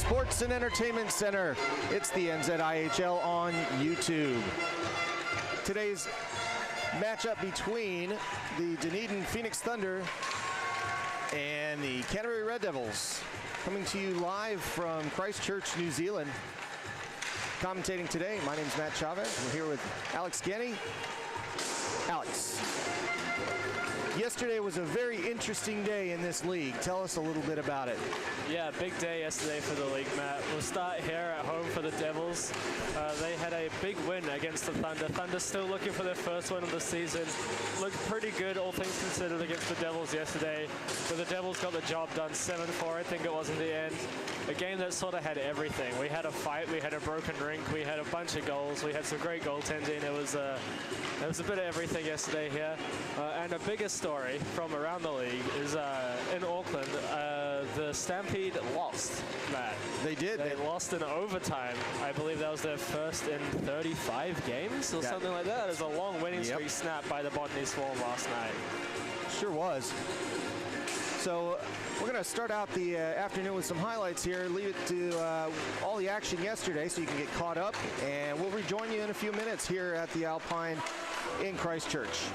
Sports and Entertainment Center. It's the NZIHL on YouTube. Today's matchup between the Dunedin Phoenix Thunder and the Canterbury Red Devils, coming to you live from Christchurch, New Zealand. Commentating today, my name is Matt Chavez. We're here with Alex Genny. Alex, yesterday was a very interesting day in this league. Tell us a little bit about it. Yeah, big day yesterday for the league, Matt. We'll start here at home for the Devils. They had a big win against the Thunder. Thunder still looking for their first win of the season. Looked pretty good, all things considered, against the Devils yesterday. But the Devils got the job done 7-4, I think it was in the end. A game that sort of had everything. We had a fight, we had a broken rink, we had a bunch of goals, we had some great goaltending. It was a bit of everything yesterday here. And a bigger story from around the league is in Auckland, the Stampede lost, Matt. They did. They lost in overtime. I believe that was their first in 35 games or something like that. It was a long winning streak snapped by the Botany Swarm last night. Sure was. So we're going to start out the afternoon with some highlights here. Leave it to all the action yesterday so you can get caught up. And we'll rejoin you in a few minutes here at the Alpine in Christchurch.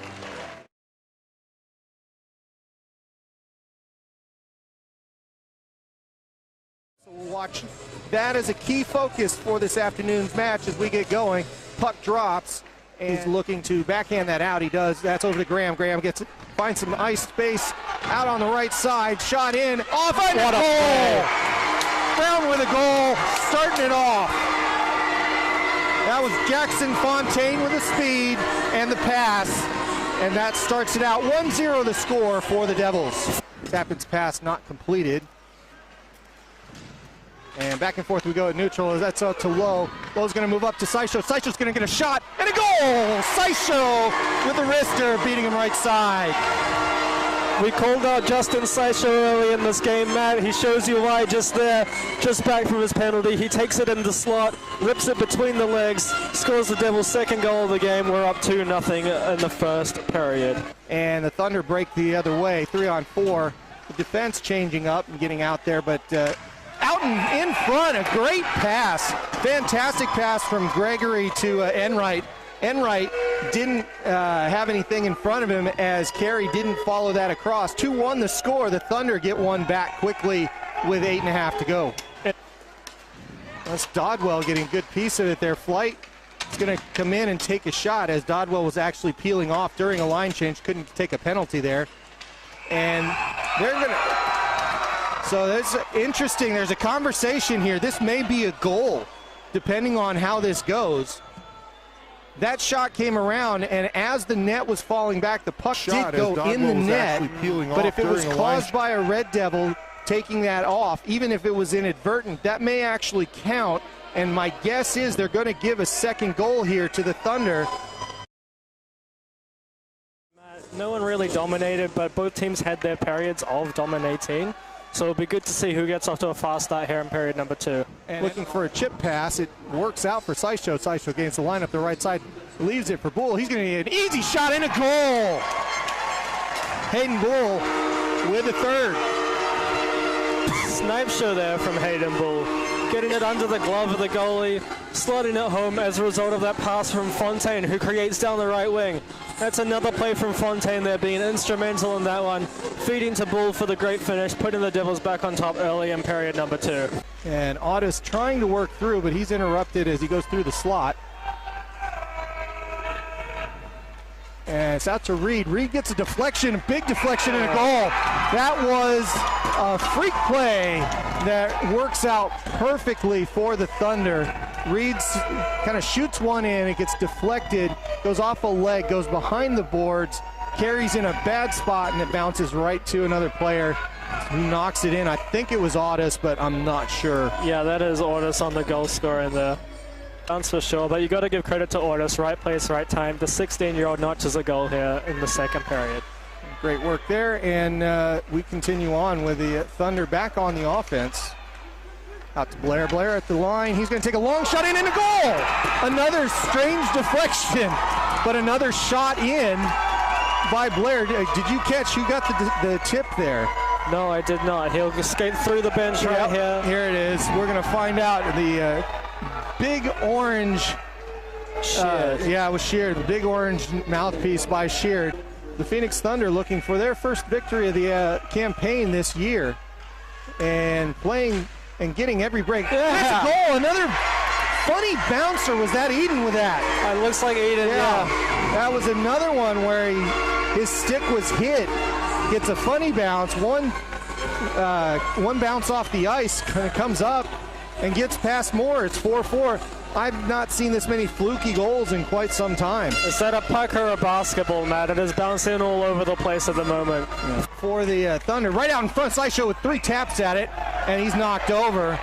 So we'll watch that as a key focus for this afternoon's match as we get going. Puck drops. And he's looking to backhand that out. He does. That's over to Graham. Graham finds some ice space out on the right side. Shot in. Off. What a goal! Brown with a goal, starting it off. That was Jackson Fontaine with the speed and the pass. And that starts it out. 1-0 the score for the Devils. Tappan's pass not completed. And back and forth we go at neutral. That's out to Lowe. Lowe's going to move up to Saisho. Saisho's going to get a shot and a goal! Saisho with the wrister beating him right side. We called out Justin Saisho early in this game, Matt. He shows you why just there, just back from his penalty. He takes it in the slot, rips it between the legs, scores the Devils' second goal of the game. We're up 2-0 in the first period. And the Thunder break the other way, 3-on-4. The defense changing up and getting out there, but out in front, a great pass. Fantastic pass from Gregory to Enright. Enright didn't have anything in front of him as Carey didn't follow that across. 2-1 the score. The Thunder get one back quickly with 8.5 to go. That's Dodwell getting a good piece of it there. Flight is going to come in and take a shot as Dodwell was actually peeling off during a line change. Couldn't take a penalty there. And they're going to... So that's interesting. There's a conversation here. This may be a goal, depending on how this goes. That shot came around, and as the net was falling back, the puck did go in the net. But if it was caused by a Red Devil taking that off, even if it was inadvertent, that may actually count. And my guess is they're going to give a second goal here to the Thunder. No one really dominated, but both teams had their periods of dominating. So it'll be good to see who gets off to a fast start here in period number 2. And looking for a chip pass. It works out for Saisho. Saisho gains the line up the right side, leaves it for Bull. He's going to get an easy shot and a goal. Hayden Bull with the third. Snipe show there from Hayden Bull. Getting it under the glove of the goalie, slotting it home as a result of that pass from Fontaine, who creates down the right wing. That's another play from Fontaine there, being instrumental in that one. Feeding to Bull for the great finish, putting the Devils back on top early in period number 2. And Ottis trying to work through, but he's interrupted as he goes through the slot. And it's out to Reed. Reed gets a deflection, a big deflection and a goal. That was a freak play that works out perfectly for the Thunder. Reed's kind of shoots one in, it gets deflected, goes off a leg, goes behind the boards, carries in a bad spot, and it bounces right to another player who knocks it in. I think it was Ottis, but I'm not sure. Yeah, that is Ottis on the goal scorer in there. That's for sure, but you got to give credit to Ottis. Right place, right time. The 16-year-old notches a goal here in the second period. Great work there, and we continue on with the Thunder back on the offense. Out to Blair. Blair at the line. He's going to take a long shot in and a goal. Another strange deflection, but another shot in by Blair. Did you catch who got the tip there? No, I did not. He'll skate through the bench right here. Here it is. We're going to find out the big orange. Yeah, it was Sheard. The big orange mouthpiece by Sheard. The Phoenix Thunder looking for their first victory of the campaign this year. And playing and getting every break. That's a goal. Another funny bouncer. Was that Eden with that? It looks like Eden, yeah. That was another one where his stick was hit. Gets a funny bounce. One bounce off the ice, kind of comes up and gets past Moore. It's 4-4. I've not seen this many fluky goals in quite some time. Is that a puck or a basketball, Matt? It is bouncing all over the place at the moment. Yeah. For the Thunder, right out in front, Sideshow with 3 taps at it, and he's knocked over.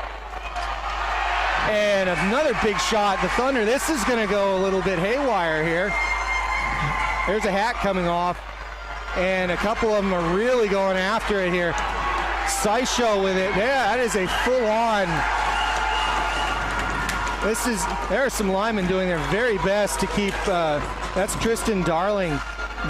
And another big shot. The Thunder, this is going to go a little bit haywire here. There's a hat coming off, and a couple of them are really going after it here. Sideshow with it. Yeah, that is a full-on. There are some linemen doing their very best to keep, that's Tristan Darling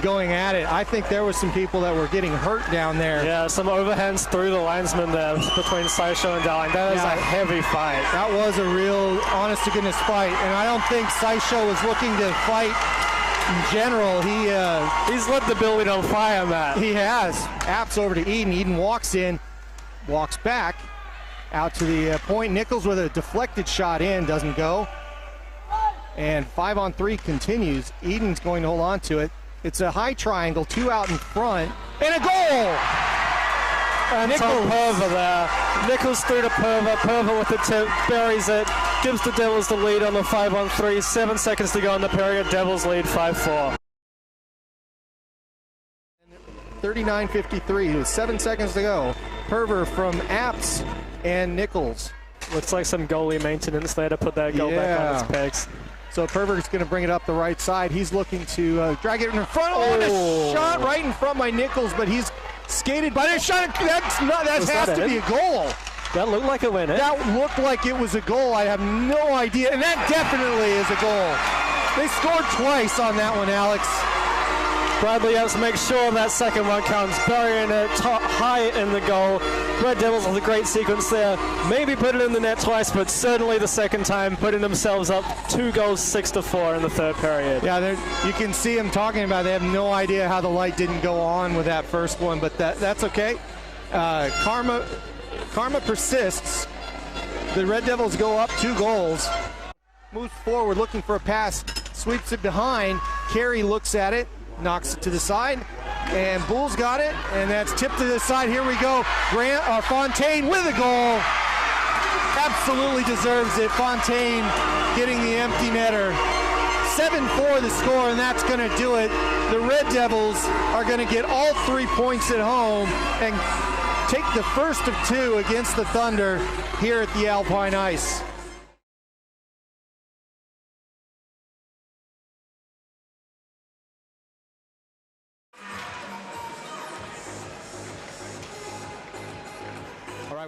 going at it. I think there was some people that were getting hurt down there. Yeah, some overhands through the linesman there between Sideshow and Darling. That is a heavy fight. That was a real honest-to-goodness fight, and I don't think Sideshow was looking to fight in general. He's lit the building on fire, Matt. He has. Apps over to Eden. Eden walks in, walks back. Out to the point. Nichols with a deflected shot in, doesn't go. And 5-on-3 continues. Eden's going to hold on to it. It's a high triangle, 2 out in front, and a goal! And Nichols. Purva there. Nichols through to Purva. Purva with the tip, buries it, gives the Devils the lead on the 5-on-3. 7 seconds to go in the period. Devils lead 5-4. 39:53 with 7 seconds to go. Purva from Apps and Nichols. Looks like some goalie maintenance there to put that goal back on its pegs. So Purver's going to bring it up the right side. He's looking to drag it in front. Oh, a shot right in front by Nichols, but he's skated by the shot. That has to be a goal. That looked like a win, eh? That looked like it was a goal. I have no idea. And that definitely is a goal. They scored twice on that one, Alex. Bradley has to make sure that second one counts, burying it high in the goal. Red Devils with a great sequence there. Maybe put it in the net twice, but certainly the second time, putting themselves up 2 goals, 6-4 in the third period. Yeah, you can see them talking about it. They have no idea how the light didn't go on with that first one, but that's okay. Karma persists. The Red Devils go up 2 goals. Moves forward, looking for a pass, sweeps it behind. Carey looks at it. Knocks it to the side, and Bull's got it, and that's tipped to the side. Here we go. Fontaine with a goal. Absolutely deserves it. Fontaine getting the empty netter. 7-4 the score, and that's going to do it. The Red Devils are going to get all 3 points at home and take the first of 2 against the Thunder here at the Alpine Ice.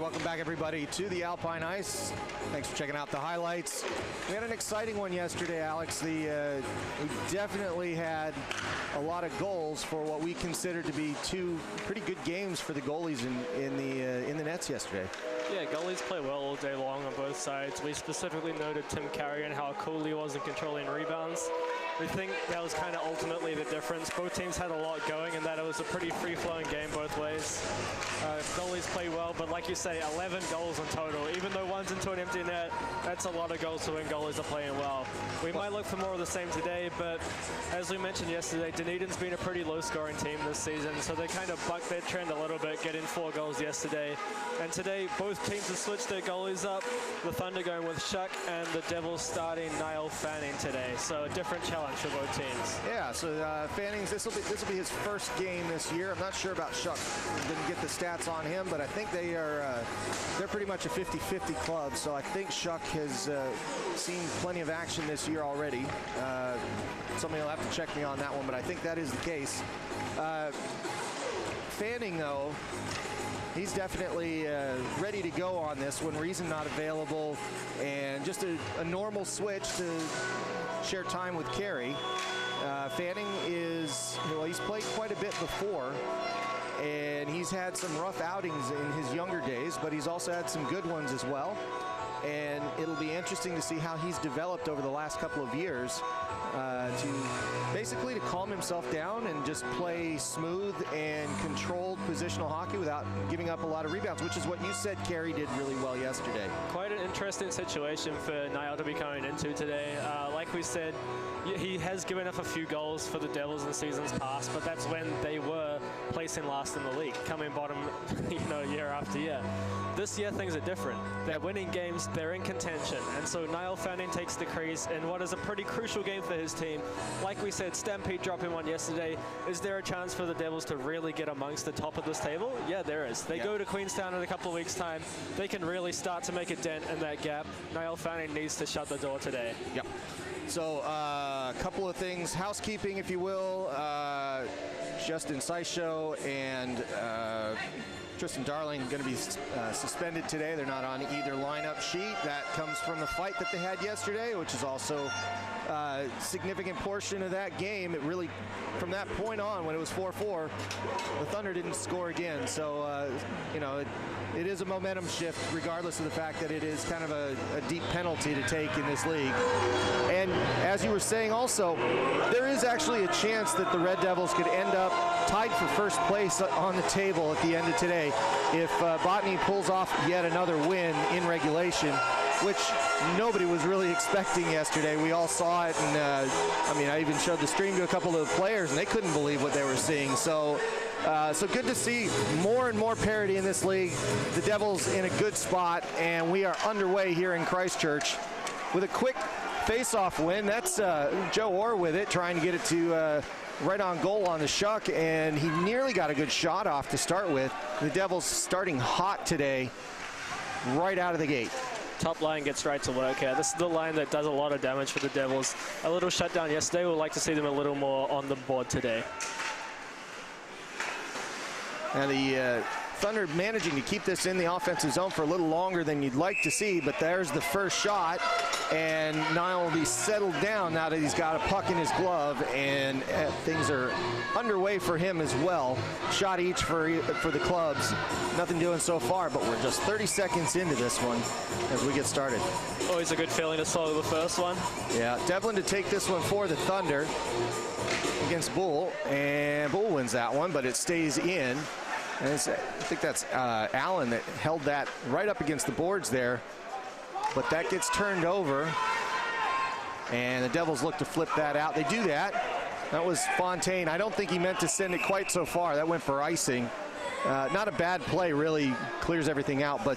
Welcome back, everybody, to the Alpine Ice. Thanks for checking out the highlights. We had an exciting one yesterday, Alex. We definitely had a lot of goals for what we considered to be 2 pretty good games for the goalies in the nets yesterday. Yeah, goalies play well all day long on both sides. We specifically noted Tim Carey and how cool he was in controlling rebounds. We think that was kind of ultimately the difference. Both teams had a lot going, and that it was a pretty free-flowing game both ways. Goalies play well, but like you say, 11 goals in total. Even though one's into an empty net, that's a lot of goals to when goalies are playing well. We might look for more of the same today, but as we mentioned yesterday, Dunedin's been a pretty low-scoring team this season, so they kind of bucked their trend a little bit, getting 4 goals yesterday. And today, both teams have switched their goalies up. The Thunder going with Shuck, and the Devils starting Niall Fanning today. So a different challenge for both teams. Yeah, so Fanning's, this will be his first game this year. I'm not sure about Shuck. Didn't get the stats on him, but I think they're pretty much a 50-50 club. So I think Shuck has seen plenty of action this year already. Somebody will have to check me on that one, but I think that is the case. Fanning, though, he's definitely ready to go on this one. Reason not available, and just a normal switch to share time with Carey. Fanning is, well, he's played quite a bit before, and he's had some rough outings in his younger days, but he's also had some good ones as well. And it'll be interesting to see how he's developed over the last couple of years to basically to calm himself down and just play smooth and controlled positional hockey without giving up a lot of rebounds, which is what you said Carey did really well yesterday. Quite an interesting situation for NZIHL to be coming into today. Like we said, he has given up a few goals for the Devils in seasons past, but that's when they were placing last in the league, coming bottom, year after year. This year things are different. They're winning games, they're in contention, and so NZIHL Fanning takes the crease in what is a pretty crucial game for his team. Like we said, Stampede dropping one yesterday. Is there a chance for the Devils to really get amongst the top of this table? Yeah, there is. They go to Queenstown in a couple of weeks' time. They can really start to make a dent in that gap. NZIHL Fanning needs to shut the door today. Yep. So a couple of things, housekeeping, if you will. Justin NZIHL and Tristan Darling going to be suspended today. They're not on either lineup sheet. That comes from the fight that they had yesterday, which is also a significant portion of that game. It really, from that point on, when it was 4-4, the Thunder didn't score again. So, it is a momentum shift, regardless of the fact that it is kind of a deep penalty to take in this league. And as you were saying also, there is actually a chance that the Red Devils could end up tied for first place on the table at the end of today if Botany pulls off yet another win in regulation, which nobody was really expecting yesterday. We all saw it, and I even showed the stream to a couple of the players, and they couldn't believe what they were seeing. So good to see more and more parity in this league. The Devils in a good spot, and we are underway here in Christchurch with a quick face-off win. That's Joe Orr with it, trying to get it to right on goal on the shuck, and he nearly got a good shot off to start with. The Devils starting hot today, right out of the gate. Top line gets right to work here. This is the line that does a lot of damage for the Devils. A little shutdown yesterday. We'd like to see them a little more on the board today. And the Thunder managing to keep this in the offensive zone for a little longer than you'd like to see, but there's the first shot, and NZIHL will be settled down now that he's got a puck in his glove, and things are underway for him as well. Shot each for the clubs. Nothing doing so far, but we're just 30 seconds into this one as we get started. Always a good feeling to swallow the first one. Yeah, Devlin to take this one for the Thunder against Bull, and Bull wins that one, but it stays in. And I think that's Allen that held that right up against the boards there, but that gets turned over, and the Devils look to flip that out. They do that. That was Fontaine. I don't think he meant to send it quite so far. That went for icing. Not a bad play, really clears everything out, but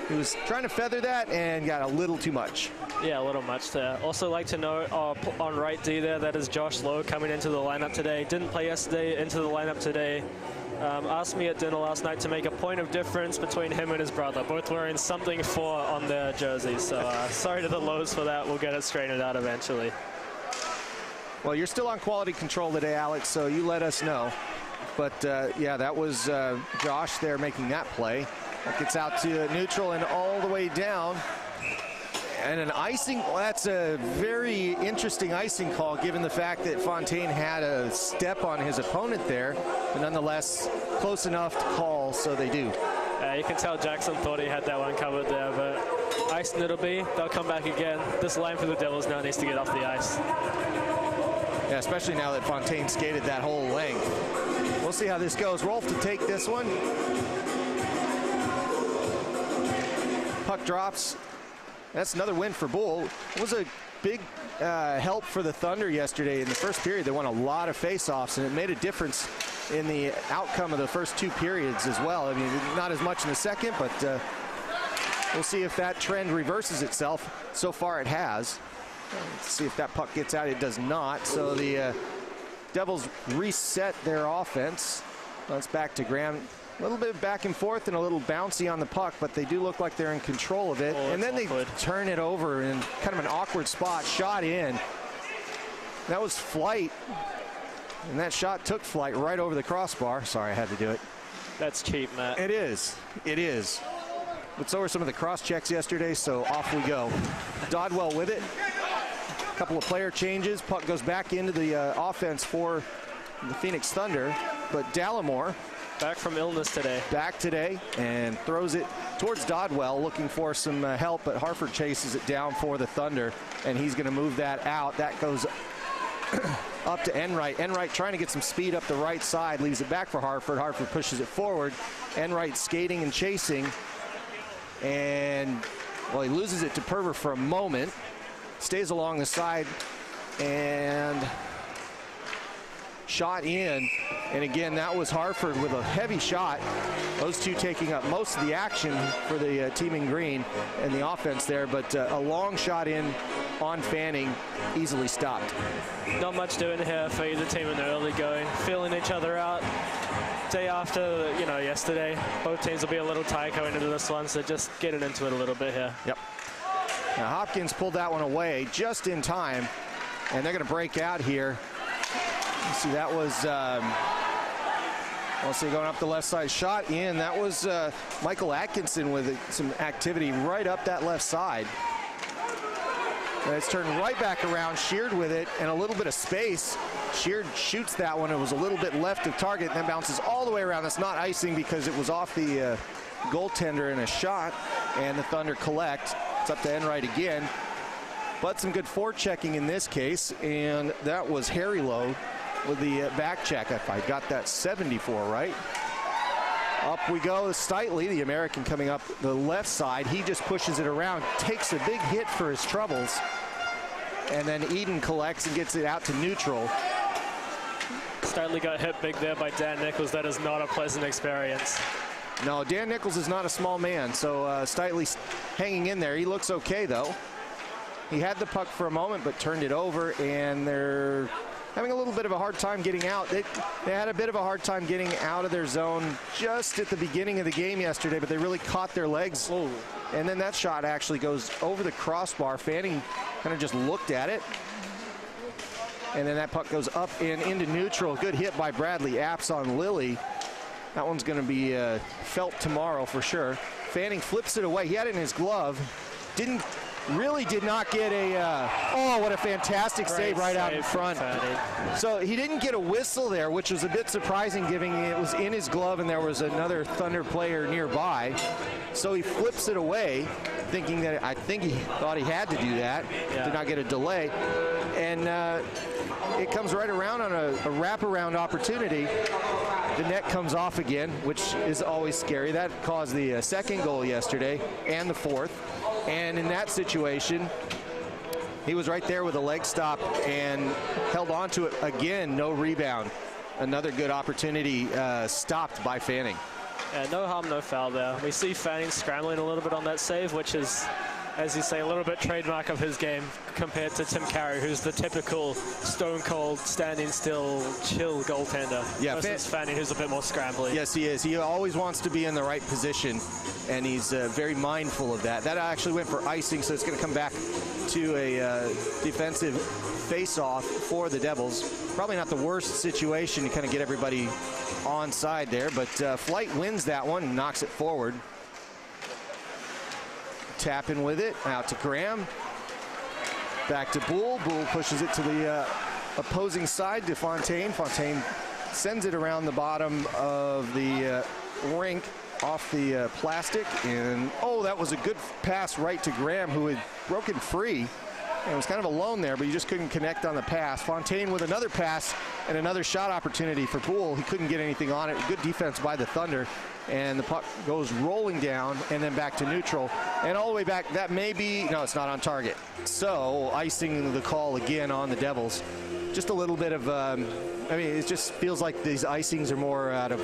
he was trying to feather that and got a little too much. Yeah, a little much there. Also like to note on right D there, that is Josh Lowe coming into the lineup today. Didn't play yesterday, into the lineup today. Asked me at dinner last night to make a point of difference between him and his brother, both wearing something 4 on their jerseys. So sorry to the Lows for that. We'll get it straightened out eventually. Well, you're still on quality control today, Alex, so you let us know. But yeah, that was Josh there making that play. That gets out to neutral and all the way down. And an icing, well, that's a very interesting icing call given the fact that Fontaine had a step on his opponent there, but nonetheless close enough to call, so they do. You can tell Jackson thought he had that one covered there, but icing it'll be. They'll come back again. This line for the Devils now needs to get off the ice. Yeah, especially now that Fontaine skated that whole length. We'll see how this goes. Rolf to take this one. Puck drops. That's another win for Bull. It was a big help for the Thunder yesterday. In the first period, they won a lot of face-offs, and it made a difference in the outcome of the first 2 periods as well. I mean, not as much in the second, but we'll see if that trend reverses itself. So far, it has. Let's see if that puck gets out. It does not. So the Devils reset their offense. That's back to Graham. A little bit back and forth and a little bouncy on the puck, but they do look like they're in control of it. And then awkward. They turn it over in kind of an awkward spot, shot in. That was flight, and that shot took flight right over the crossbar. Sorry, I had to do it. That's cheap, Matt. It is. It is. But so were some of the cross checks yesterday, so off we go. Dodwell with it. A couple of player changes. Puck goes back into the offense for the Phoenix Thunder, but Dallimore Back from illness today. Back today, and throws it towards Dodwell, looking for some help, but Harford chases it down for the Thunder, and he's going to move that out. That goes up to Enright. Enright trying to get some speed up the right side, leaves it back for Harford. Harford pushes it forward. Enright skating and chasing, and, well, he loses it to Perver for a moment, stays along the side, and shot in. And again, that was Harford with a heavy shot. Those two taking up most of the action for the team in green and the offense there, but a long shot in on Fanning, easily stopped. Not much doing here for either team in the early going, feeling each other out. Day after, you know, yesterday, both teams will be a little tired going into this one, so just getting into it a little bit here. Yep. Now Hopkins pulled that one away just in time, and they're going to break out here. You see, that was, let's see, going up the left side, shot in. That was Michael Atkinson with some activity right up that left side. And it's turned right back around, Sheard with it, and a little bit of space. Sheard shoots that one. It was a little bit left of target, and then bounces all the way around. That's not icing because it was off the goaltender in a shot, and the Thunder collect. It's up to Enright again. But some good forechecking in this case, and that was Harry Lowe with the back check, if I got that 74 right. Up we go, Steitley, the American, coming up the left side. He just pushes it around, takes a big hit for his troubles, and then Eden collects and gets it out to neutral. Steitley got hit big there by Dan Nichols. That is not a pleasant experience. No, Dan Nichols is not a small man, so Steitley's hanging in there. He looks okay, though. He had the puck for a moment, but turned it over, and they're having a little bit of a hard time getting out. They had a bit of a hard time getting out of their zone just at the beginning of the game yesterday, but they really caught their legs. Ooh. And then that shot actually goes over the crossbar. Fanning kind of just looked at it. And then that puck goes up and into neutral. Good hit by Bradley Apps on Lilly. That one's going to be felt tomorrow for sure. Fanning flips it away. He had it in his glove. Really did not get a, oh, what a fantastic save right out in front. So he didn't get a whistle there, which was a bit surprising given it was in his glove and there was another Thunder player nearby. So he flips it away, thinking that, I think he thought he had to do that. Yeah. Did not get a delay. And it comes right around on a wraparound opportunity. The net comes off again, which is always scary. That caused the second goal yesterday and the fourth. And in that situation, he was right there with a leg stop and held on to it again. No rebound. Another good opportunity stopped by Fanning. Yeah, no harm, no foul there. We see Fanning scrambling a little bit on that save, which is, as you say, a little bit trademark of his game compared to Tim Carey, who's the typical stone-cold, standing still, chill goaltender. Yeah, versus Fanning, who's a bit more scrambly. Yes, he is. He always wants to be in the right position, and he's very mindful of that. That actually went for icing, so it's going to come back to a defensive face-off for the Devils. Probably not the worst situation to kind of get everybody onside there, but Flight wins that one and knocks it forward. Tapping with it, out to Graham. Back to Bull. Bull pushes it to the opposing side to Fontaine. Fontaine sends it around the bottom of the rink off the plastic. And, oh, that was a good pass right to Graham, who had broken free. And was kind of alone there, but you just couldn't connect on the pass. Fontaine with another pass and another shot opportunity for Bull. He couldn't get anything on it. Good defense by the Thunder. And the puck goes rolling down and then back to neutral. And all the way back, that may be, no, it's not on target. So icing the call again on the Devils. Just a little bit of, I mean, it just feels like these icings are more out of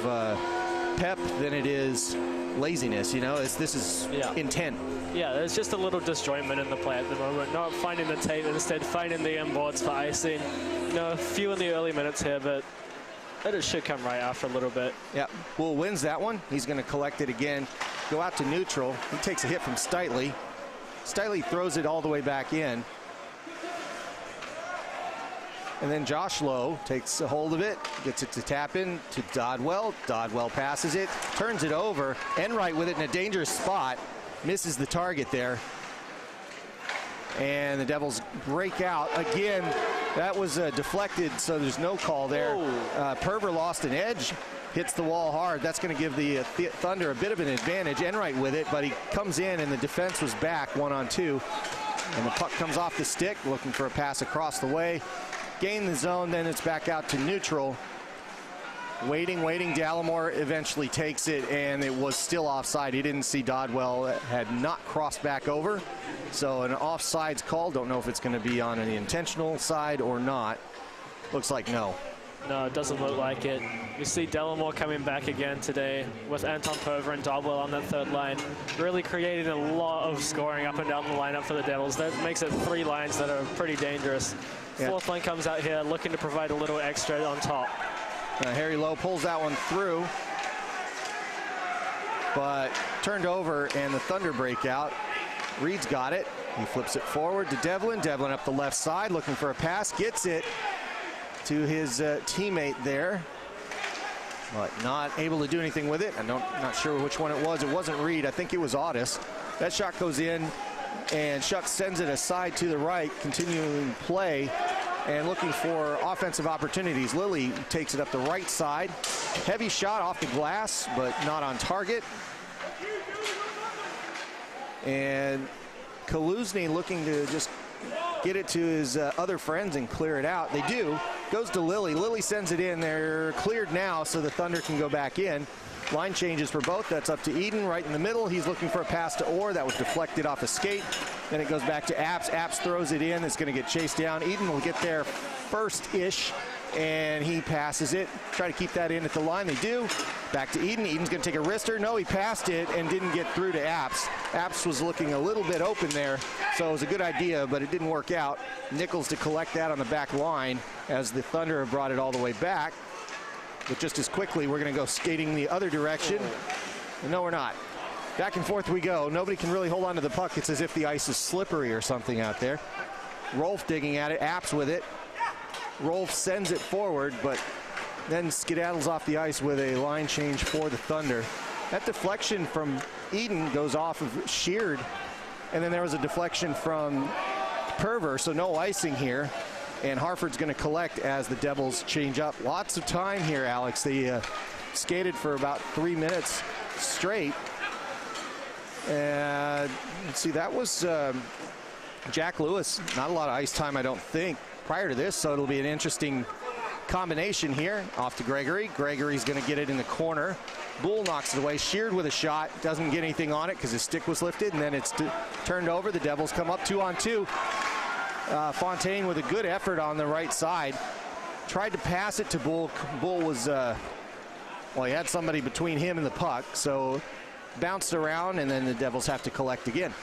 pep than it is laziness, you know? This is intent. Yeah, there's just a little disjointment in the play at the moment. Not finding the tape, instead finding the inboards for icing. You know, a few in the early minutes here, but it should come right after a little bit. Yeah, Bull wins that one. He's going to collect it again, go out to neutral. He takes a hit from Steitley. Steitley throws it all the way back in. And then Josh Lowe takes a hold of it, gets it to tap in to Dodwell. Dodwell passes it, turns it over. Enright with it in a dangerous spot. Misses the target there. And the Devils break out. Again, that was deflected, so there's no call there. Perver lost an edge, hits the wall hard. That's going to give the Thunder a bit of an advantage. Enright with it, but he comes in, and the defense was back 1-on-2. And the puck comes off the stick, looking for a pass across the way. Gain the zone, then it's back out to neutral. Waiting. Dallimore eventually takes it, and it was still offside. He didn't see Dodwell, had not crossed back over. So an offsides call. Don't know if it's going to be on the intentional side or not. Looks like no. No, it doesn't look like it. You see Dallimore coming back again today with Anton Perver and Dodwell on that third line, really creating a lot of scoring up and down the lineup for the Devils. That makes it 3 lines that are pretty dangerous. Fourth line comes out here looking to provide a little extra on top. Harry Lowe pulls that one through, but turned over, and the Thunder break out. Reed's got it. He flips it forward to Devlin. Devlin up the left side looking for a pass. Gets it to his teammate there, but not able to do anything with it. I'm not sure which one it was. It wasn't Reed. I think it was Otis. That shot goes in, and Shuck sends it aside to the right, continuing play and looking for offensive opportunities. Lilly takes it up the right side. Heavy shot off the glass, but not on target. And Kaluzny looking to just get it to his other friends and clear it out. They do. Goes to Lilly. Lilly sends it in. They're cleared now, so the Thunder can go back in. Line changes for both. That's up to Eden right in the middle. He's looking for a pass to Orr. That was deflected off a skate. Then it goes back to Apps. Apps throws it in. It's going to get chased down. Eden will get there first-ish, and he passes it. Try to keep that in at the line. They do. Back to Eden. Eden's going to take a wrister. No, he passed it and didn't get through to Apps. Apps was looking a little bit open there, so it was a good idea, but it didn't work out. Nichols to collect that on the back line as the Thunder have brought it all the way back. But just as quickly, we're going to go skating the other direction. And no, we're not. Back and forth we go. Nobody can really hold on to the puck. It's as if the ice is slippery or something out there. Rolf digging at it. Apps with it. Rolf sends it forward, but then skedaddles off the ice with a line change for the Thunder. That deflection from Eden goes off of Sheard. And then there was a deflection from Perver, so no icing here. And Harford's going to collect as the Devils change up. Lots of time here, Alex. They skated for about 3 minutes straight. And let's see, that was Jack Lewis. Not a lot of ice time, I don't think, prior to this. So it'll be an interesting combination here. Off to Gregory. Gregory's going to get it in the corner. Bull knocks it away. Sheared with a shot. Doesn't get anything on it because his stick was lifted. And then it's turned over. The Devils come up 2-on-2. Fontaine with a good effort on the right side. Tried to pass it to Bull. Bull was, well, he had somebody between him and the puck, so bounced around, and then the Devils have to collect again.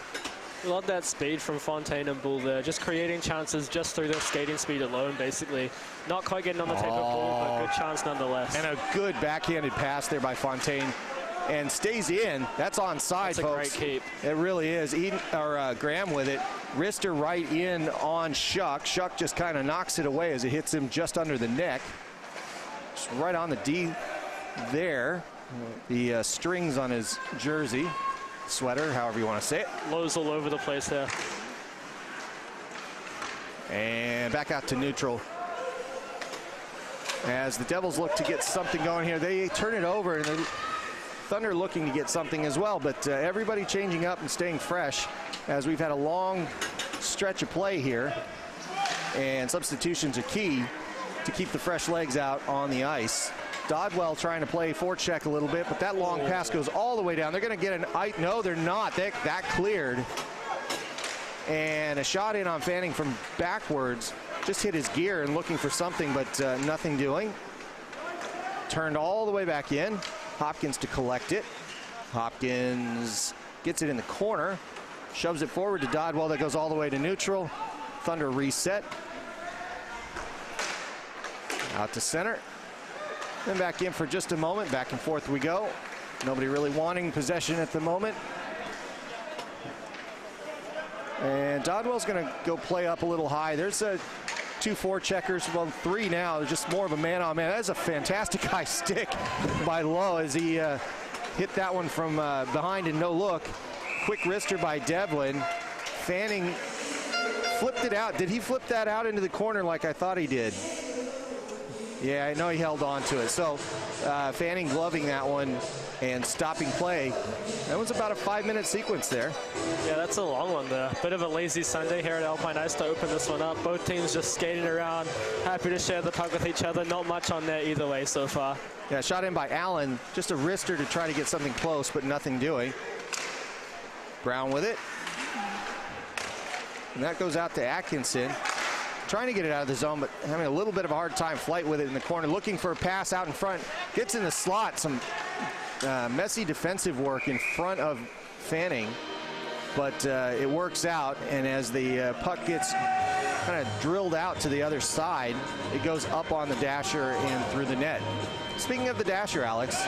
Love that speed from Fontaine and Bull there, just creating chances just through their skating speed alone, basically. Not quite getting on the tape of Bull, but good chance nonetheless. And a good backhanded pass there by Fontaine. And stays in. That's onside, folks. That's a great keep. It really is. Graham with it. Wrister right in on Shuck. Shuck just kind of knocks it away as it hits him just under the neck. Just right on the D there. The strings on his jersey, sweater, however you want to say it. Lows all over the place there. And back out to neutral. As the Devils look to get something going here, they turn it over, and the Thunder looking to get something as well, but everybody changing up and staying fresh as we've had a long stretch of play here, and substitutions are key to keep the fresh legs out on the ice. Dodwell trying to play forecheck a little bit, but that long pass goes all the way down. They're going to get an ice. No, they're not. That cleared. And a shot in on Fanning from backwards. Just hit his gear and looking for something, but nothing doing. Turned all the way back in. Hopkins to collect it. Hopkins gets it in the corner, shoves it forward to Dodwell. That goes all the way to neutral. Thunder reset. Out to center. Then back in for just a moment. Back and forth we go. Nobody really wanting possession at the moment. And Dodwell's going to go play up a little high. There's a 2-4 checkers, well, 3 now. Just more of a man-on-man. That is a fantastic high stick by Lowe as he hit that one from behind and no look. Quick wrister by Devlin. Fanning flipped it out. Did he flip that out into the corner like I thought he did? Yeah, I know he held on to it. So Fanning gloving that one and stopping play. That was about a 5-minute sequence there. Yeah, that's a long one there. Bit of a lazy Sunday here at Alpine Ice to open this one up. Both teams just skating around, happy to share the puck with each other. Not much on there either way so far. Yeah, shot in by Allen. Just a wrister to try to get something close, but nothing doing. Brown with it. And that goes out to Atkinson. Trying to get it out of the zone, but having a little bit of a hard time. Flight with it in the corner, looking for a pass out in front. Gets in the slot. Some messy defensive work in front of Fanning, but it works out. And as the puck gets kind of drilled out to the other side, it goes up on the dasher and through the net. Speaking of the dasher, Alex,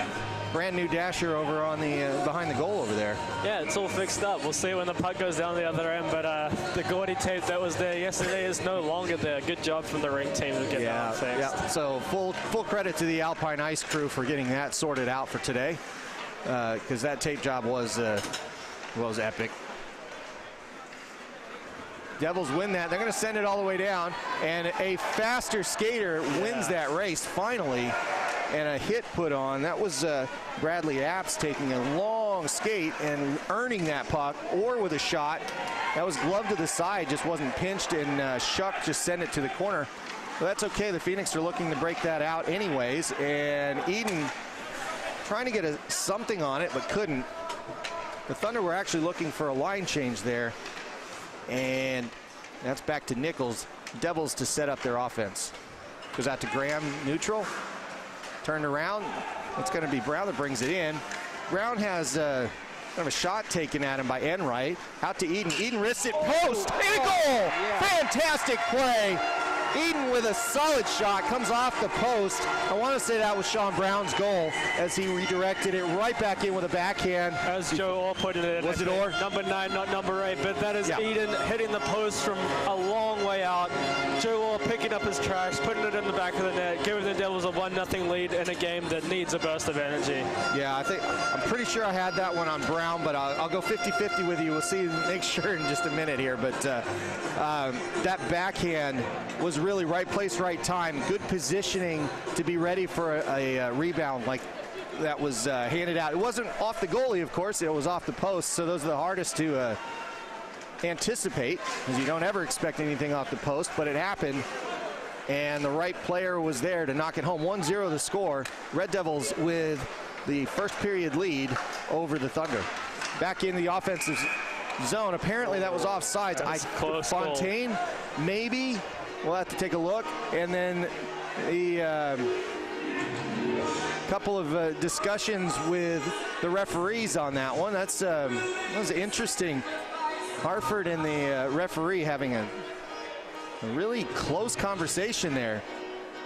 brand new dasher over on the behind the goal over there. Yeah, it's all fixed up. We'll see when the puck goes down the other end, but the gaudy tape that was there yesterday is no longer there. Good job from the rink team to get that fixed. Yeah, so full credit to the Alpine Ice crew for getting that sorted out for today, because that tape job was epic. Devils win that. They're going to send it all the way down, and a faster skater wins that race finally. And a hit put on. That was Bradley Apps taking a long skate and earning that puck, or with a shot. That was gloved to the side, just wasn't pinched, and Shuck just sent it to the corner. But that's okay. The Phoenix are looking to break that out anyways. And Eden trying to get something on it, but couldn't. The Thunder were actually looking for a line change there. And that's back to Nichols. Devils to set up their offense. Goes out to Graham, neutral. Turned around. It's going to be Brown that brings it in. Brown has kind of a shot taken at him by Enright. Out to Eden. Eden risks it. Post. And a goal. Yeah. Fantastic play. Eden with a solid shot. Comes off the post. I want to say that was Sean Brown's goal as he redirected it right back in with a backhand. As Joe Orr put it in. Was it Orr? Number 9, not number 8. But that is Eden hitting the post from a long way out. Joe Orr picking up his trash, putting it in the back of the net, giving the Devils a 1-0 lead in a game that needs a burst of energy. Yeah, I'm pretty sure I had that one on Brown, but I'll go 50-50 with you. We'll see, make sure in just a minute here. But that backhand was really right place, right time. Good positioning to be ready for a rebound like that was handed out. It wasn't off the goalie, of course. It was off the post, so those are the hardest to anticipate, because you don't ever expect anything off the post, but it happened, and the right player was there to knock it home. 1-0 the score. Red Devils with the first period lead over the Thunder. Back in the offensive zone. Apparently that was offsides. Fontaine, goal. Maybe. We'll have to take a look. And then the couple of discussions with the referees on that one. That was interesting. Hartford and the referee having a really close conversation there.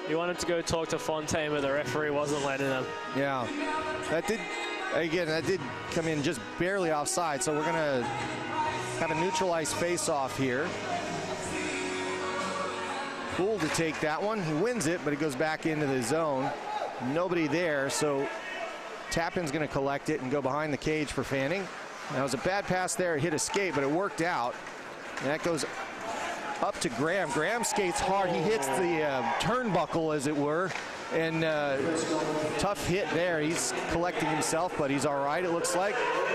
He wanted to go talk to Fontaine, but the referee wasn't letting him. Yeah, that did come in just barely offside, so we're going to have a neutralized face-off here. Poole to take that one. He wins it, but it goes back into the zone. Nobody there, so Tappan's going to collect it and go behind the cage for Fanning. That was a bad pass there. It hit a skate, but it worked out. And that goes up to Graham. Graham skates hard. He hits the turnbuckle, as it were. And tough hit there. He's collecting himself, but he's all right, it looks like.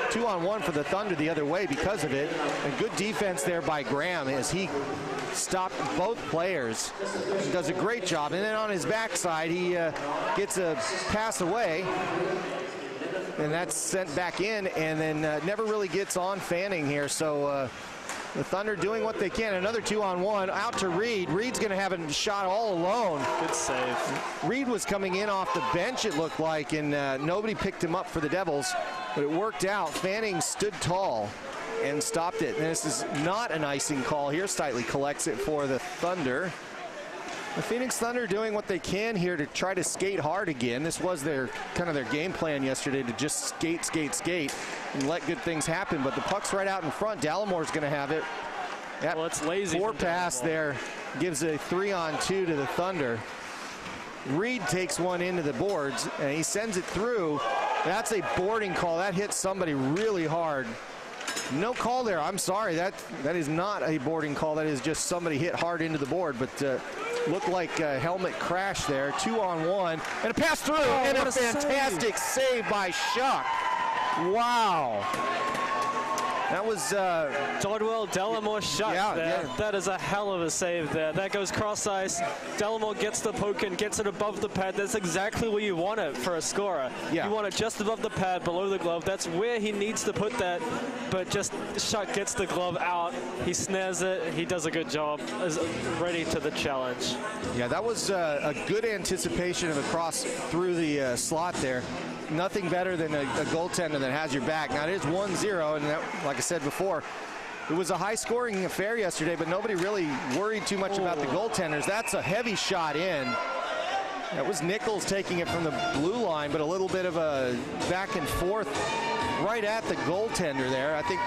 2-on-1 for the Thunder the other way because of it. And good defense there by Graham as he stopped both players. He does a great job. And then on his backside, he gets a pass away. And that's sent back in, and then never really gets on Fanning here. So the Thunder doing what they can. Another 2-on-1 out to Reed. Reed's going to have a shot all alone. Good save. Reed was coming in off the bench, it looked like, and nobody picked him up for the Devils. But it worked out. Fanning stood tall and stopped it. And this is not an icing call here. Stitley collects it for the Thunder. The Phoenix Thunder doing what they can here to try to skate hard again. This was their kind of their game plan yesterday, to just skate, and let good things happen. But the puck's right out in front. Dallamore's going to have it. Well, it's lazy. Poor pass there. Gives a 3-on-2 to the Thunder. Reed takes one into the boards, and he sends it through. That's a boarding call. That hit somebody really hard. No call there. I'm sorry. That is not a boarding call. That is just somebody hit hard into the board. But looked like a helmet crash there. 2-on-1. And a pass through. And a fantastic save by Shuck. Wow. That was Dodwell, Delamore Shuck there. Yeah. That is a hell of a save there. That goes cross ice. Delamore gets the poke and gets it above the pad. That's exactly where you want it for a scorer. Yeah. You want it just above the pad, below the glove. That's where he needs to put that. But just Shuck gets the glove out. He snares it. He does a good job. Is ready to the challenge. Yeah, that was a good anticipation of a cross through the slot there. Nothing better than a goaltender that has your back. Now, it is 1-0, and that, like I said before, it was a high-scoring affair yesterday, but nobody really worried too much about the goaltenders. That's a heavy shot in. That was Nichols taking it from the blue line, but a little bit of a back and forth right at the goaltender there. I think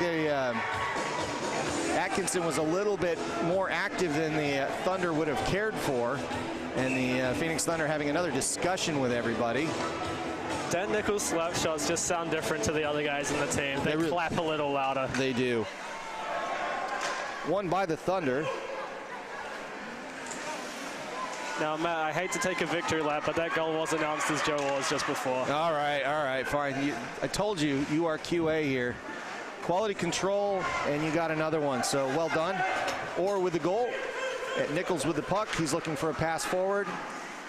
Atkinson was a little bit more active than the Thunder would have cared for, and the Phoenix Thunder having another discussion with everybody. Dan Nichols' slap shots just sound different to the other guys in the team. They clap a little louder. They do. Won by the Thunder. Now, Matt, I hate to take a victory lap, but that goal was announced as Joe was just before. All right, fine. I told you, you are QA here. Quality control, and you got another one, so well done. Orr with the goal. Nichols with the puck. He's looking for a pass forward,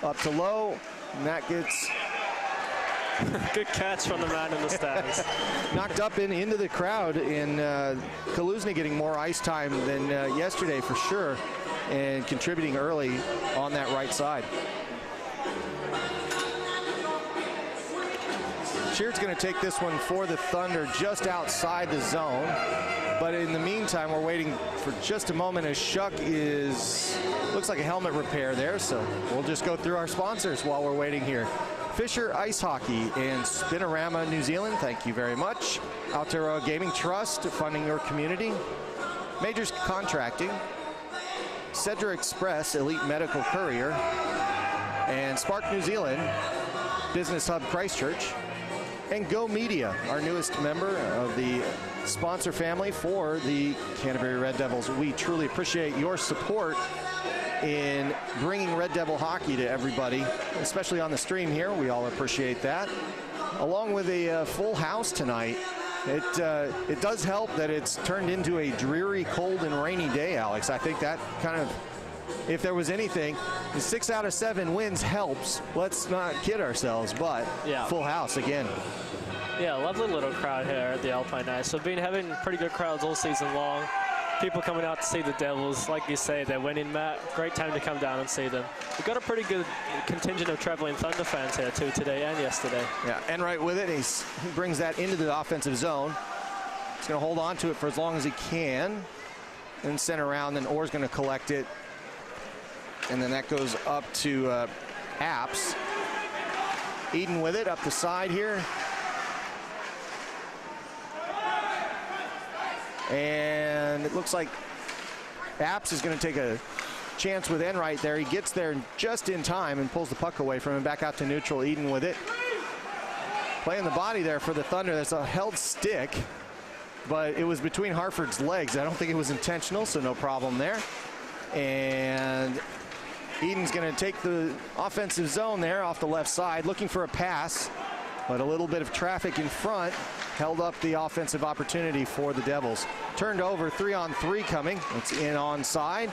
up to low, and that gets... Good catch from the man in the stands. Knocked up into the crowd, and Kaluzny getting more ice time than yesterday for sure, and contributing early on that right side. Sheard's going to take this one for the Thunder just outside the zone. But in the meantime, we're waiting for just a moment as Shuck looks like a helmet repair there. So we'll just go through our sponsors while we're waiting here. Fisher Ice Hockey and Spinorama New Zealand, thank you very much. Aotearoa Gaming Trust, funding your community. Majors Contracting. Cedra Express, Elite Medical Courier. And Spark New Zealand, Business Hub Christchurch. And Go Media, our newest member of the sponsor family for the Canterbury Red Devils. We truly appreciate your support in bringing Red Devil hockey to everybody, especially on the stream here. We all appreciate that. Along with a full house tonight, it does help that it's turned into a dreary, cold, and rainy day, Alex. I think that kind of, if there was anything, the 6 out of 7 wins helps. Let's not kid ourselves, but yeah. Full house again. Yeah, lovely little crowd here at the Alpine Ice. We've been having pretty good crowds all season long. People coming out to see the Devils. Like you say, they're winning, Matt. Great time to come down and see them. We've got a pretty good contingent of traveling Thunder fans here, too, today and yesterday. Yeah, and right with it, he brings that into the offensive zone. He's going to hold on to it for as long as he can. And send around, then Orr's going to collect it. And then that goes up to Apps. Eden with it, up the side here. And it looks like Apps is going to take a chance with Enright there. He gets there just in time and pulls the puck away from him. Back out to neutral. Eden with it. Playing the body there for the Thunder. That's a held stick, but it was between Hartford's legs. I don't think it was intentional, so no problem there. And Eden's going to take the offensive zone there off the left side, looking for a pass, but a little bit of traffic in front held up the offensive opportunity for the Devils. Turned over, 3-on-3 coming. It's in onside.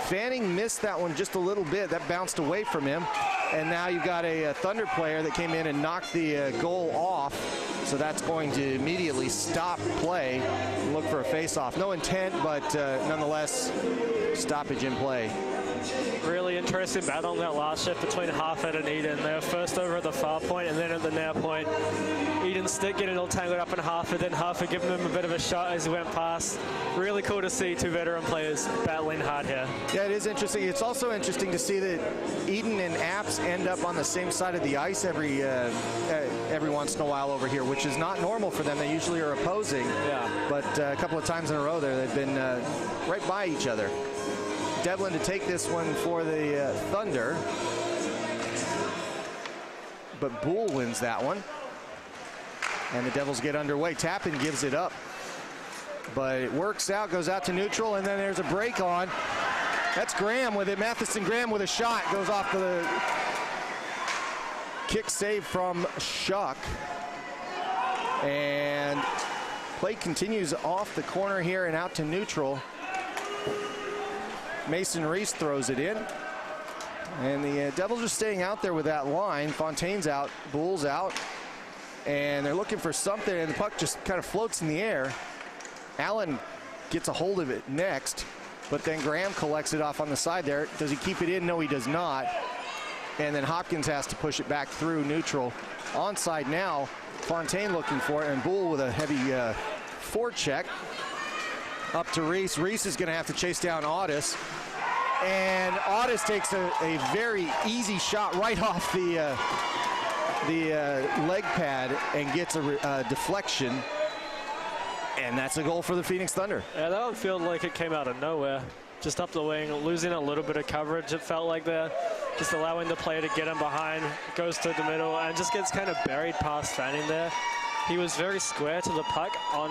Fanning missed that one just a little bit. That bounced away from him. And now you've got a Thunder player that came in and knocked the goal off. So that's going to immediately stop play and look for a face-off. No intent, but nonetheless, stoppage in play. Really interesting battle on that last shift between Hartford and Eden. They were first over at the far point and then at the near point. Eden's stick getting all tangled up in Hartford, then Hartford giving him a bit of a shot as he went past. Really cool to see two veteran players battling hard here. Yeah, it is interesting. It's also interesting to see that Eden and Apps end up on the same side of the ice every once in a while over here, which is not normal for them. They usually are opposing. Yeah. But a couple of times in a row there, they've been right by each other. Devlin to take this one for the Thunder. But Boole wins that one. And the Devils get underway. Tappan gives it up. but it works out, goes out to neutral, and then there's a break on. That's Graham with it. Matheson Graham with a shot. Goes off the kick save from Shuck. And play continues off the corner here and out to neutral. Mason Reese throws it in. And the Devils are staying out there with that line. Fontaine's out, Bull's out. And they're looking for something, and the puck just kind of floats in the air. Allen gets a hold of it next, but then Graham collects it off on the side there. Does he keep it in? No, he does not. And then Hopkins has to push it back through neutral. Onside now, Fontaine looking for it, and Bull with a heavy forecheck. Up to Reese. Reese is going to have to chase down Audis. And Audis takes a very easy shot right off the leg pad and gets a deflection. And that's a goal for the Phoenix Thunder. Yeah, that one felt like it came out of nowhere. Just up the wing, losing a little bit of coverage, it felt like there. Just allowing the player to get him behind, goes to the middle, and just gets kind of buried past Fanning there. He was very square to the puck on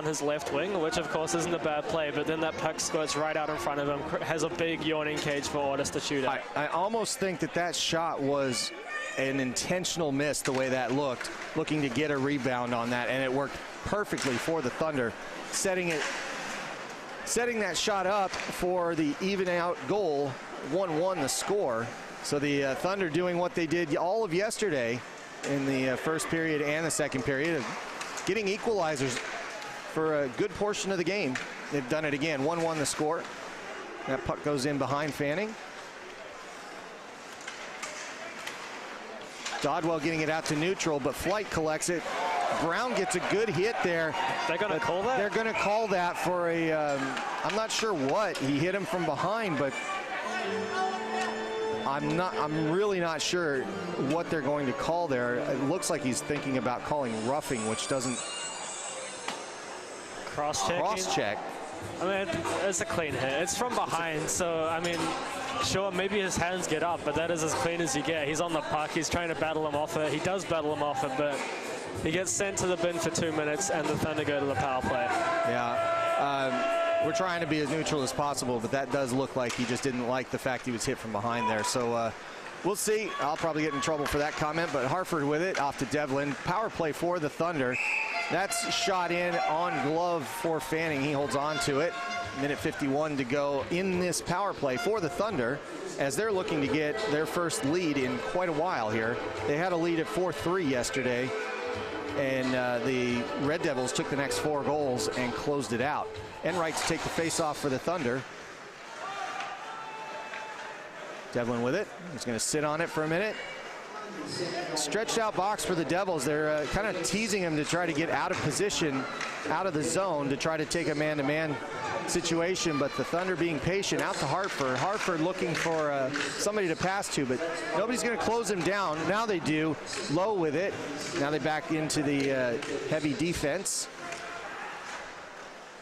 his left wing, which of course isn't a bad play, but then that puck squirts right out in front of him, has a big yawning cage for Audis to shoot at. I almost think that shot was an intentional miss, the way that looked, looking to get a rebound on that, and it worked perfectly for the Thunder, setting that shot up for the even out goal, 1-1 the score. So the Thunder doing what they did all of yesterday in the first period and the second period, of getting equalizers for a good portion of the game. They've done it again. 1-1 the score. That puck goes in behind Fanning. Dodwell getting it out to neutral, but Flight collects it. Brown gets a good hit there. They're going to call that? They're going to call that for a, I'm not sure what. He hit him from behind, but I'm really not sure what they're going to call there. It looks like he's thinking about calling roughing, which doesn't cross-check. I mean, it's a clean hit. It's from behind, so, I mean, sure, maybe his hands get up, but that is as clean as you get. He's on the puck. He's trying to battle him off it. He does battle him off it, but he gets sent to the bin for 2 minutes, and the Thunder go to the power play. Yeah, we're trying to be as neutral as possible, but that does look like he just didn't like the fact he was hit from behind there. So we'll see. I'll probably get in trouble for that comment, but Harford with it off to Devlin. Power play for the Thunder. That's shot in on glove for Fanning. He holds on to it. Minute 51 to go in this power play for the Thunder, as they're looking to get their first lead in quite a while here. They had a lead at 4-3 yesterday, and the Red Devils took the next 4 goals and closed it out. Enright to take the face-off for the Thunder. Devlin with it. He's going to sit on it for a minute. Stretched out box for the Devils. They're kind of teasing him to try to get out of position, out of the zone, to try to take a man-to-man situation, but the Thunder being patient. Out to Hartford. Hartford looking for somebody to pass to, but nobody's going to close him down. Now they do. Low with it. Now they back into the heavy defense.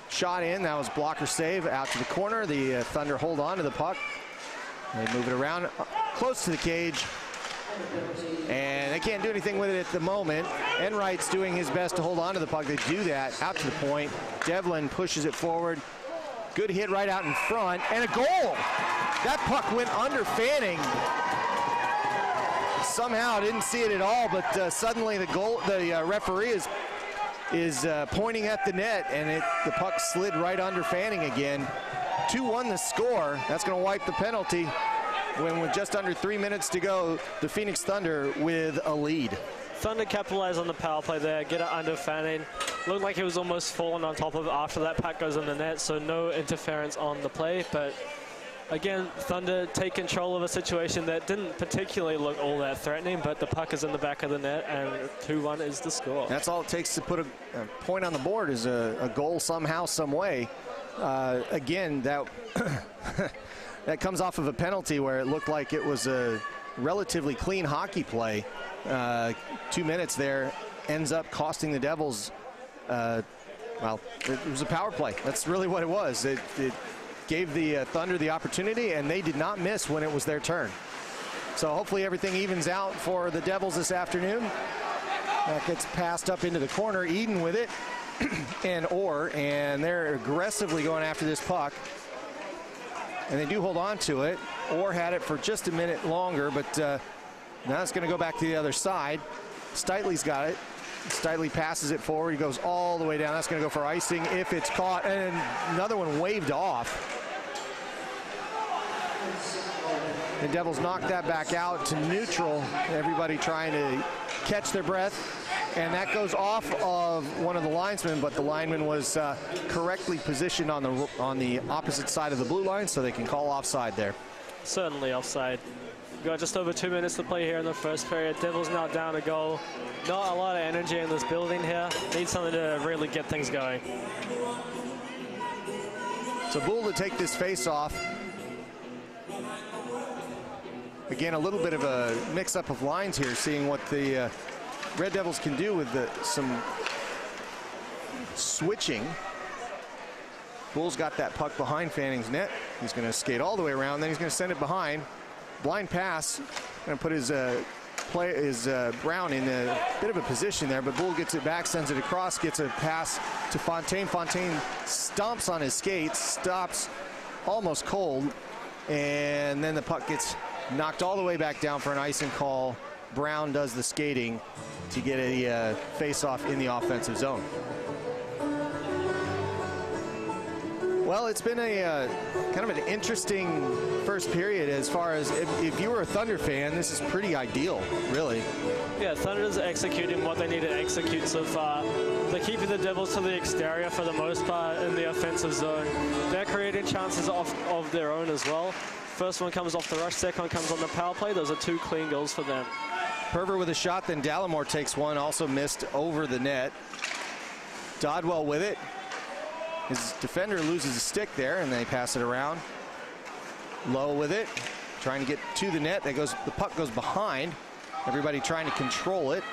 Shot in. That was blocker save out to the corner. The Thunder hold on to the puck. They move it around close to the cage, and they can't do anything with it at the moment. Enright's doing his best to hold on to the puck. They do that out to the point. Devlin pushes it forward. Good hit right out in front, and a goal. That puck went under Fanning. Somehow didn't see it at all, but suddenly the referee is pointing at the net, and the puck slid right under Fanning again. 2-1 the score. That's going to wipe the penalty. When with just under 3 minutes to go, the Phoenix Thunder with a lead. Thunder capitalize on the power play there, get it under Fanning. Looked like he was almost falling on top of it after that puck goes in the net, so no interference on the play. But again, Thunder take control of a situation that didn't particularly look all that threatening, but the puck is in the back of the net, and 2-1 is the score. That's all it takes to put a point on the board, is a goal somehow, some way. Again, that that comes off of a penalty where it looked like it was a relatively clean hockey play. 2 minutes there ends up costing the Devils. Well, it was a power play. That's really what it was. It gave the Thunder the opportunity, and they did not miss when it was their turn. So hopefully everything evens out for the Devils this afternoon. That gets passed up into the corner. Eden with it. and Orr, and they're aggressively going after this puck. And they do hold on to it. Orr had it for just a minute longer, but now it's going to go back to the other side. Steitley's got it. Steitley passes it forward. He goes all the way down. That's going to go for icing if it's caught. And another one waved off. The Devils knocked that back out to neutral. Everybody trying to catch their breath. And that goes off of one of the linesmen, but the lineman was correctly positioned on the opposite side of the blue line, so they can call offside there. Certainly offside. We've got just over 2 minutes to play here in the first period. Devils now down a goal. Not a lot of energy in this building here. Need something to really get things going. So Bull to take this face off. Again, a little bit of a mix-up of lines here, seeing what the Red Devils can do with some switching. Bull's got that puck behind Fanning's net. He's going to skate all the way around, then he's going to send it behind. Blind pass, going to put his Brown in a bit of a position there, but Bull gets it back, sends it across, gets a pass to Fontaine. Fontaine stomps on his skates, stops almost cold, and then the puck gets knocked all the way back down for an icing call. Brown does the skating to get a face-off in the offensive zone. Well, it's been a kind of an interesting first period as far as if you were a Thunder fan, this is pretty ideal, really. Yeah, Thunder's executing what they need to execute so far. They're keeping the Devils to the exterior for the most part in the offensive zone. They're creating chances of their own as well. First one comes off the rush, second one comes on the power play. Those are 2 clean goals for them. Perver with a shot, then Dallimore takes one, also missed over the net. Dodwell with it. His defender loses a stick there, and they pass it around. Lowe with it, trying to get to the net. The puck goes behind. Everybody trying to control it.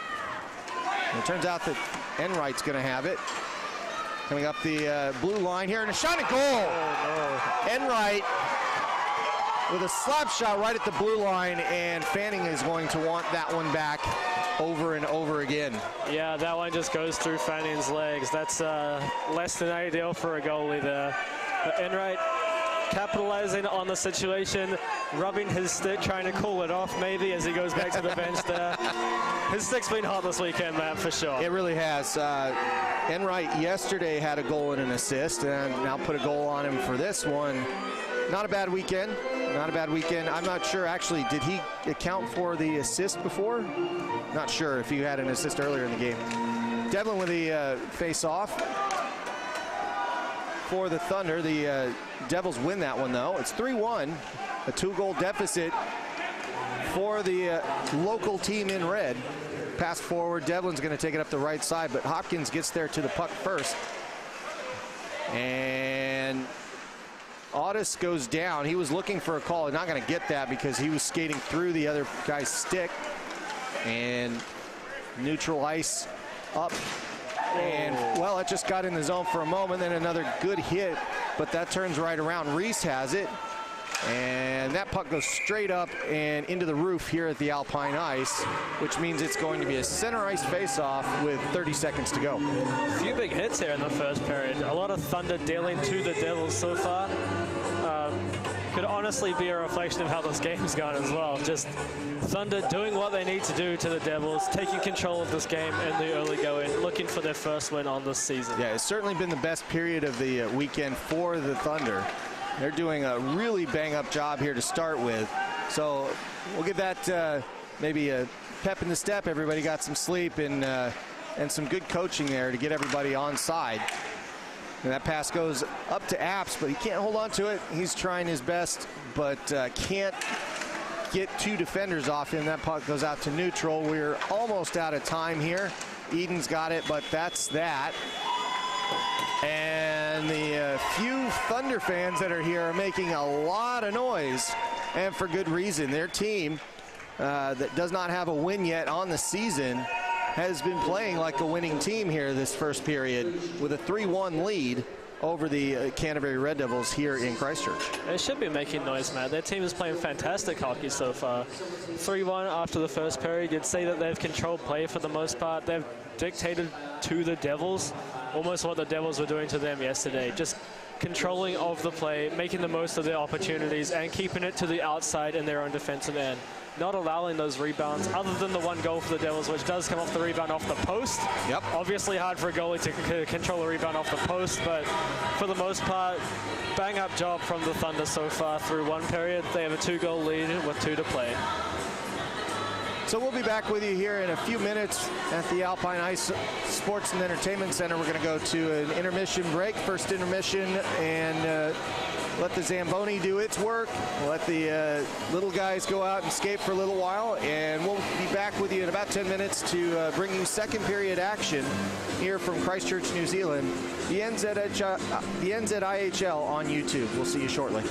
And it turns out that Enright's going to have it. Coming up the blue line here, and a shot at goal. Oh, no. Enright with a slap shot right at the blue line, and Fanning is going to want that one back over and over again. Yeah, that one just goes through Fanning's legs. That's less than ideal for a goalie there. But Enright capitalizing on the situation, rubbing his stick, trying to cool it off maybe as he goes back to the bench there. His stick's been hot this weekend, man, for sure. It really has. Enright yesterday had a goal and an assist, and now put a goal on him for this one. Not a bad weekend. Not a bad weekend. I'm not sure, actually, did he account for the assist before? Not sure if he had an assist earlier in the game. Devlin with the face-off for the Thunder. The Devils win that one, though. It's 3-1, a 2-goal deficit for the local team in red. Pass forward, Devlin's going to take it up the right side, but Hopkins gets there to the puck first. And Audis goes down. He was looking for a call. Not going to get that because he was skating through the other guy's stick. And neutral ice up. And, well, it just got in the zone for a moment. Then another good hit, but that turns right around. Reese has it. And that puck goes straight up and into the roof here at the Alpine Ice, which means it's going to be a center ice face-off with 30 seconds to go. A few big hits here in the first period. A lot of Thunder dealing to the Devils so far. Could honestly be a reflection of how this game's gone as well. Just Thunder doing what they need to do to the Devils, taking control of this game in the early going, looking for their first win on this season. Yeah, it's certainly been the best period of the weekend for the Thunder. They're doing a really bang-up job here to start with. So we'll give that maybe a pep in the step. Everybody got some sleep and some good coaching there to get everybody on side. And that pass goes up to Apps, but he can't hold on to it. He's trying his best, but can't get 2 defenders off him. That puck goes out to neutral. We're almost out of time here. Eden's got it, but that's that. And the few Thunder fans that are here are making a lot of noise, and for good reason. Their team that does not have a win yet on the season has been playing like a winning team here this first period with a 3-1 lead. over the Canterbury Red Devils here in Christchurch. They should be making noise, Matt. Their team is playing fantastic hockey so far. 3-1 after the first period. You'd say that they've controlled play for the most part. They've dictated to the Devils almost what the Devils were doing to them yesterday. Just controlling of the play, making the most of their opportunities, and keeping it to the outside in their own defensive end. Not allowing those rebounds, other than the one goal for the Devils, which does come off the rebound off the post. Yep. Obviously hard for a goalie to control a rebound off the post, but for the most part, bang-up job from the Thunder so far through one period. They have a 2-goal lead with 2 to play. So we'll be back with you here in a few minutes at the Alpine Ice Sports and Entertainment Center. We're going to go to an intermission break, first intermission, and let the Zamboni do its work. We'll let the little guys go out and skate for a little while, and we'll be back with you in about 10 minutes to bring you second period action here from Christchurch, New Zealand, the NZIHL on YouTube. We'll see you shortly.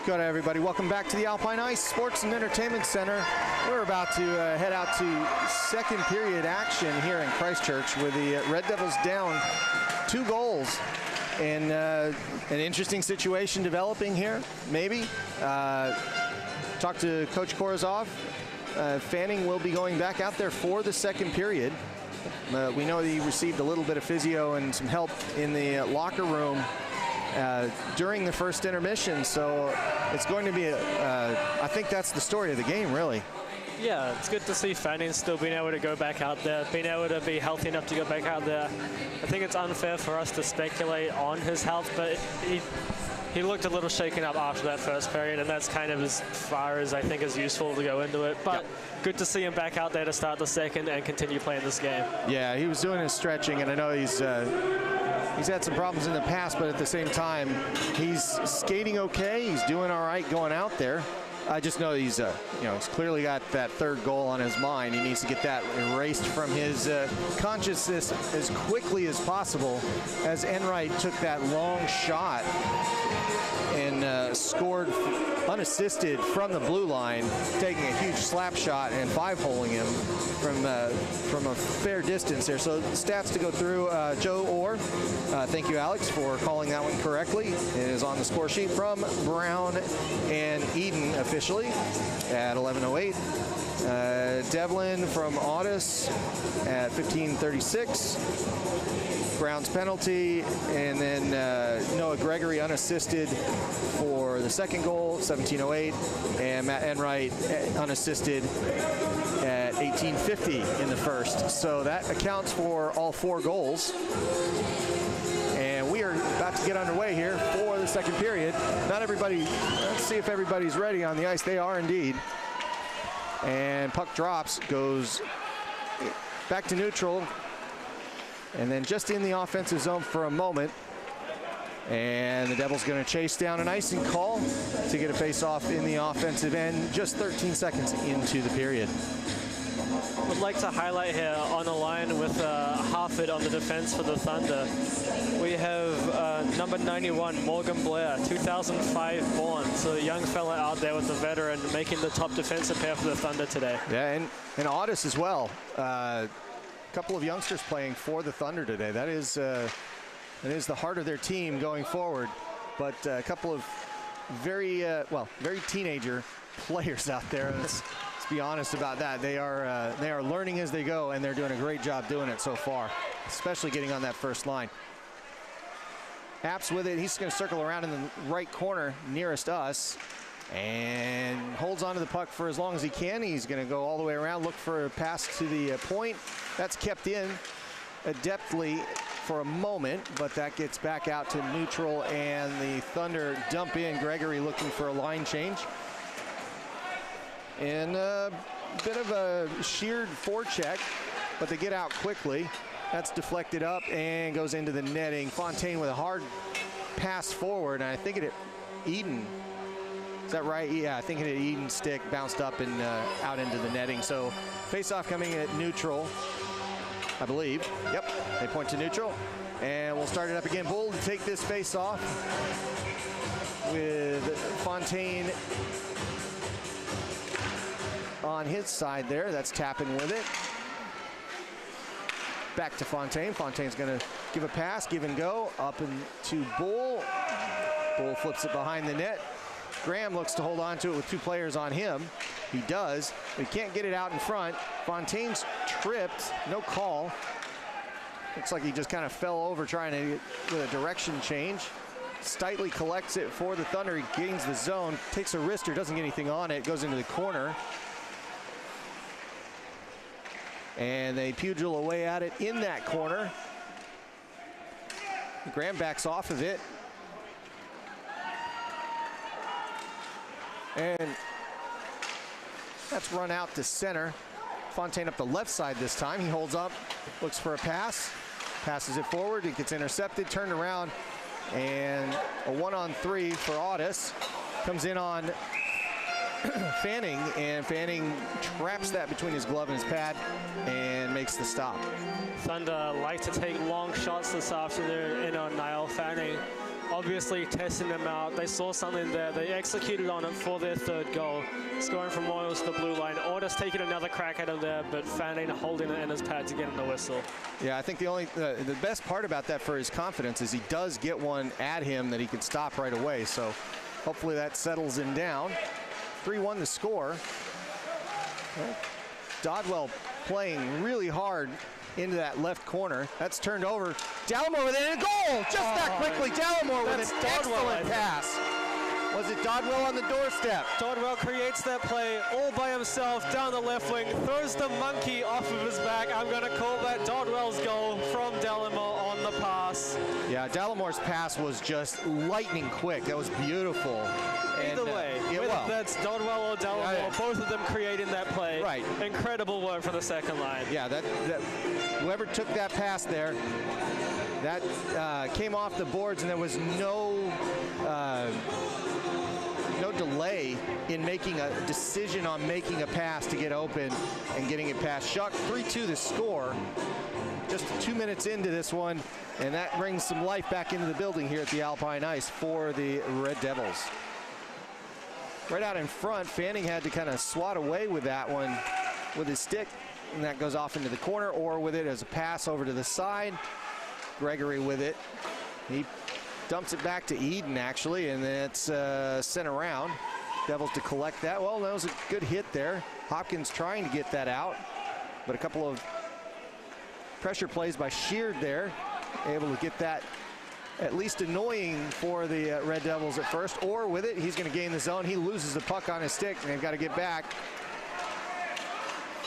Kia ora, everybody. Welcome back to the Alpine Ice Sports and Entertainment Center. We're about to head out to second period action here in Christchurch with the Red Devils down 2 goals. And an interesting situation developing here, maybe. Talked to Coach Korozov. Fanning will be going back out there for the second period. We know that he received a little bit of physio and some help in the locker room during the first intermission, so it's going to be I think that's the story of the game, really. Yeah, it's good to see Fanning still being able to go back out there, being able to be healthy enough to go back out there. I think it's unfair for us to speculate on his health, but he looked a little shaken up after that first period, and that's kind of as far as I think is useful to go into it. But good to see him back out there to start the second and continue playing this game. Yeah, he was doing his stretching, and I know he's had some problems in the past, but at the same time, he's skating okay. He's doing all right going out there. I just know he's clearly got that third goal on his mind. He needs to get that erased from his consciousness as quickly as possible, as Enright took that long shot and scored unassisted from the blue line, taking a huge slap shot and 5-holing him from a fair distance there. So stats to go through. Joe Orr, thank you, Alex, for calling that one correctly. It is on the score sheet from Brown and Eden officially at 11:08. Devlin from Audis at 15:36. Brown's penalty, and then Noah Gregory unassisted for the second goal, 17:08, and Matt Enright unassisted at 18:50 in the first. So that accounts for all 4 goals. And we are about to get underway here for the second period. Not everybody, let's see if everybody's ready on the ice. They are indeed. And puck drops, goes back to neutral, and then just in the offensive zone for a moment. And the Devils going to chase down an icing call to get a face-off in the offensive end just 13 seconds into the period. Would like to highlight here on the line with Harford on the defense for the Thunder. We have number 91, Morgan Blair, 2005 born. So a young fella out there with the veteran making the top defensive pair for the Thunder today. Yeah, and Audis as well. A couple of youngsters playing for the Thunder today. That is the heart of their team going forward. But a couple of very teenager players out there. Let's be honest about that. They are learning as they go, and they're doing a great job doing it so far, especially getting on that first line. Apps with it. He's going to circle around in the right corner nearest us and holds onto the puck for as long as he can. He's going to go all the way around, look for a pass to the point. That's kept in adeptly for a moment, but that gets back out to neutral, and the Thunder dump in. Gregory looking for a line change. And a bit of a sheared forecheck, but they get out quickly. That's deflected up and goes into the netting. Fontaine with a hard pass forward, and I think it hit Eden. Is that right? Yeah, I think it hit Eden's stick, bounced up and out into the netting. So face-off coming in at neutral, I believe. Yep, they point to neutral. And we'll start it up again. Bull to take this face-off with Fontaine on his side there. That's tapping with it. Back to Fontaine. Fontaine's going to give a pass, give and go, up and to Bull. Bull flips it behind the net. Graham looks to hold on to it with 2 players on him. He does, but he can't get it out in front. Fontaine's tripped, no call. Looks like he just kind of fell over trying to get with a direction change. Steitley collects it for the Thunder. He gains the zone, takes a wrister, doesn't get anything on it, goes into the corner. And they pugil away at it in that corner. Graham backs off of it. And that's run out to center. Fontaine up the left side this time. He holds up, looks for a pass, passes it forward. It gets intercepted, turned around, and a 1-on-3 for Audis. Comes in on Fanning, and Fanning traps that between his glove and his pad and makes the stop. Thunder like to take long shots this afternoon in on Niall Fanning. obviously testing them out. They saw something there. They executed on it for their third goal, scoring from Royals to the blue line. Orders taking another crack at him there, but Fanning holding it in his pads again in the whistle. Yeah, I think the best part about that for his confidence is he does get one at him that he can stop right away. So hopefully that settles him down. 3-1 the score. Well, Dodwell playing really hard into that left corner. That's turned over. Dallimore with it, and a goal! Just that quickly. Dallimore with an excellent pass. Was it Dodwell on the doorstep? Dodwell creates that play all by himself down the left wing, throws the monkey off of his back. I'm going to call that Dodwell's goal from Dallimore on the pass. Yeah, Dallimore's pass was just lightning quick. That was beautiful. Either way, whether that's Dodwell or Dallimore, both of them creating that play. Right. Incredible work for the second line. Yeah, whoever took that pass there, that came off the boards, and there was no delay in making a decision on making a pass to get open and getting it past Shuck. 3-2 the score. Just 2 minutes into this one, and that brings some life back into the building here at the Alpine Ice for the Red Devils. Right out in front, Fanning had to kind of swat away with that one with his stick, and that goes off into the corner, or with it as a pass over to the side. Gregory with it. He dumps it back to Eden, actually, and then it's sent around. Devils to collect that. Well, that was a good hit there. Hopkins trying to get that out, but a couple of pressure plays by Sheard there, able to get that at least annoying for the Red Devils at first. Or with it, he's going to gain the zone. He loses the puck on his stick, and they've got to get back.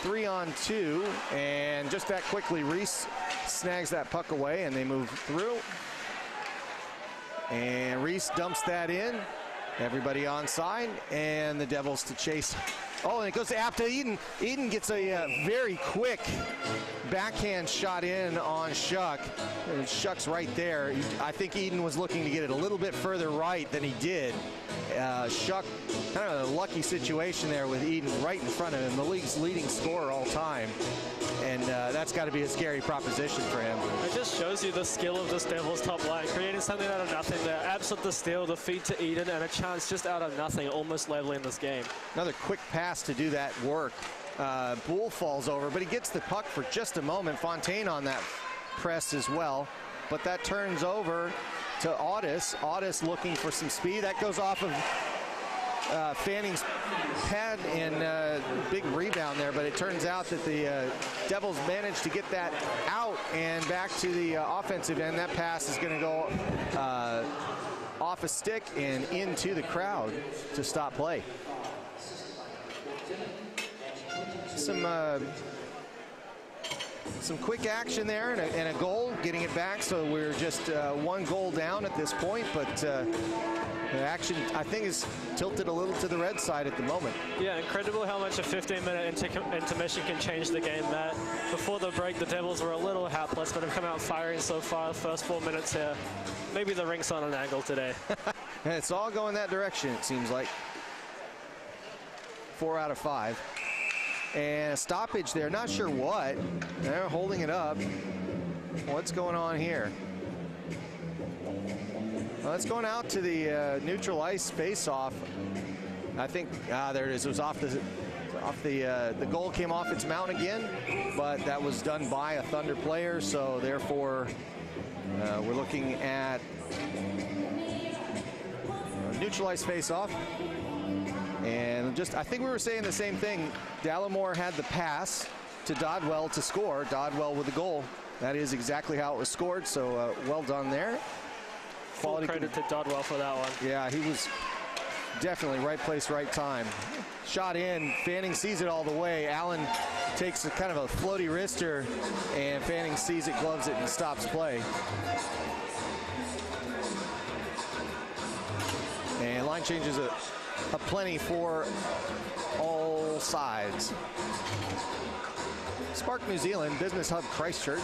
3-on-2, and just that quickly, Reese snags that puck away, and they move through. And Reese dumps that in. Everybody onside, and the Devils to chase. Oh, and it goes to Eden. Eden gets a very quick backhand shot in on Shuck. And Shuck's right there. I think Eden was looking to get it a little bit further right than he did. Shuck, kind of a lucky situation there with Eden right in front of him, the league's leading scorer all time. And that's got to be a scary proposition for him. It just shows you the skill of this Devils top line, creating something out of nothing there. Absolute the steal, the feed to Eden, and a chance just out of nothing, almost leveling this game. Another quick pass to do that work. Bull falls over, but he gets the puck for just a moment. Fontaine on that press as well, but that turns over to Audis. Audis looking for some speed. That goes off of Fanning's pad, and big rebound there, but it turns out that the Devils managed to get that out and back to the offensive end. That pass is going to go off a stick and into the crowd to stop play. Some quick action there and a goal, getting it back. So we're just one goal down at this point, but the action, I think, is tilted a little to the Red side at the moment. Yeah, incredible how much a 15-minute intermission can change the game, Matt. Before the break, the Devils were a little hapless, but have come out firing so far the first 4 minutes here. Maybe the rink's on an angle today. And it's all going that direction, it seems like. 4 out of 5. And a stoppage there, not sure what. They're holding it up. What's going on here? Well, it's going out to the neutral ice face-off. I think, there it is. It was off the goal came off its mount again, but that was done by a Thunder player, so therefore we're looking at neutral ice face-off. And just, I think we were saying the same thing. Dallimore had the pass to Dodwell to score. Dodwell with the goal. That is exactly how it was scored, so well done there. Full credit to Dodwell for that one. Yeah, he was definitely right place, right time. Shot in, Fanning sees it all the way. Allen takes a kind of a floaty wrister, and Fanning sees it, gloves it, and stops play. And line changes a plenty for all sides. Spark New Zealand, Business Hub Christchurch,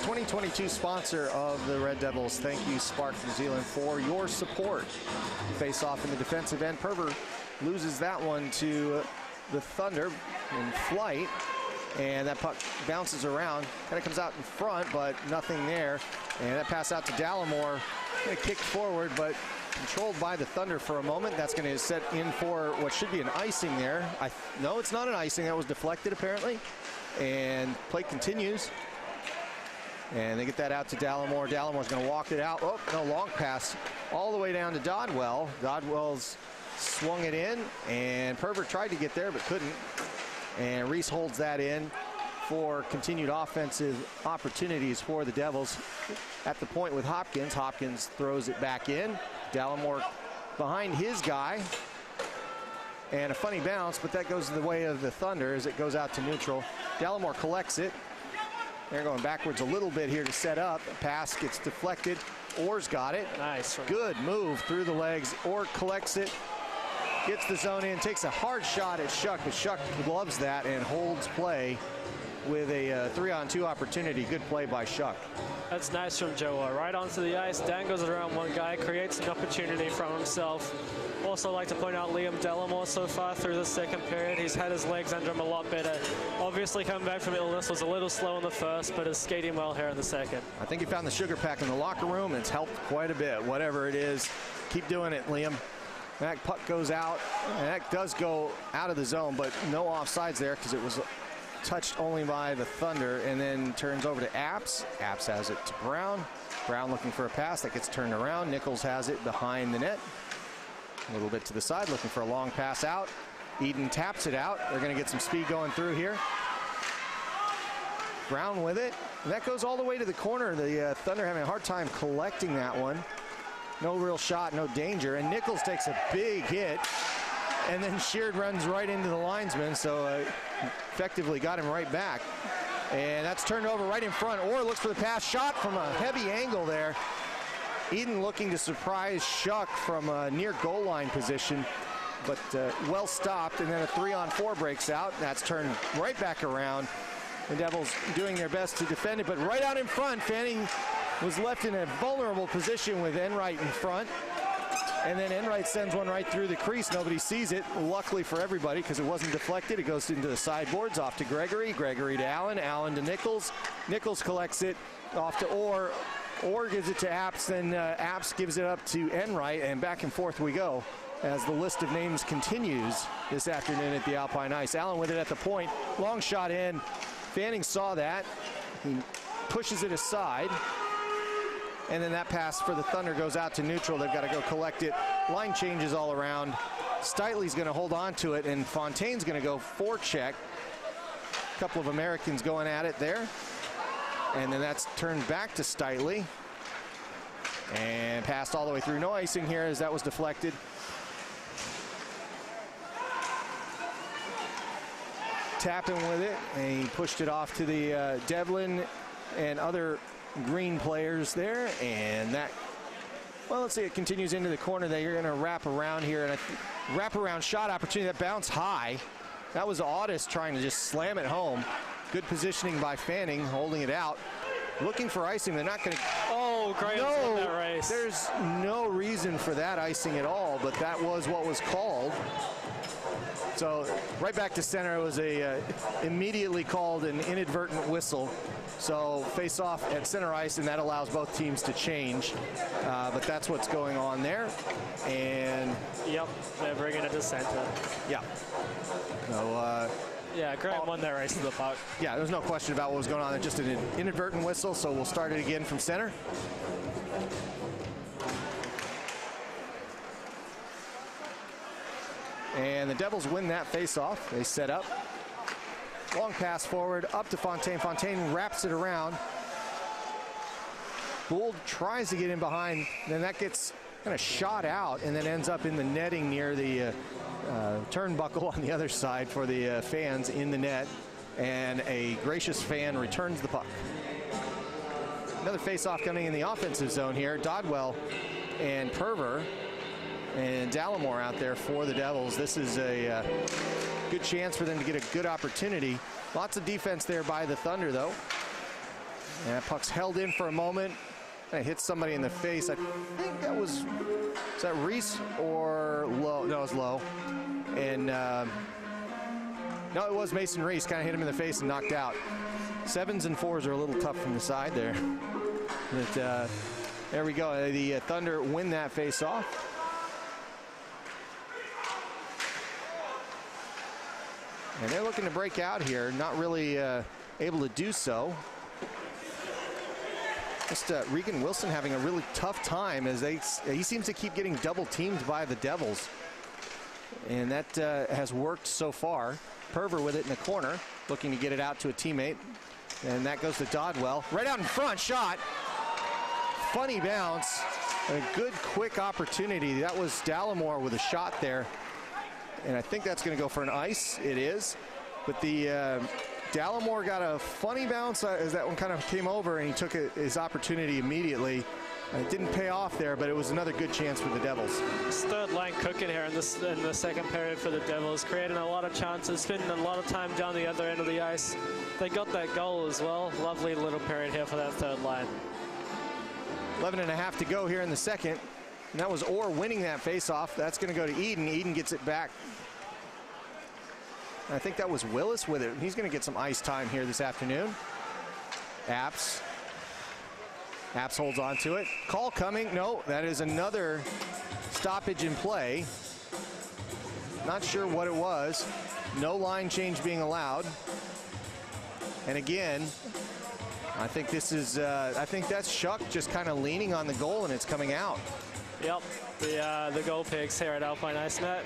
2022 sponsor of the Red Devils. Thank you, Spark New Zealand, for your support. Face off in the defensive end. Perver loses that one to the Thunder in flight. And that puck bounces around, kind of comes out in front, but nothing there. And that pass out to Dallimore, kind of kicked forward, but controlled by the Thunder for a moment. That's going to set in for what should be an icing there. No, it's not an icing. That was deflected, apparently. And play continues. And they get that out to Dallimore. Dallimore's going to walk it out. Oh, no, long pass all the way down to Dodwell. Dodwell's swung it in, and Pervert tried to get there, but couldn't. And Reese holds that in for continued offensive opportunities for the Devils. At the point with Hopkins. Hopkins throws it back in. Dallimore behind his guy. And a funny bounce, but that goes the way of the Thunder as it goes out to neutral. Dallimore collects it. They're going backwards a little bit here to set up. Pass gets deflected. Orr's got it. Nice. Good move through the legs. Orr collects it. Gets the zone in, takes a hard shot at Shuck, but Shuck gloves that and holds play with a 3-on-2 opportunity. Good play by Shuck. That's nice from Joe. Right onto the ice, dangles it around one guy, creates an opportunity from himself. Also like to point out Liam Dallimore so far through the second period. He's had his legs under him a lot better. Obviously coming back from illness, was a little slow in the first, but is skating well here in the second. I think he found the sugar pack in the locker room, and it's helped quite a bit. Whatever it is, keep doing it, Liam. That puck goes out, and that does go out of the zone, but no offsides there because it was touched only by the Thunder, and then turns over to Apps. Apps has it to Brown. Brown looking for a pass that gets turned around. Nichols has it behind the net. A little bit to the side, looking for a long pass out. Eden taps it out. They're going to get some speed going through here. Brown with it, and that goes all the way to the corner. The Thunder having a hard time collecting that one. No real shot, no danger, and Nichols takes a big hit, and then Sheard runs right into the linesman, so effectively got him right back. And that's turned over right in front. Orr looks for the pass, shot from a heavy angle there. Eden looking to surprise Shuck from a near goal line position, but well stopped, and then a 3-on-4 breaks out. That's turned right back around. The Devils doing their best to defend it, but right out in front, Fanning was left in a vulnerable position with Enright in front. And then Enright sends one right through the crease. Nobody sees it, luckily for everybody, because it wasn't deflected. It goes into the sideboards, off to Gregory. Gregory to Allen. Allen to Nichols. Nichols collects it off to Orr. Orr gives it to Apps, then Apps gives it up to Enright, and back and forth we go as the list of names continues this afternoon at the Alpine Ice. Allen with it at the point. Long shot in. Fanning saw that. He pushes it aside. And then that pass for the Thunder goes out to neutral. They've got to go collect it. Line changes all around. Steitley's going to hold on to it, and Fontaine's going to go forecheck. A couple of Americans going at it there. And then that's turned back to Steitley. And passed all the way through. No icing here as that was deflected. Tapping with it, and he pushed it off to the Devlin and other Green players there, and that, well, let's see, it continues into the corner there. You're going to wrap around here, and a wrap around shot opportunity that bounced high. That was Audis trying to just slam it home. Good positioning by Fanning, holding it out. Looking for icing. They're not going to. Oh, Graham's won that race. There's no reason for that icing at all, but that was what was called. So right back to center. It was a immediately called an inadvertent whistle. So face off at center ice, and that allows both teams to change. But that's what's going on there. And yep, they're bringing it to center. Yeah. So yeah, Graham won that race to the puck. Yeah, there's no question about what was going on there. Just an inadvertent whistle. So we'll start it again from center. And the Devils win that face-off. They set up. Long pass forward, up to Fontaine. Fontaine wraps it around. Gould tries to get in behind. Then that gets kind of shot out and then ends up in the netting near the turnbuckle on the other side for the fans in the net. And a gracious fan returns the puck. Another face-off coming in the offensive zone here. Dodwell and Perver and Dallimore out there for the Devils. This is a good chance for them to get a good opportunity. Lots of defense there by the Thunder, though. And that puck's held in for a moment. And it hits somebody in the face. I think that was, is that Reese or Lowe? No, it was Lowe. And No, it was Mason Reese, kind of hit him in the face and knocked out. 7s and 4s are a little tough from the side there. But there we go. The Thunder win that face-off. And they're looking to break out here, not really able to do so. Just Regan Wilson having a really tough time as he seems to keep getting double teamed by the Devils. And that has worked so far. Perver with it in the corner, looking to get it out to a teammate. And that goes to Dodwell. Right out in front, shot. Funny bounce. A good, quick opportunity. That was Dallimore with a shot there. And I think that's going to go for an ice. It is. But the Dallimore got a funny bounce as that one kind of came over, and he took his opportunity immediately. It didn't pay off there, but it was another good chance for the Devils. This third line cooking here in the second period for the Devils, creating a lot of chances, spending a lot of time down the other end of the ice. They got that goal as well. Lovely little period here for that third line. 11.5 to go here in the second. And that was Orr winning that faceoff. That's going to go to Eden. Eden gets it back. I think that was Willis with it. He's going to get some ice time here this afternoon. Apps holds on to it. Call coming. No, that is another stoppage in play. Not sure what it was. No line change being allowed. And again, I think this is, I think that's Shuck just kind of leaning on the goal and it's coming out. Yep, the goal picks here at Alpine Ice Net.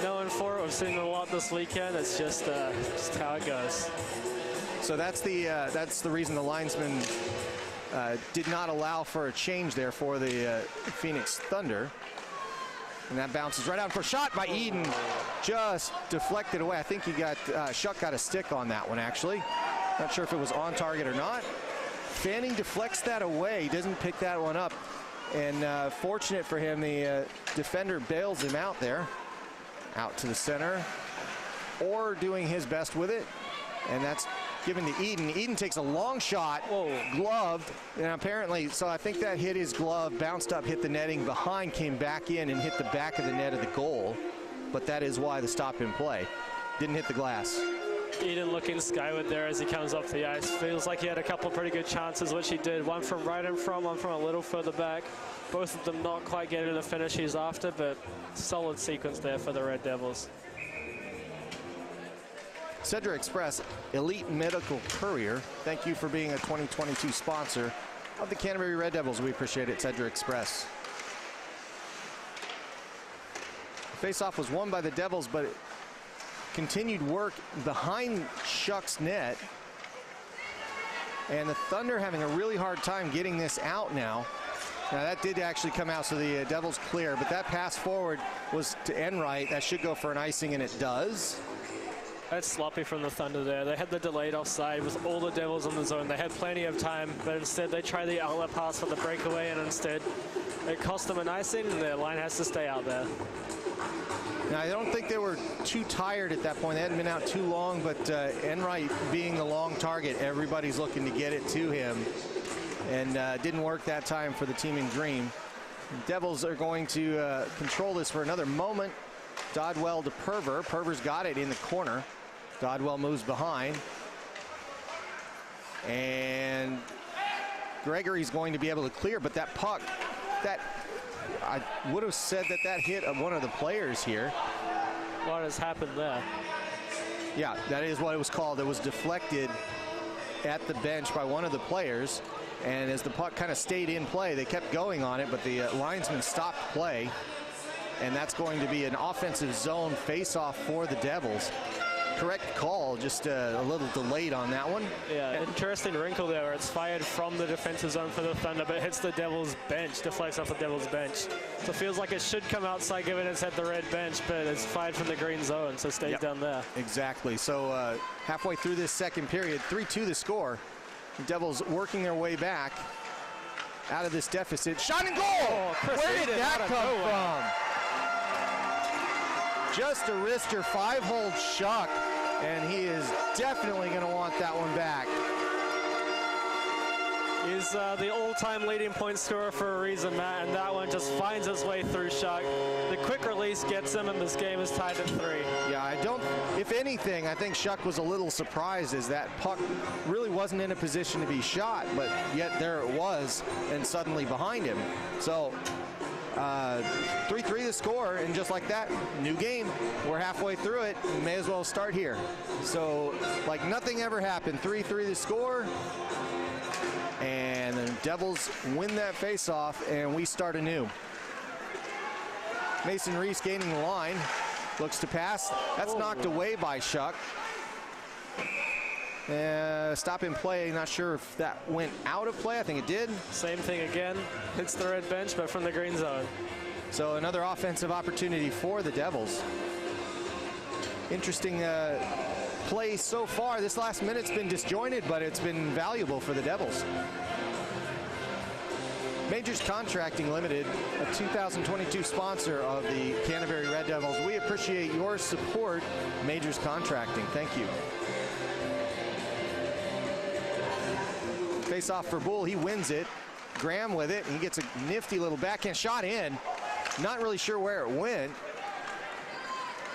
Knowing for it, we've seen it a lot this weekend. It's just how it goes. So that's the reason the linesman did not allow for a change there for the Phoenix Thunder. And that bounces right out for a shot by Eden. Just deflected away. I think he got, Shuck got a stick on that one actually. Not sure if it was on target or not. Fanning deflects that away. He doesn't pick that one up. And fortunate for him, the defender bails him out there. Out to the center. Orr doing his best with it. And that's given to Eden. Eden takes a long shot. Whoa. Gloved. And apparently, so I think that hit his glove, bounced up, hit the netting behind, came back in and hit the back of the net of the goal. But that is why the stop in play. Didn't hit the glass. Eden looking skyward there as he comes off the ice. Feels like he had a couple pretty good chances, which he did. One from right in front, one from a little further back. Both of them not quite getting the finish he's after, but solid sequence there for the Red Devils. Cedra Express, Elite Medical Courier. Thank you for being a 2022 sponsor of the Canterbury Red Devils. We appreciate it, Cedra Express. The faceoff was won by the Devils, but continued work behind Shuck's net. And the Thunder having a really hard time getting this out now. Now that did actually come out, so the Devils clear, but that pass forward was to Enright. That should go for an icing, and it does. That's sloppy from the Thunder there. They had the delayed offside with all the Devils in the zone. They had plenty of time, but instead they try the outlet pass for the breakaway, and instead it cost them an icing, and their line has to stay out there. Now, I don't think they were too tired at that point. They hadn't been out too long, but Enright being the long target, everybody's looking to get it to him. And didn't work that time for the team in green. The Devils are going to control this for another moment. Dodwell to Perver. Perver's got it in the corner. Dodwell moves behind. And Gregory's going to be able to clear, but that puck, I would have said that hit one of the players here. What has happened there? Yeah, that is what it was called. It was deflected at the bench by one of the players. And as the puck kind of stayed in play, they kept going on it, but the linesman stopped play. And that's going to be an offensive zone face-off for the Devils. Correct call, just a little delayed on that one. Yeah, interesting wrinkle there where it's fired from the defensive zone for the Thunder, but hits the Devils bench, deflects off the Devils bench. So it feels like it should come outside given it's at the red bench, but it's fired from the green zone, so it stays down there. Exactly. So halfway through this second period, 3-2 the score. The Devils working their way back out of this deficit. Shot and goal! Oh, where did that come from? Just a wrister, 5-hole Shuck, and he is definitely going to want that one back. He's the all-time leading point scorer for a reason, Matt, and that one just finds its way through Shuck. The quick release gets him, and this game is tied at 3. Yeah, if anything, I think Shuck was a little surprised as that puck really wasn't in a position to be shot, but yet there it was, and suddenly behind him. So 3-3 the score, and just like that, new game. We're halfway through it. We may as well start here. So like nothing ever happened. 3-3 the score, and the Devils win that face-off, and we start anew. Mason Reese gaining the line, looks to pass. That's knocked away by Shuck. Stop in play, not sure if that went out of play. I think it did. Same thing again. Hits the red bench, but from the green zone. So another offensive opportunity for the Devils. Interesting play so far. This last minute's been disjointed, but it's been valuable for the Devils. Majors Contracting Limited, a 2022 sponsor of the Canterbury Red Devils. We appreciate your support, Majors Contracting. Thank you. Face off for Bull, he wins it. Graham with it, and he gets a nifty little backhand shot in. Not really sure where it went.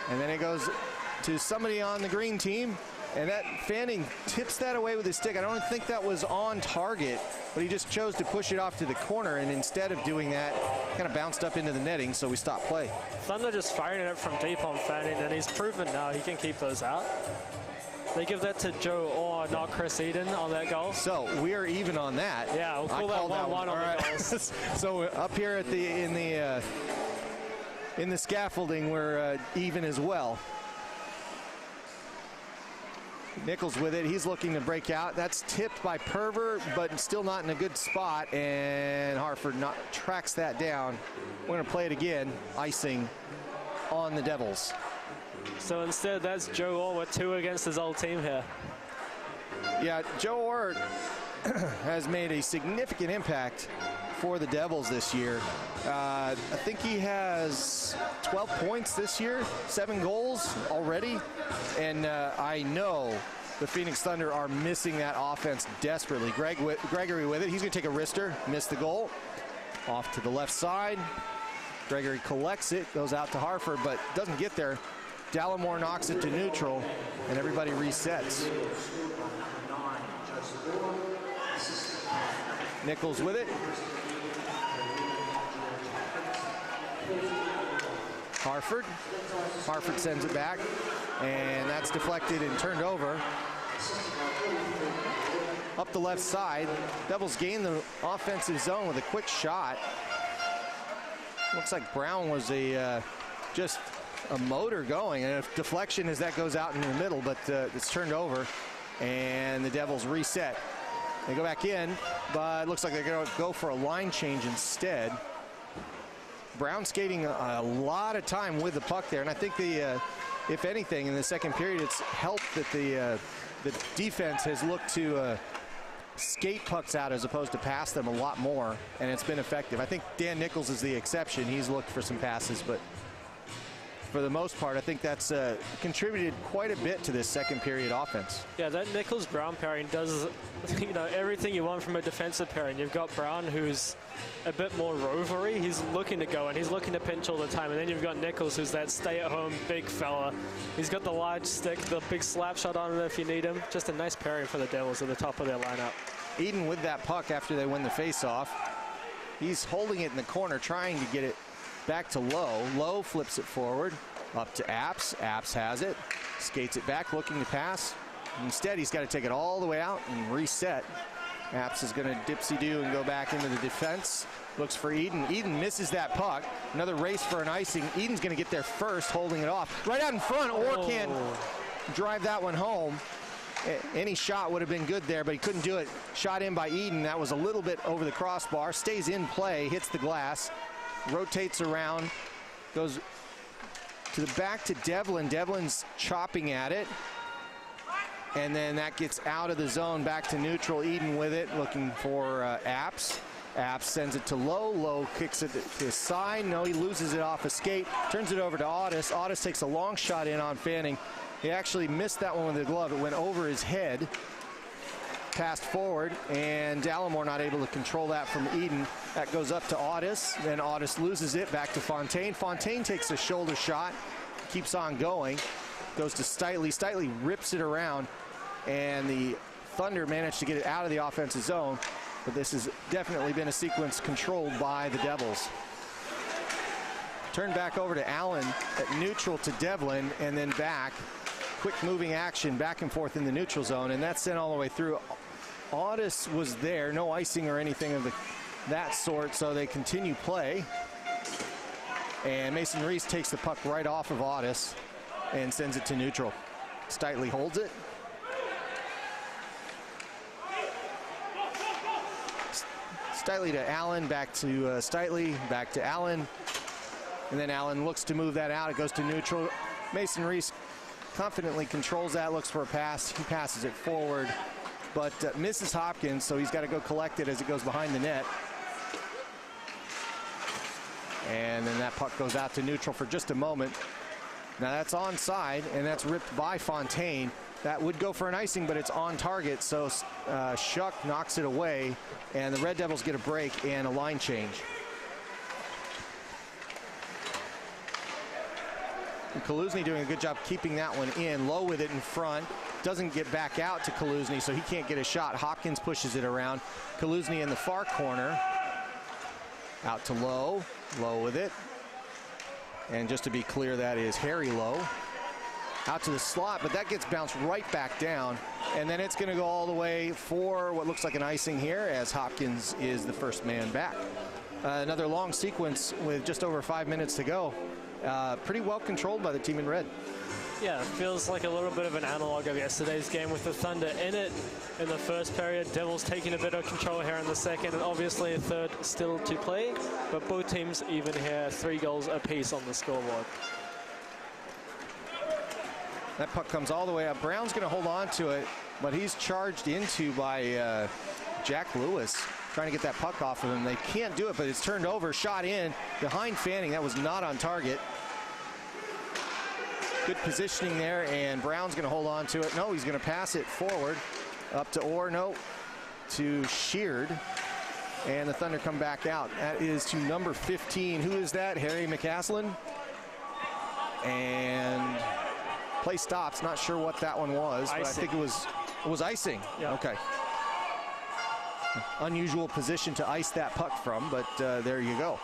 And then it goes to somebody on the green team, and that Fanning tips that away with his stick. I don't think that was on target, but he just chose to push it off to the corner, and instead of doing that, kind of bounced up into the netting, so we stopped play. Thunder just firing it from deep on Fanning, and he's proven now he can keep those out. They give that to Joe Orr, not Chris Eden, on that goal. So we are even on that. Yeah, we'll call that 1-1 on the goals. So up here at in the scaffolding, we're even as well. Nichols with it. He's looking to break out. That's tipped by Perver, but still not in a good spot. And Hartford tracks that down. We're going to play it again. Icing on the Devils. So instead, that's Joe Orr with 2 against his old team here. Yeah, Joe Orr has made a significant impact for the Devils this year. I think he has 12 points this year, 7 goals already. And I know the Phoenix Thunder are missing that offense desperately. Gregory with it. He's going to take a wrister, miss the goal. Off to the left side. Gregory collects it, goes out to Hartford, but doesn't get there. Dallimore knocks it to neutral, and everybody resets. Nichols with it. Hartford sends it back, and that's deflected and turned over. Up the left side, Devils gain the offensive zone with a quick shot. Looks like Brown was just a motor going, and a deflection as that goes out in the middle, but it's turned over, and the Devils reset. They go back in, but it looks like they're going to go for a line change instead. Brown skating a lot of time with the puck there, and I think if anything, in the second period, it's helped that the defense has looked to skate pucks out as opposed to pass them a lot more, and it's been effective. I think Dan Nichols is the exception. He's looked for some passes, but for the most part, I think that's contributed quite a bit to this second period offense. Yeah, that Nichols-Brown pairing does, everything you want from a defensive pairing. You've got Brown, who's a bit more rovery. He's looking to go, and he's looking to pinch all the time. And then you've got Nichols, who's that stay-at-home big fella. He's got the large stick, the big slap shot on him if you need him. Just a nice pairing for the Devils at the top of their lineup. Eden with that puck after they win the face-off. He's holding it in the corner, trying to get it back to Lowe. Lowe flips it forward, up to Apps. Apps has it, skates it back, looking to pass. Instead, he's got to take it all the way out and reset. Apps is going to dipsy-do and go back into the defense. Looks for Eden. Eden misses that puck. Another race for an icing. Eden's going to get there first, holding it off. Right out in front, Orr can't drive that one home. Any shot would have been good there, but he couldn't do it. Shot in by Eden. That was a little bit over the crossbar. Stays in play, hits the glass, rotates around, goes to the back to Devlin. Devlin's chopping at it. And then that gets out of the zone, back to neutral. Eden with it, looking for Apps. Apps sends it to Lowe. Lowe kicks it to his side. No, he loses it off a skate. Turns it over to Audis. Audis takes a long shot in on Fanning. He actually missed that one with the glove. It went over his head. passed forward, and Dallimore not able to control that from Eden. That goes up to Audis, then Audis loses it, back to Fontaine. Fontaine takes a shoulder shot, keeps on going, goes to Stitley. Stitley rips it around, and the Thunder managed to get it out of the offensive zone, but this has definitely been a sequence controlled by the Devils. Turn back over to Allen at neutral to Devlin, and then back. Quick moving action back and forth in the neutral zone, and that's sent all the way through. Audis was there, no icing or anything of that sort, so they continue play. And Mason Reese takes the puck right off of Audis and sends it to neutral. Stitley holds it. Stitley to Allen, back to Stitley, back to Allen. And then Allen looks to move that out. It goes to neutral. Mason Reese confidently controls that, looks for a pass. He passes it forward, but misses Hopkins, so he's got to go collect it as it goes behind the net. And then that puck goes out to neutral for just a moment. Now that's onside, and that's ripped by Fontaine. That would go for an icing, but it's on target, so Shuck knocks it away, and the Red Devils get a break and a line change. And Kaluzny doing a good job keeping that one in. Low with it in front. Doesn't get back out to Kaluzny, so he can't get a shot. Hopkins pushes it around. Kaluzny in the far corner. Out to Low. Low with it. And just to be clear, that is Harry Low. Out to the slot, but that gets bounced right back down. And then it's going to go all the way for what looks like an icing here, as Hopkins is the first man back. Another long sequence with just over 5 minutes to go. Pretty well controlled by the team in red. Yeah, it feels like a little bit of an analog of yesterday's game with the Thunder in it in the first period. Devils taking a bit of control here in the second, and obviously a third still to play. But both teams even here, 3 goals apiece on the scoreboard. That puck comes all the way up. Brown's going to hold on to it, but he's charged into by Jack Lewis, trying to get that puck off of him. They can't do it, but it's turned over, shot in behind Fanning. That was not on target. Good positioning there, and Brown's going to hold on to it. No, he's going to pass it forward up to Orr. No, to Sheard, and the Thunder come back out. That is to number 15. Who is that? Harry McCaslin. And play stops. Not sure what that one was, but I think it was icing. Yep. Okay. Unusual position to ice that puck from, but there you go.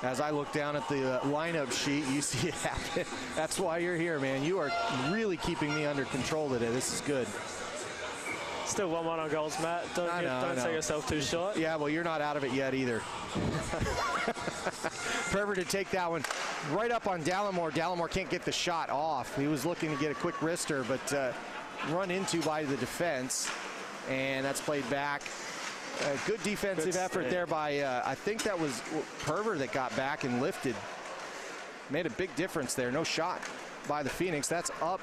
As I look down at the lineup sheet, you see it happen. That's why you're here, man. You are really keeping me under control today. This is good. Still 1-1 on goals, Matt. Don't sell yourself too short. Yeah, well, you're not out of it yet either. Perver to take that one right up on Dallimore. Dallimore can't get the shot off. He was looking to get a quick wrister, but run into by the defense. And that's played back. Good defensive effort there by, I think that was Perver that got back and lifted. Made a big difference there. No shot by the Phoenix. That's up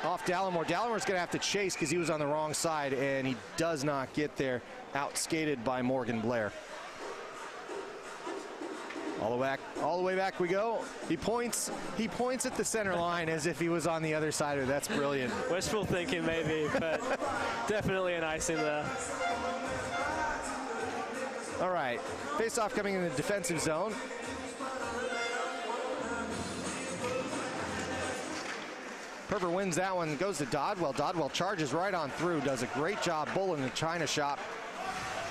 off Dallimore. Dallimore's going to have to chase because he was on the wrong side, and he does not get there. Outskated by Morgan Blair. All the way back we go. He points at the center line as if he was on the other side of it. That's brilliant. Wishful thinking maybe, but definitely an icing there. All right, face-off coming in the defensive zone. Perver wins that one, goes to Dodwell. Dodwell charges right on through, does a great job. Bull in the China shop.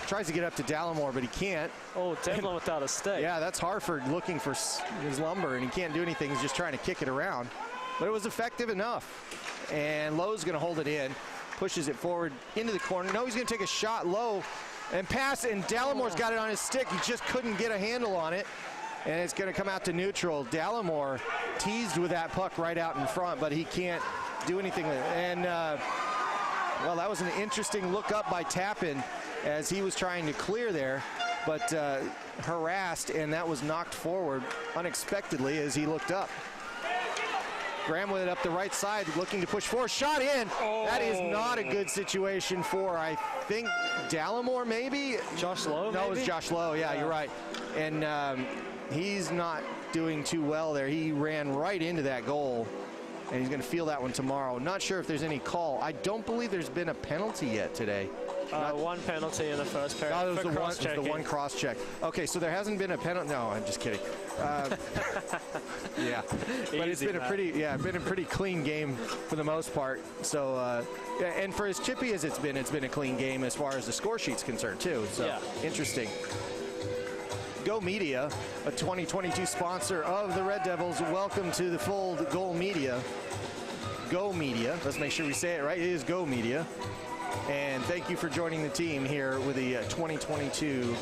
Tries to get up to Dallimore, but he can't. Oh, Devlin without a stick. Yeah, that's Harford looking for his lumber, and he can't do anything. He's just trying to kick it around. But it was effective enough. And Lowe's going to hold it in. Pushes it forward into the corner. No, he's going to take a shot low and pass, and Dallimore's got it on his stick. He just couldn't get a handle on it. And it's going to come out to neutral. Dallimore teased with that puck right out in front, but he can't do anything with it. And, well, that was an interesting look up by Tappan as he was trying to clear there, but harassed, and that was knocked forward unexpectedly as he looked up. Graham with it up the right side, looking to push forward. Shot in. Oh. That is not a good situation for, I think, Dallimore, maybe? Josh Lowe, No, maybe? It was Josh Lowe. Yeah, you're right. And he's not doing too well there. He ran right into that goal. and he's going to feel that one tomorrow. Not sure if there's any call. I don't believe there's been a penalty yet today. One penalty in the first period. Oh, it was the one cross check. Okay, so there hasn't been a penalty. No, I'm just kidding. Yeah, but it's been a pretty clean game for the most part. So, and for as chippy as it's been a clean game as far as the score sheet's concerned too. So yeah. Interesting. Go Media, a 2022 sponsor of the Red Devils. Welcome to the fold, Go Media. Go Media. Let's make sure we say it right. It is Go Media. And thank you for joining the team here with the 2022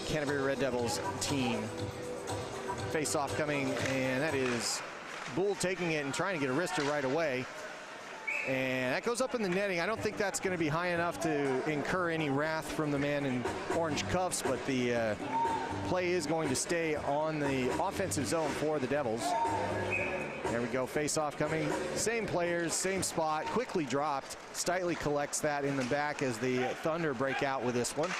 Canterbury Red Devils team. Face-off coming, and that is Bull taking it and trying to get a wrister right away. And that goes up in the netting. I don't think that's going to be high enough to incur any wrath from the man in orange cuffs, but the play is going to stay on the offensive zone for the Devils. There we go, face-off coming. Same players, same spot, quickly dropped. Stitley collects that in the back as the Thunder break out with this one.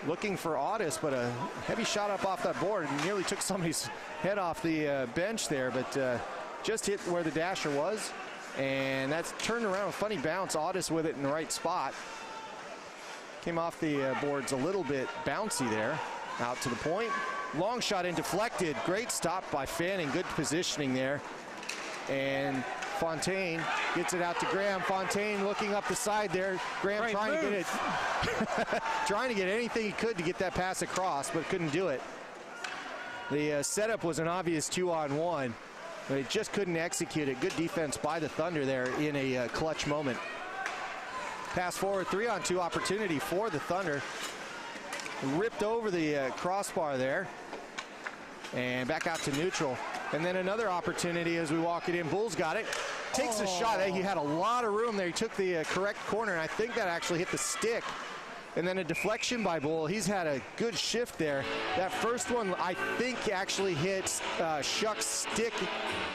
Looking for Audis, but a heavy shot up off that board. Nearly took somebody's head off the bench there, but just hit where the dasher was. And that's turned around, a funny bounce. Audis with it in the right spot. Came off the boards a little bit bouncy there. Out to the point. Long shot in, deflected. Great stop by Fanning. Good positioning there. And Fontaine gets it out to Graham. Fontaine looking up the side there. Graham trying to get it, trying to get anything he could to get that pass across, but couldn't do it. The setup was an obvious 2-on-1, but he just couldn't execute it. Good defense by the Thunder there in a clutch moment. Pass forward, 3-on-2 opportunity for the Thunder. Ripped over the crossbar there. And back out to neutral. And then another opportunity as we walk it in. Bulls got it. Takes a shot. He had a lot of room there. He took the correct corner, and I think that actually hit the stick. And then a deflection by Bull. He's had a good shift there. That first one, I think, actually hit Shuck's stick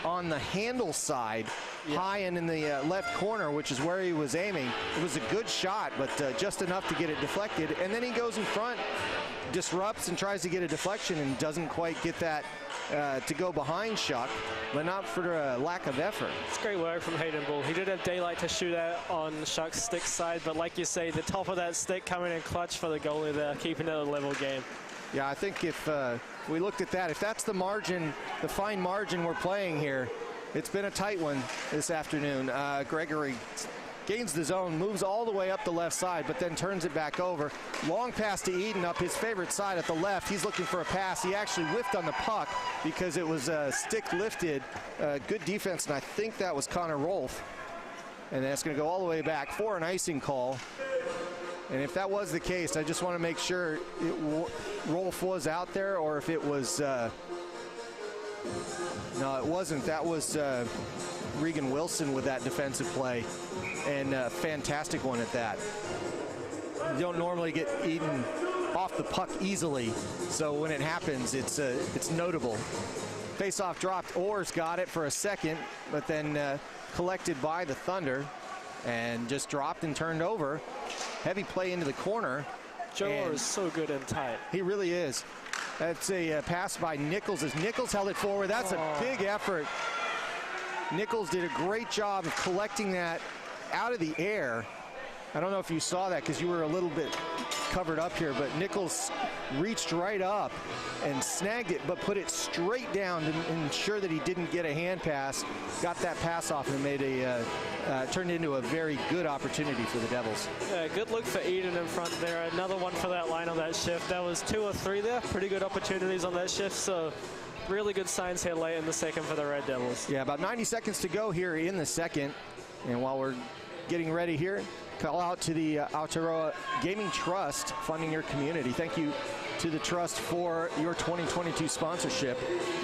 on the handle side, high and in the left corner, which is where he was aiming. It was a good shot, but just enough to get it deflected. And then he goes in front, disrupts and tries to get a deflection and doesn't quite get that to go behind Shuck, but not for lack of effort. It's great work from Hayden Bull. He did have daylight to shoot at on Shuck's stick side, but like you say, the top of that stick coming in clutch for the goalie there, keeping it a level game. Yeah, I think if we looked at that, if that's the margin, the fine margin we're playing here, it's been a tight one this afternoon. Gregory gains the zone, moves all the way up the left side, but then turns it back over. Long pass to Eden up his favorite side at the left. He's looking for a pass. He actually whiffed on the puck because it was stick lifted. Good defense, and I think that was Connor Rolfe. And that's going to go all the way back for an icing call. And if that was the case, I just want to make sure Rolfe was out there, or if it was, no, it wasn't. That was Regan Wilson with that defensive play, and a fantastic one at that. You don't normally get Eden off the puck easily, so when it happens, it's notable. Face-off dropped. Orr's got it for a second, but then collected by the Thunder, and just dropped and turned over. Heavy play into the corner. Joe Orr is so good and tight. He really is. That's a pass by Nichols as Nichols held it forward. That's a big effort. Nichols did a great job of collecting that out of the air. I don't know if you saw that because you were a little bit covered up here, but Nichols reached right up and snagged it, but put it straight down to ensure that he didn't get a hand pass. Got that pass off and made turned into a very good opportunity for the Devils. Yeah, good look for Eden in front there. Another one for that line on that shift. That was 2 or 3 there. Pretty good opportunities on that shift. So really good signs here late in the second for the Red Devils. Yeah, about 90 seconds to go here in the second. And while we're getting ready here, call out to the Aotearoa Gaming Trust, funding your community. Thank you to the Trust for your 2022 sponsorship.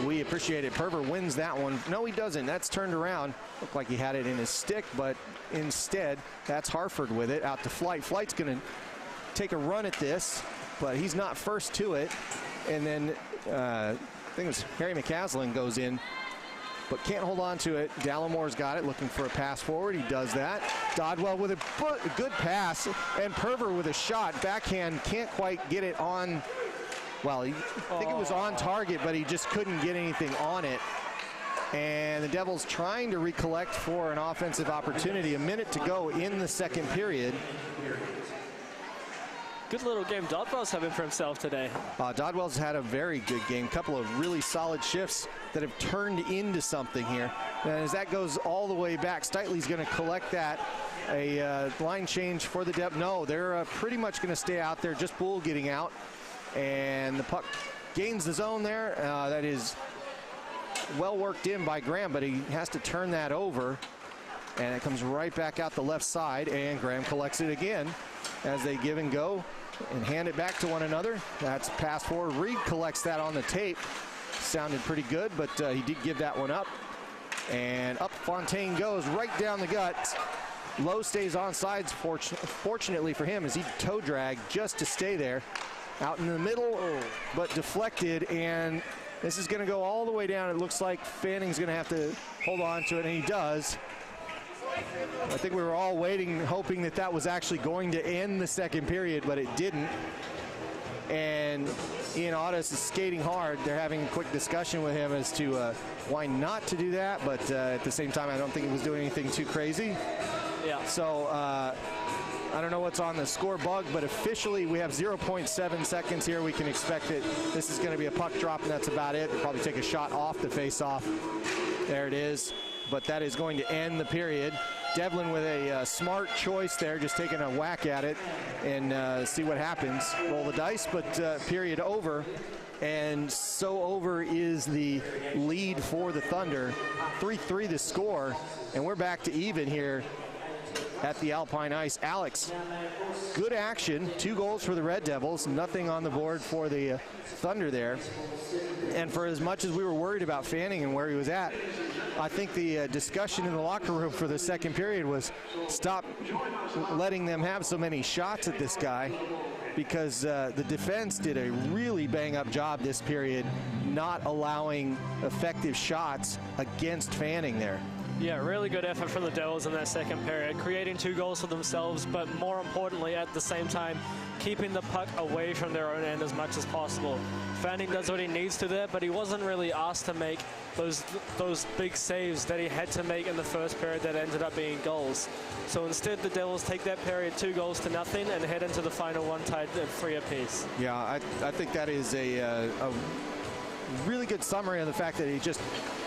We appreciate it. Perver wins that one. No, he doesn't. That's turned around. Looked like he had it in his stick, but instead, that's Harford with it. Out to Flight. Flight's going to take a run at this, but he's not first to it. And then I think it was Harry McCaslin goes in, but can't hold on to it. Dallamore's got it, looking for a pass forward. He does that. Dodwell with a good pass, and Perver with a shot. Backhand, can't quite get it on. Well, I think it was on target, but he just couldn't get anything on it. And the Devils trying to recollect for an offensive opportunity. A minute to go in the second period. Good little game Dodwell's having for himself today. Dodwell's had a very good game. Couple of really solid shifts that have turned into something here. And as that goes all the way back, Steitley's going to collect that. A line change for the Devils. No, they're pretty much going to stay out there. Just Bull getting out. And the puck gains the zone there. That is well worked in by Graham, but he has to turn that over. And it comes right back out the left side. And Graham collects it again as they give and go and hand it back to one another. That's pass forward. Reed collects that on the tape. Sounded pretty good, but he did give that one up. And up Fontaine goes right down the gut. Lowe stays on sides, fortunately for him, as he toe dragged just to stay there. Out in the middle, but deflected, and this is going to go all the way down. It looks like Fanning's going to have to hold on to it, and he does. I think we were all waiting, hoping that that was actually going to end the second period, but it didn't. And Ian Audis is skating hard. They're having a quick discussion with him as to why not to do that, but at the same time, I don't think he was doing anything too crazy. Yeah. So I don't know what's on the score bug, but officially we have 0.7 seconds here. We can expect that this is going to be a puck drop, and that's about it. They'll probably take a shot off the face-off. There it is. But that is going to end the period. Devlin with a smart choice there, just taking a whack at it and see what happens. Roll the dice, but period over. And so over is the lead for the Thunder. 3-3 the score, and we're back to even here at the Alpine Ice. Alex, good action. 2 goals for the Red Devils. Nothing on the board for the Thunder there. And for as much as we were worried about Fanning and where he was at, I think the discussion in the locker room for the second period was stop letting them have so many shots at this guy, because the defense did a really bang-up job this period not allowing effective shots against Fanning there. Yeah, really good effort from the Devils in that second period, creating 2 goals for themselves, but more importantly, at the same time, keeping the puck away from their own end as much as possible. Fanning does what he needs to there, but he wasn't really asked to make those big saves that he had to make in the first period that ended up being goals. So instead, the Devils take that period 2-0 and head into the final one tied at 3 apiece. Yeah, I think that is a really good summary of the fact that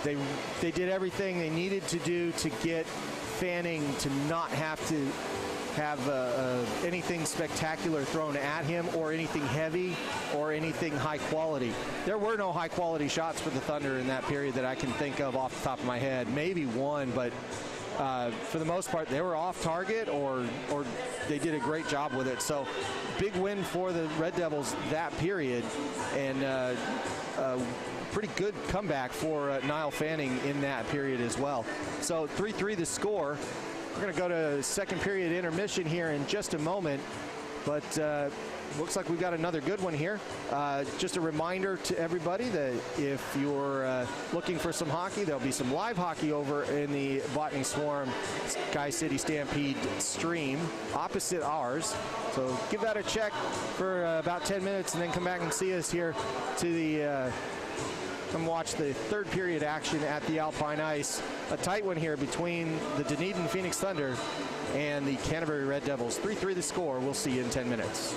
they did everything they needed to do to get Fanning to not have to have anything spectacular thrown at him, or anything heavy, or anything high quality. There were no high quality shots for the Thunder in that period that I can think of off the top of my head. Maybe one, but for the most part, they were off target, or they did a great job with it. So big win for the Red Devils that period, and pretty good comeback for Niall Fanning in that period as well. So 3-3 the score. We're going to go to second period intermission here in just a moment, but looks like we've got another good one here. Just a reminder to everybody that if you're looking for some hockey, there'll be some live hockey over in the Botany Swarm Sky City Stampede stream opposite ours. So give that a check for about 10 minutes, and then come back and see us here to the come watch the third period action at the Alpine Ice. A tight one here between the Dunedin Phoenix Thunder and the Canterbury Red Devils. 3-3 the score. We'll see you in 10 minutes.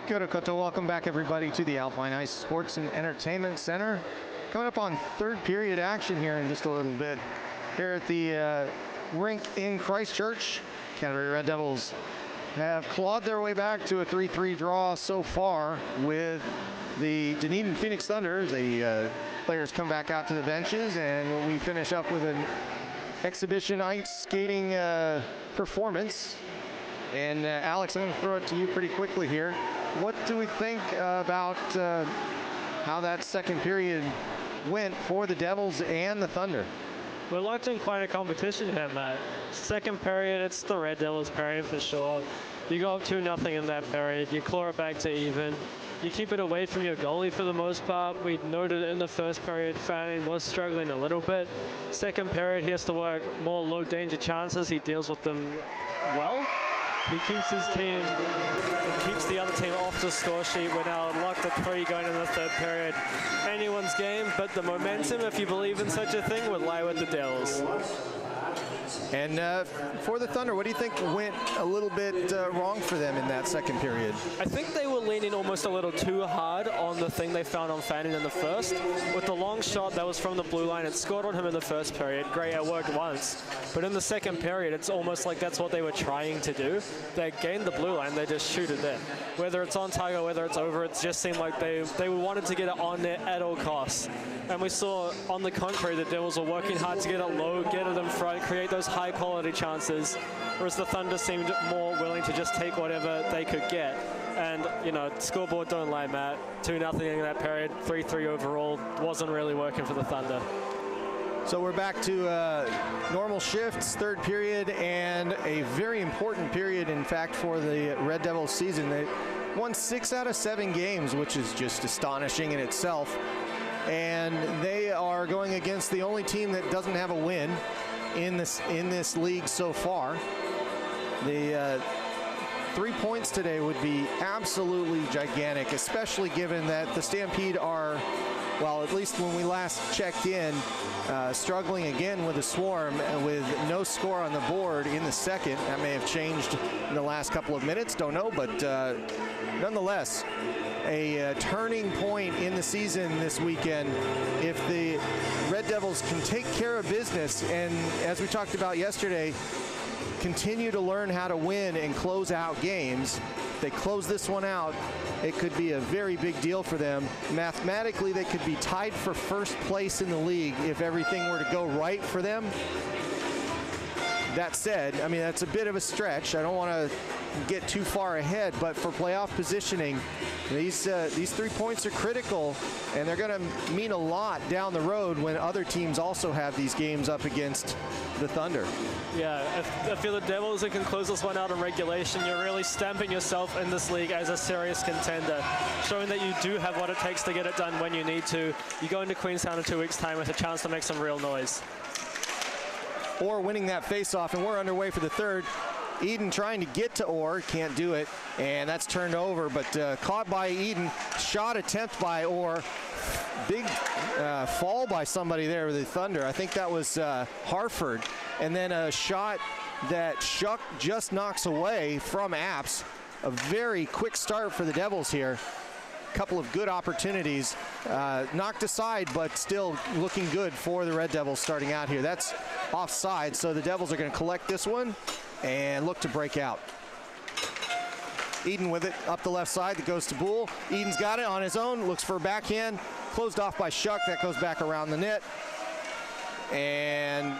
Kia ora koutou. Welcome back, everybody, to the Alpine Ice Sports and Entertainment Center. Coming up on third period action here in just a little bit. Here at the rink in Christchurch, Canterbury Red Devils have clawed their way back to a 3-3 draw so far with the Dunedin Phoenix Thunder. The players come back out to the benches, and we finish up with an exhibition ice skating performance. And Alex, I'm going to throw it to you pretty quickly here. What do we think about how that second period went for the Devils and the Thunder? We're locked in quite a competition here, Matt. Second period, it's the Red Devils period for sure. You go up 2-0 in that period, you claw it back to even. You keep it away from your goalie for the most part. We noted in the first period, Fanning was struggling a little bit. Second period, he has to work more low danger chances. He deals with them well. He keeps his team, keeps the other team off the score sheet. We're now locked at 3 going in the third period. Anyone's game, but the momentum, if you believe in such a thing, would lie with the Devils. And for the Thunder, what do you think went a little bit wrong for them in that second period? I think they were leaning almost a little too hard on the thing they found on Fanning in the first. With the long shot that was from the blue line, it scored on him in the first period. Great, it worked once. But in the second period, it's almost like that's what they were trying to do. They gained the blue line, they just shoot it in. Whether it's on target, whether it's over, it just seemed like they wanted to get it on net at all costs. And we saw, on the contrary, the Devils were working hard to get it low, get it in front, create those high-quality chances, whereas the Thunder seemed more willing to just take whatever they could get. And, you know, scoreboard don't lie, Matt. 2-0 in that period, 3-3 overall. Wasn't really working for the Thunder. So we're back to normal shifts, third period, and a very important period, in fact, for the Red Devils season. They won 6 out of 7 games, which is just astonishing in itself. And they are going against the only team that doesn't have a win in this league so far. The 3 points today would be absolutely gigantic, especially given that the Stampede are, well, at least when we last checked in, struggling again with a Swarm with no score on the board in the second. That may have changed in the last couple of minutes, don't know, but nonetheless, a turning point in the season this weekend if the Red Devils can take care of business and, as we talked about yesterday, continue to learn how to win and close out games. If they close this one out, it could be a very big deal for them. Mathematically, they could be tied for first place in the league if everything were to go right for them. That said, I mean, that's a bit of a stretch. I don't want to get too far ahead, but for playoff positioning, these 3 points are critical, and they're going to mean a lot down the road when other teams also have these games up against the Thunder. Yeah, I feel the Devils that can close this one out in regulation, you're really stamping yourself in this league as a serious contender, showing that you do have what it takes to get it done when you need to. You go into Queenstown in 2 weeks' time with a chance to make some real noise. Or winning that face-off, and we're underway for the third. Eden trying to get to Orr, can't do it, and that's turned over, but caught by Eden. Shot attempt by Orr. Big fall by somebody there with the Thunder. I think that was Harford. And then a shot that Shuck just knocks away from Apps. A very quick start for the Devils here. Couple of good opportunities, knocked aside, but still looking good for the Red Devils starting out here. That's offside, so the Devils are going to collect this one and look to break out. Eden with it up the left side, that goes to Bull. Eden's got it on his own, looks for a backhand, closed off by Shuck, that goes back around the net. And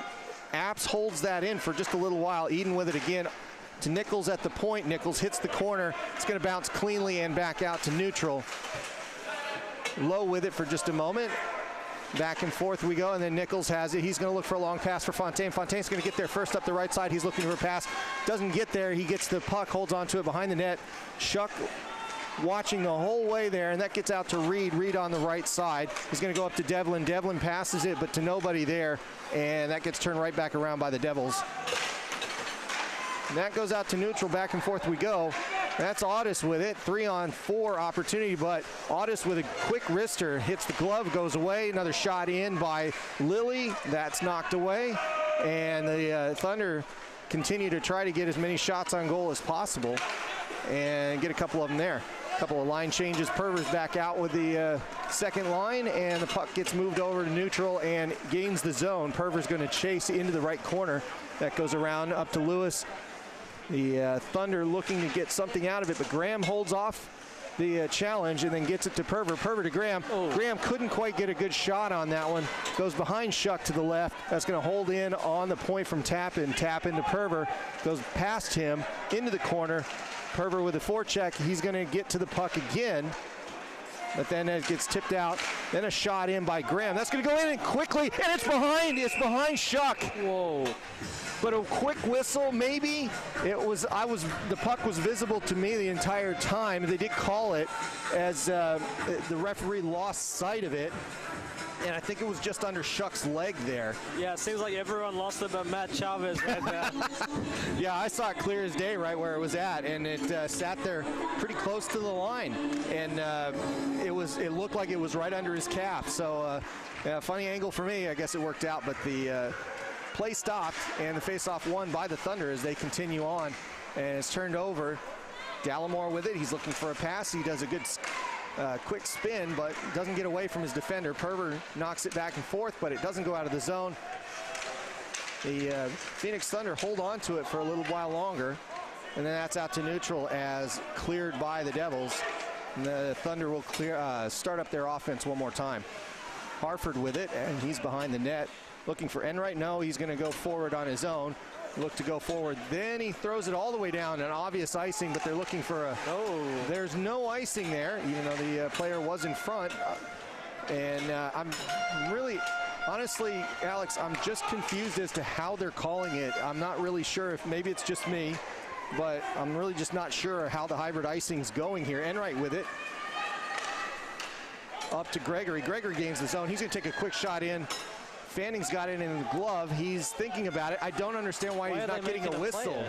Apps holds that in for just a little while. Eden with it again to Nichols at the point. Nichols hits the corner. It's going to bounce cleanly and back out to neutral. Low with it for just a moment. Back and forth we go, and then Nichols has it. He's going to look for a long pass for Fontaine. Fontaine's going to get there first up the right side. He's looking for a pass. Doesn't get there. He gets the puck, holds onto it behind the net. Shuck watching the whole way there, and that gets out to Reed. Reed on the right side. He's going to go up to Devlin. Devlin passes it, but to nobody there, and that gets turned right back around by the Devils. And that goes out to neutral. Back and forth we go. That's Audis with it. 3-on-4 opportunity, but Audis with a quick wrister hits the glove, goes away. Another shot in by Lilly. That's knocked away. And the Thunder continue to try to get as many shots on goal as possible and get a couple of them there. Couple of line changes. Perver's back out with the second line, and the puck gets moved over to neutral and gains the zone. Perver's going to chase into the right corner. That goes around up to Lewis. The Thunder looking to get something out of it, but Graham holds off the challenge and then gets it to Perver. Perver to Graham. Oh. Graham couldn't quite get a good shot on that one. Goes behind Shuck to the left. That's going to hold in on the point from Tappan. Tappan to Perver. Goes past him into the corner. Perver with a forecheck. He's going to get to the puck again. But then it gets tipped out. Then a shot in by Graham. That's going to go in and quickly, and it's behind. It's behind Shuck. Whoa. But a quick whistle, maybe. The puck was visible to me the entire time. They did call it as the referee lost sight of it. And I think it was just under Shuck's leg there. Yeah, it seems like everyone lost it but Matt Chavez right there. Yeah, I saw it clear as day right where it was at, and it sat there pretty close to the line. And it looked like it was right under his calf. So yeah, funny angle for me. I guess it worked out, but the play stopped, and the faceoff won by the Thunder as they continue on. And it's turned over. Dallimore with it. He's looking for a pass. He does a good quick spin, but doesn't get away from his defender. Perver knocks it back and forth, but it doesn't go out of the zone. The Phoenix Thunder hold on to it for a little while longer, and then that's out to neutral as cleared by the Devils. And the Thunder will start up their offense one more time. Harford with it, and he's behind the net. Looking for Enright. No, he's going to go forward on his own. Look to go forward. Then he throws it all the way down. An obvious icing, but they're looking for a... Oh. There's no icing there, even though the player was in front. And I'm really... Honestly, Alex, I'm just confused as to how they're calling it. I'm not really sure if maybe it's just me, but I'm really just not sure how the hybrid icing's going here. Enright with it. Up to Gregory. Gregory gains the zone. He's going to take a quick shot in. Fanning's got it in the glove. He's thinking about it. I don't understand why he's not getting a whistle.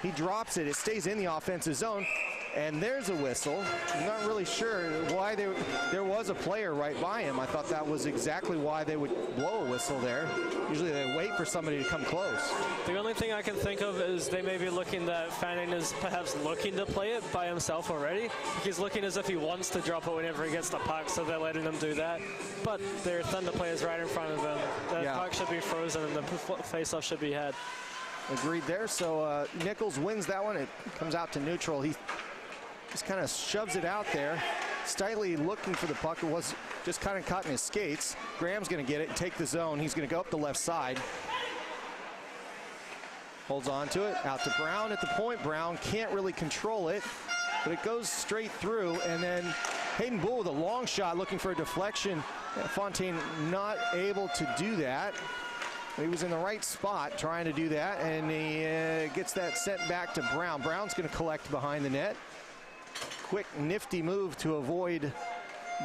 He drops it. It stays in the offensive zone, and there's a whistle. I'm not really sure why there was a player right by him. I thought that was exactly why they would blow a whistle there. Usually they wait for somebody to come close. The only thing I can think of is they may be looking that Fanning is perhaps looking to play it by himself already. He's looking as if he wants to drop it whenever he gets the puck, so they're letting him do that. But their Thunder players right in front of them. The puck should be frozen and the face-off should be had. Agreed there. So Nichols wins that one. It comes out to neutral. He just kind of shoves it out there. Stiley looking for the puck. It was just kind of caught in his skates. Graham's going to get it and take the zone. He's going to go up the left side. Holds on to it. Out to Brown at the point. Brown can't really control it, but it goes straight through. And then Hayden Bull with a long shot looking for a deflection. Fontaine not able to do that. He was in the right spot trying to do that, and he gets that sent back to Brown. Brown's going to collect behind the net. Quick, nifty move to avoid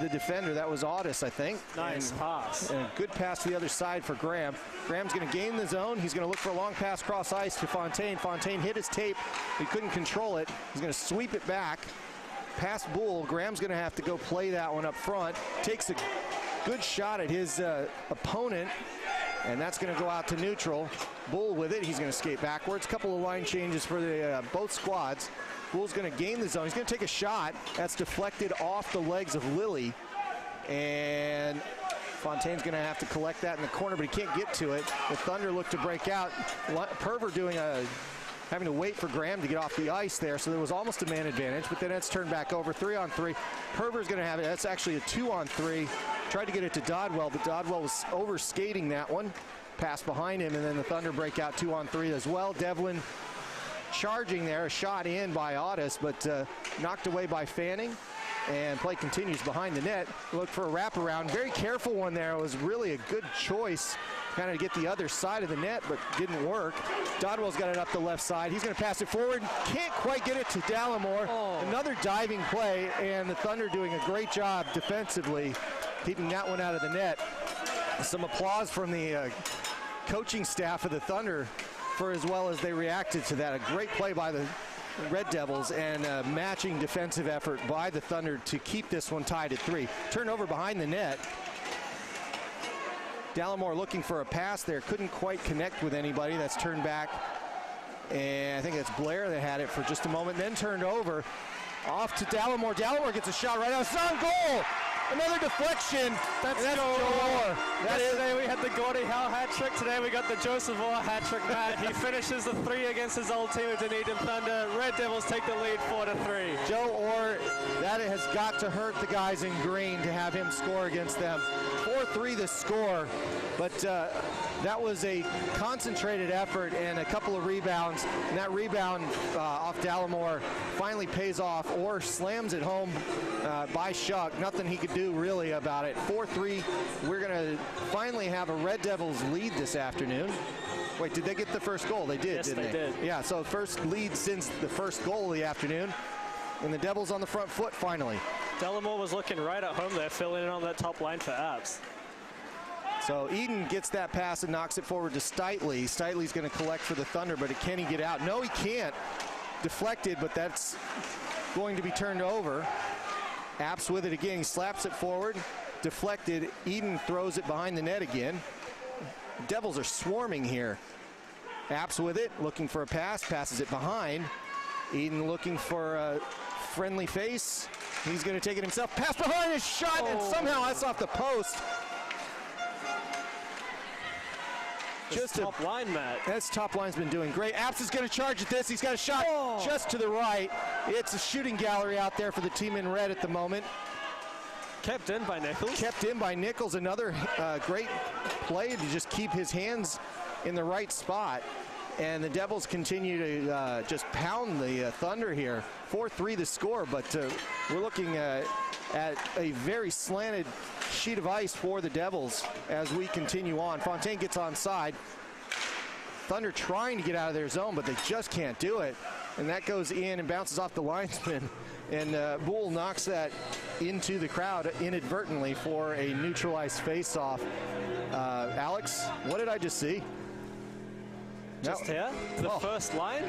the defender. That was Audis, I think. Nice pass. And a good pass to the other side for Graham. Graham's going to gain the zone. He's going to look for a long pass cross ice to Fontaine. Fontaine hit his tape. He couldn't control it. He's going to sweep it back. Past Bull. Graham's going to have to go play that one up front. Takes a good shot at his opponent. And that's going to go out to neutral. Bull with it. He's going to skate backwards. Couple of line changes for the both squads. Bull's going to gain the zone. He's going to take a shot. That's deflected off the legs of Lilly. And Fontaine's going to have to collect that in the corner, but he can't get to it. The Thunder look to break out. Perver having to wait for Graham to get off the ice there, so there was almost a man advantage, but then it's turned back over. 3-on-3. Perver's going to have it. That's actually a 2-on-3. Tried to get it to Dodwell, but Dodwell was over skating that one. Pass behind him, and then the Thunder break out 2-on-3 as well. Devlin charging there, a shot in by Audis, but knocked away by Fanning. And play continues behind the net. Look for a wraparound. Very careful one there. It was really a good choice kind of to get the other side of the net, but didn't work. Dodwell's got it up the left side. He's going to pass it forward. Can't quite get it to Dallimore. Oh. Another diving play, and the Thunder doing a great job defensively, keeping that one out of the net. Some applause from the coaching staff of the Thunder for as well as they reacted to that. A great play by the Red Devils and a matching defensive effort by the Thunder to keep this one tied at 3. Turnover behind the net. Dallimore looking for a pass there. Couldn't quite connect with anybody. That's turned back And I think it's Blair that had it for just a moment, then turned over. Off to Dallimore. Dallimore gets a shot right out. It's on goal. Another deflection. That's Joe Orr. Yesterday we had the Gordie Howe hat trick. Today we got the Joseph Orr hat trick, Matt. He finishes the 3 against his old team at Dunedin Thunder. Red Devils take the lead 4-3. Joe Orr, that has got to hurt the guys in green to have him score against them. 4-3 the score, but that was a concentrated effort and a couple of rebounds. And that rebound off Dallimore finally pays off. Orr slams it home by Shuck. Nothing he could do really about it. 4-3. We're going to finally have a Red Devils lead this afternoon. Wait, did they get the first goal? They did, yes, didn't they? Did. Yeah, so first lead since the first goal of the afternoon. And the Devils on the front foot finally. Dallimore was looking right at home there, filling in on that top line for Abs. So Eden gets that pass and knocks it forward to Steitley. Steitley's going to collect for the Thunder, but can he get out? No, he can't. Deflected, but that's going to be turned over. Apps with it again. He slaps it forward. Deflected. Eden throws it behind the net again. Devils are swarming here. Apps with it, looking for a pass. Passes it behind. Eden looking for a friendly face. He's going to take it himself. Pass behind his shot, and somehow that's off the post. Just top line, Matt. That's top line's been doing great. Apps is going to charge at this. He's got a shot just to the right. It's a shooting gallery out there for the team in red at the moment. Kept in by Nichols. Kept in by Nichols. Another great play to just keep his hands in the right spot. And the Devils continue to just pound the Thunder here. 4-3 the score, but we're looking at a very slanted sheet of ice for the Devils as we continue on. Fontaine gets onside. Thunder trying to get out of their zone, but they just can't do it. And that goes in and bounces off the linesman. And Bull knocks that into the crowd inadvertently for a neutralized face-off. Alex, what did I just see? Just here, the first line.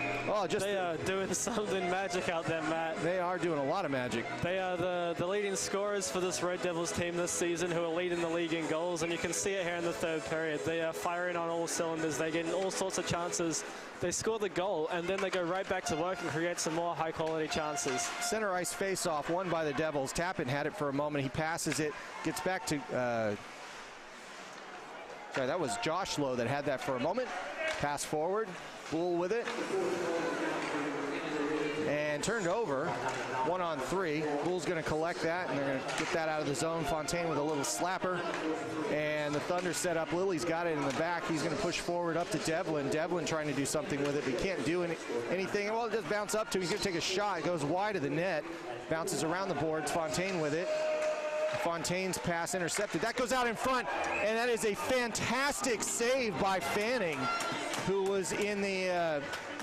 They are doing something magic out there, Matt. They are doing a lot of magic. They are the leading scorers for this Red Devils team this season, who are leading the league in goals, and you can see it here in the third period. They are firing on all cylinders. They're getting all sorts of chances. They score the goal, and then they go right back to work and create some more high-quality chances. Center ice face-off, won by the Devils. Tappan had it for a moment. He passes it, gets back to... sorry, that was Josh Lowe that had that for a moment. Pass forward, Bull with it. And turned over, 1-on-3. Bull's going to collect that, and they're going to get that out of the zone. Fontaine with a little slapper. And the Thunder set up. Lily's got it in the back. He's going to push forward up to Devlin. Devlin trying to do something with it, but he can't do anything. Well, it does bounce up to him. He's going to take a shot. It goes wide of the net. Bounces around the boards. Fontaine with it. Fontaine's pass intercepted. That goes out in front, and that is a fantastic save by Fanning, who was in the...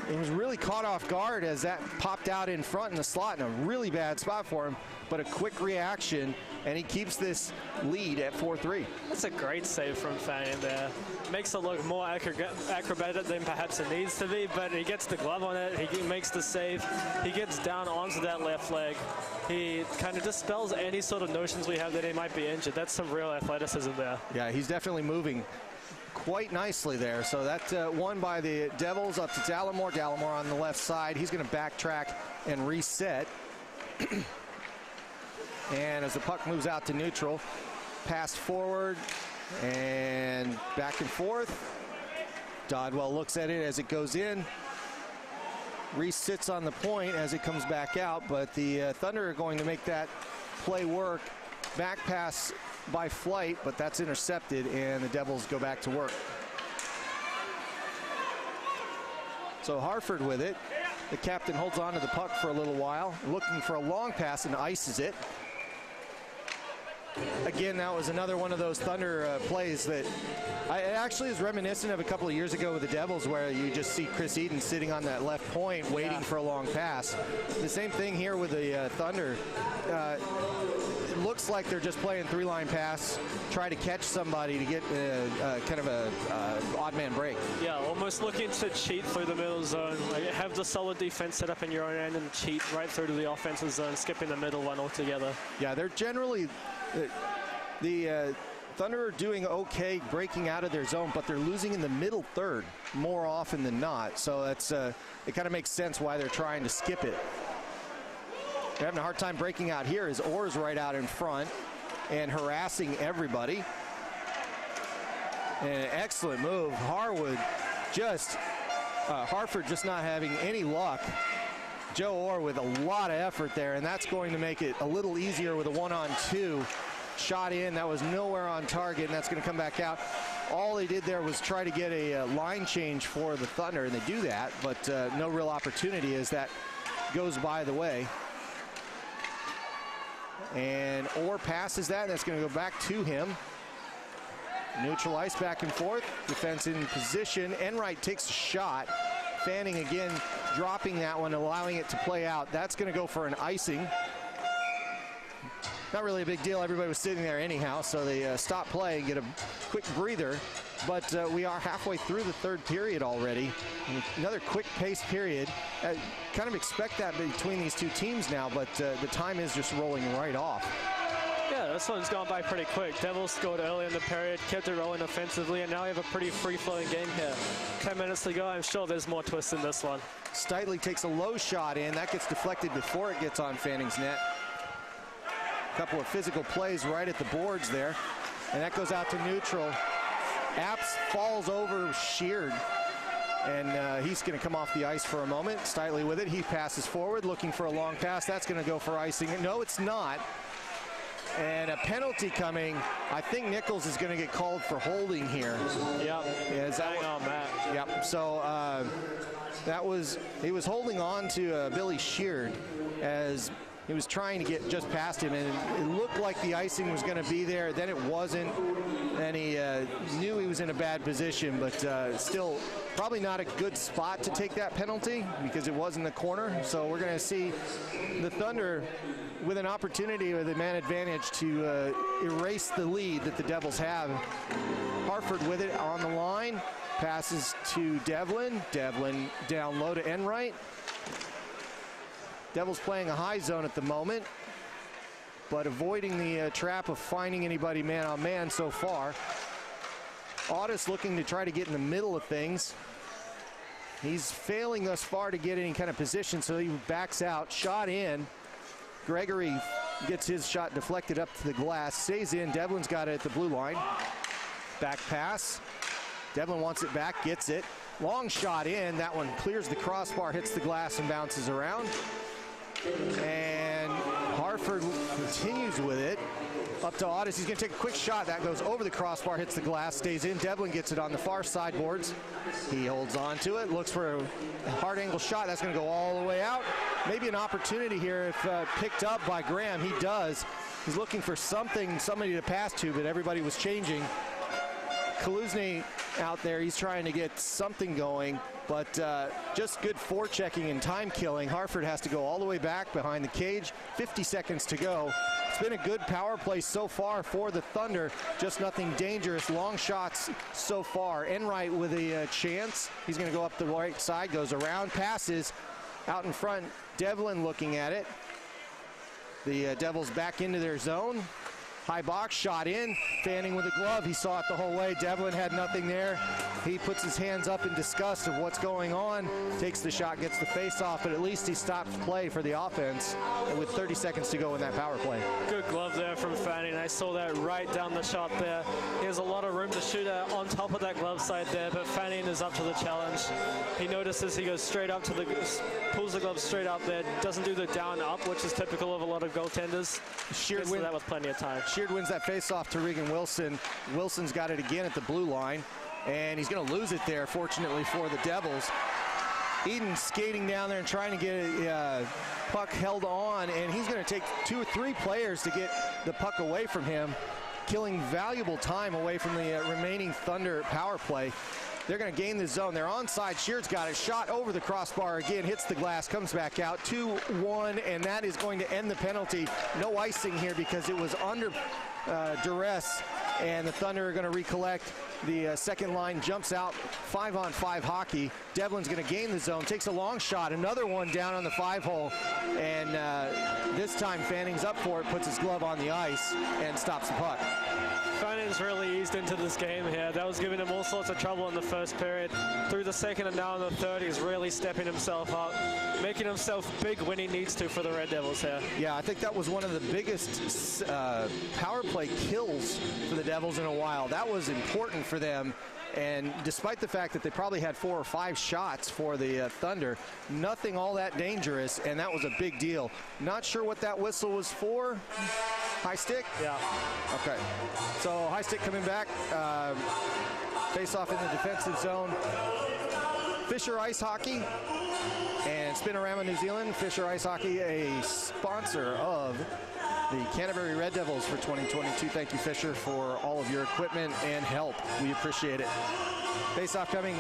He was really caught off guard as that popped out in front in the slot in a really bad spot for him, but a quick reaction, and he keeps this lead at 4-3. That's a great save from Fanning there. Makes it look more acrobatic than perhaps it needs to be, but he gets the glove on it, he makes the save, he gets down onto that left leg. He kind of dispels any sort of notions we have that he might be injured. That's some real athleticism there. Yeah, he's definitely moving quite nicely there. So that won by the Devils up to Dallimore. Dallimore on the left side. He's going to backtrack and reset. And as the puck moves out to neutral, pass forward and back and forth. Dodwell looks at it as it goes in. Reese sits on the point as it comes back out, but the Thunder are going to make that play work. Back pass by Flight, but that's intercepted, and the Devils go back to work. So Harford with it. The captain holds on to the puck for a little while, looking for a long pass and ices it. Again, that was another one of those Thunder plays that it actually is reminiscent of a couple of years ago with the Devils, where you just see Chris Eden sitting on that left point waiting for a long pass. The same thing here with the Thunder. It looks like they're just playing three-line pass, try to catch somebody to get kind of a odd man break. Yeah, almost looking to cheat through the middle zone. Like, have the solid defense set up in your own end and cheat right through to the offensive zone, skipping the middle one altogether. Yeah, they're generally the Thunder are doing okay breaking out of their zone, but they're losing in the middle third more often than not. So that's it kind of makes sense why they're trying to skip it. They're having a hard time breaking out here as Orr's right out in front and harassing everybody. And an excellent move. Harford just not having any luck. Joe Orr with a lot of effort there, and that's going to make it a little easier with a 1-on-2. Shot in, that was nowhere on target, and that's going to come back out. All they did there was try to get a line change for the Thunder, and they do that, but no real opportunity as that goes by the way. And Orr passes that, and that's going to go back to him. Neutral ice back and forth, defense in position. Enright takes a shot. Fanning again dropping that one, allowing it to play out. That's going to go for an icing. Not really a big deal. Everybody was sitting there anyhow, so they stop play and get a quick breather. But we are halfway through the third period already. Another quick pace period. Kind of expect that between these two teams now, but the time is just rolling right off. Yeah, this one's gone by pretty quick. Devils scored early in the period, kept it rolling offensively, and now we have a pretty free-flowing game here. 10 minutes to go. I'm sure there's more twists in this one. Steitley takes a low shot in. That gets deflected before it gets on Fanning's net. A couple of physical plays right at the boards there, and that goes out to neutral. Apps falls over Sheard, and he's going to come off the ice for a moment. Steitley with it. He passes forward, looking for a long pass. That's going to go for icing. No, it's not. And a penalty coming. I think Nichols is going to get called for holding here. Yep. Hang on, Matt. Yep. So he was holding on to Billy Sheard as he was trying to get just past him, and it looked like the icing was going to be there. Then it wasn't, and he knew he was in a bad position, but still probably not a good spot to take that penalty because it was in the corner. So we're going to see the Thunder with an opportunity with a man advantage to erase the lead that the Devils have. Harford with it on the line, passes to Devlin. Devlin down low to Enright. Devils playing a high zone at the moment, but avoiding the trap of finding anybody man-on-man so far. Audis looking to try to get in the middle of things. He's failing thus far to get any kind of position, so he backs out. Shot in. Gregory gets his shot deflected up to the glass. Stays in. Devlin's got it at the blue line. Back pass. Devlin wants it back, gets it. Long shot in. That one clears the crossbar, hits the glass, and bounces around. And Harford continues with it. Up to Audis. He's going to take a quick shot. That goes over the crossbar, hits the glass, stays in. Devlin gets it on the far sideboards. He holds on to it, looks for a hard angle shot. That's going to go all the way out. Maybe an opportunity here if picked up by Graham. He does. He's looking for somebody to pass to, but everybody was changing. Kaluzny out there, he's trying to get something going, but just good forechecking and time killing. Harford has to go all the way back behind the cage. 50 seconds to go. It's been a good power play so far for the Thunder, just nothing dangerous. Long shots so far. Enright with a chance. He's going to go up the right side, goes around, passes out in front. Devlin looking at it. The Devils back into their zone. High box, shot in. Fanning with a glove. He saw it the whole way. Devlin had nothing there. He puts his hands up in disgust of what's going on. Takes the shot, gets the face off, but at least he stops play for the offense with 30 seconds to go in that power play. Good glove there from Fanning. I saw that right down the shot there. He has a lot of room to shoot on top of that glove side there, but Fanning is up to the challenge. He notices, he goes straight up to pulls the glove straight up there, doesn't do the down up, which is typical of a lot of goaltenders. Sheard wins that with plenty of time. Sheard wins that face-off to Regan Wilson. Wilson's got it again at the blue line, and he's going to lose it there, fortunately for the Devils. Eden skating down there and trying to get a puck held on, and he's going to take 2 or 3 players to get the puck away from him, killing valuable time away from the remaining Thunder power play. They're going to gain the zone. They're onside. Sheard's got it. Shot over the crossbar again. Hits the glass. Comes back out. 2-1, and that is going to end the penalty. No icing here because it was under duress, and the Thunder are going to recollect. The second line jumps out. 5-on-5 hockey. Devlin's going to gain the zone. Takes a long shot. Another one down on the 5-hole, and this time Fanning's up for it. Puts his glove on the ice and stops the puck. Fanning's Hastings really eased into this game here. That was giving him all sorts of trouble in the first period. Through the second and now in the third, he's really stepping himself up, making himself big when he needs to for the Red Devils here. Yeah, I think that was one of the biggest power play kills for the Devils in a while. That was important for them. And despite the fact that they probably had 4 or 5 shots for the Thunder, nothing all that dangerous, and that was a big deal. Not sure what that whistle was for. High stick? Yeah. Okay. So high stick coming back. Face off in the defensive zone. Fisher Ice Hockey and Spinorama New Zealand. Fisher Ice Hockey, a sponsor of the Canterbury Red Devils for 2022. Thank you, Fisher, for all of your equipment and help. We appreciate it. Face-off coming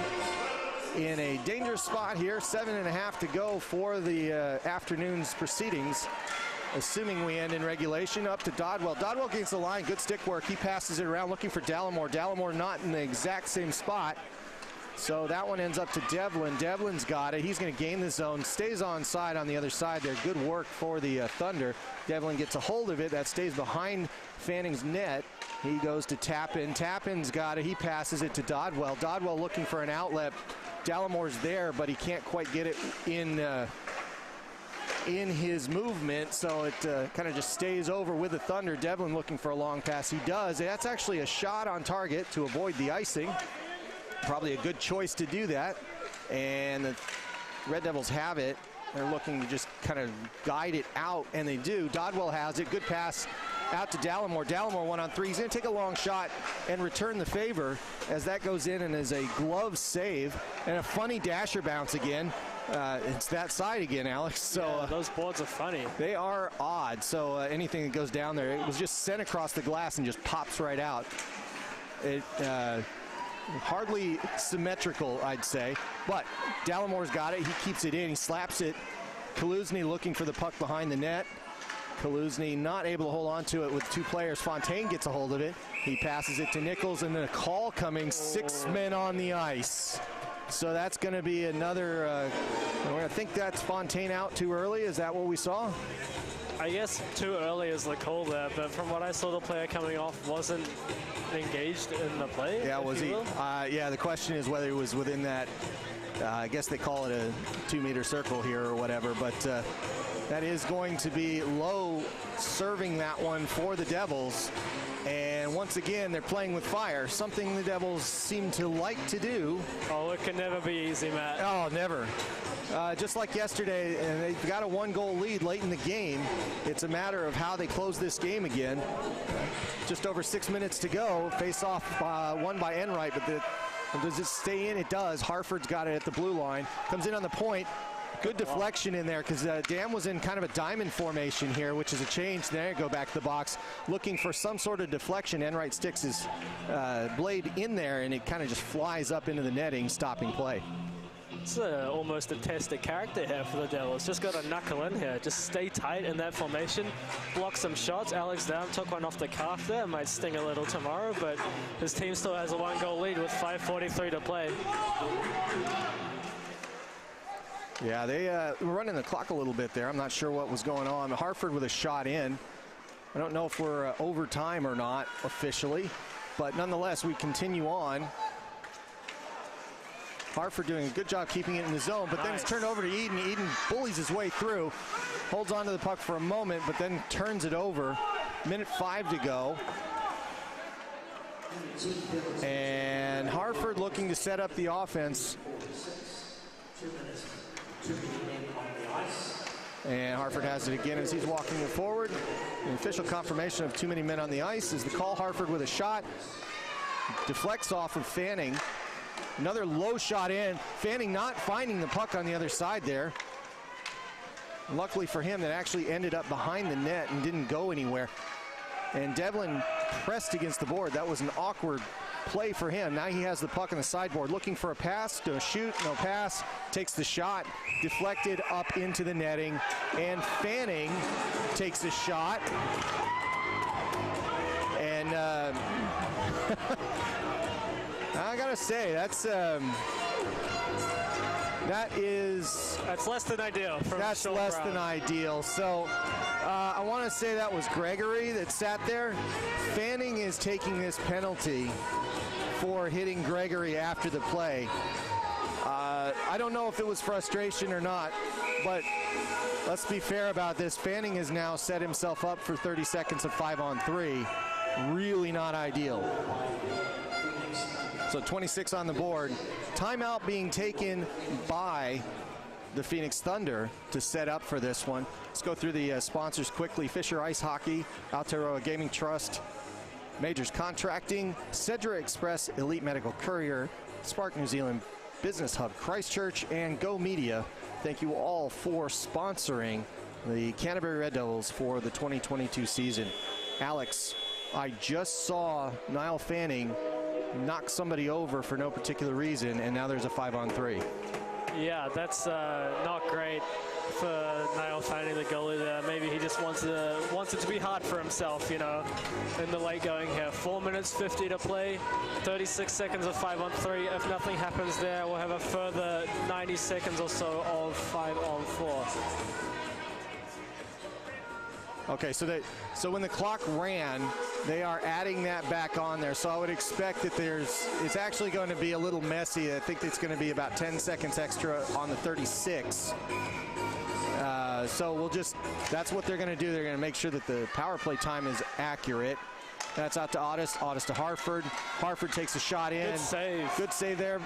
in a dangerous spot here. 7.5 to go for the afternoon's proceedings, assuming we end in regulation. Up to Dodwell. Dodwell gains the line. Good stick work. He passes it around looking for Dallimore. Dallimore not in the exact same spot. So that one ends up to Devlin. Devlin's got it. He's going to gain the zone. Stays on side on the other side there. Good work for the Thunder. Devlin gets a hold of it. That stays behind Fanning's net. He goes to Tappan. Tappin's got it. He passes it to Dodwell. Dodwell looking for an outlet. Dallimore's there, but he can't quite get it in his movement, so it kind of just stays over with the Thunder. Devlin looking for a long pass. He does. That's actually a shot on target to avoid the icing. Probably a good choice to do that. And the Red Devils have it. They're looking to just kind of guide it out, and they do. Dodwell has it. Good pass out to Dallimore. Dallimore 1-on-3. He's going to take a long shot and return the favor as that goes in and is a glove save. And a funny dasher bounce again. It's that side again, Alex. So yeah, those boards are funny. They are odd. So anything that goes down there, it was just sent across the glass and just pops right out. It hardly symmetrical, I'd say, but Dallimore's got it. He keeps it in. He slaps it. Kaluzny looking for the puck behind the net. Kaluzny not able to hold on to it with 2 players. Fontaine gets a hold of it. He passes it to Nichols, and then a call coming. 6 men on the ice. So that's going to be another, I think that's Fontaine out too early. Is that what we saw? I guess too early is the call there, but from what I saw, the player coming off wasn't engaged in the play. Yeah, was he? Yeah, the question is whether he was within that, I guess they call it a 2-meter circle here or whatever, but that is going to be Lowe serving that one for the Devils. And once again, they're playing with fire, something the Devils seem to like to do. Oh, it can never be easy, Matt. Oh, never. Just like yesterday, and they've got a 1-goal lead late in the game. It's a matter of how they close this game again. Just over 6 minutes to go. Face off won by Enright, but does it stay in? It does. Harford's got it at the blue line. Comes in on the point. Good deflection in there because Dam was in kind of a diamond formation here, which is a change. There, go back to the box, looking for some sort of deflection. Enright sticks his blade in there, and it kind of just flies up into the netting, stopping play. It's almost a test of character here for the Devils. Just got to knuckle in here. Just stay tight in that formation. Block some shots. Alex Dam took one off the calf there. Might sting a little tomorrow, but his team still has a 1-goal lead with 5:43 to play. Yeah, they were running the clock a little bit there. I'm not sure what was going on. Harford with a shot in. I don't know if we're overtime or not officially, but nonetheless, we continue on. Harford doing a good job keeping it in the zone, but then it's turned over to Eden. Eden bullies his way through, holds on to the puck for a moment, but then turns it over. 1:05 to go. And Harford looking to set up the offense. And Harford has it again as he's walking it forward. The official confirmation of too many men on the ice is the call. Harford with a shot. Deflects off of Fanning. Another low shot in. Fanning not finding the puck on the other side there. Luckily for him, that actually ended up behind the net and didn't go anywhere. And Devlin pressed against the board. That was an awkward play for him. Now he has the puck on the sideboard, looking for a pass, no shoot, no pass, takes the shot, deflected up into the netting, and Fanning takes a shot. And I gotta say, that's That's less than ideal. That's less than ideal. So I want to say that was Gregory that sat there. Fanning is taking this penalty for hitting Gregory after the play. I don't know if it was frustration or not, but let's be fair about this. Fanning has now set himself up for 30 seconds of 5-on-3. Really not ideal. So 26 on the board. Timeout being taken by the Phoenix Thunder to set up for this one. Let's go through the sponsors quickly. Fisher Ice Hockey, Aotearoa Gaming Trust, Majors Contracting, Cedra Express, Elite Medical Courier, Spark New Zealand Business Hub Christchurch, and Go Media. Thank you all for sponsoring the Canterbury Red Devils for the 2022 season. Alex, I just saw Niall Fanning knock somebody over for no particular reason, and now there's a 5-on-3. Yeah, that's not great for Niall Fanning, the goalie there. Maybe he just wants it to be hard for himself, you know, in the late going here. 4 minutes 50 to play, 36 seconds of 5-on-3. If nothing happens there, we'll have a further 90 seconds or so of 5-on-4. Okay, so when the clock ran, they are adding that back on there. So I would expect that it's actually going to be a little messy. I think it's going to be about 10 seconds extra on the 36. So that's what they're going to do. They're going to make sure that the power play time is accurate. That's out to Otis to Harford. Harford takes a shot in. Good save. Good save there.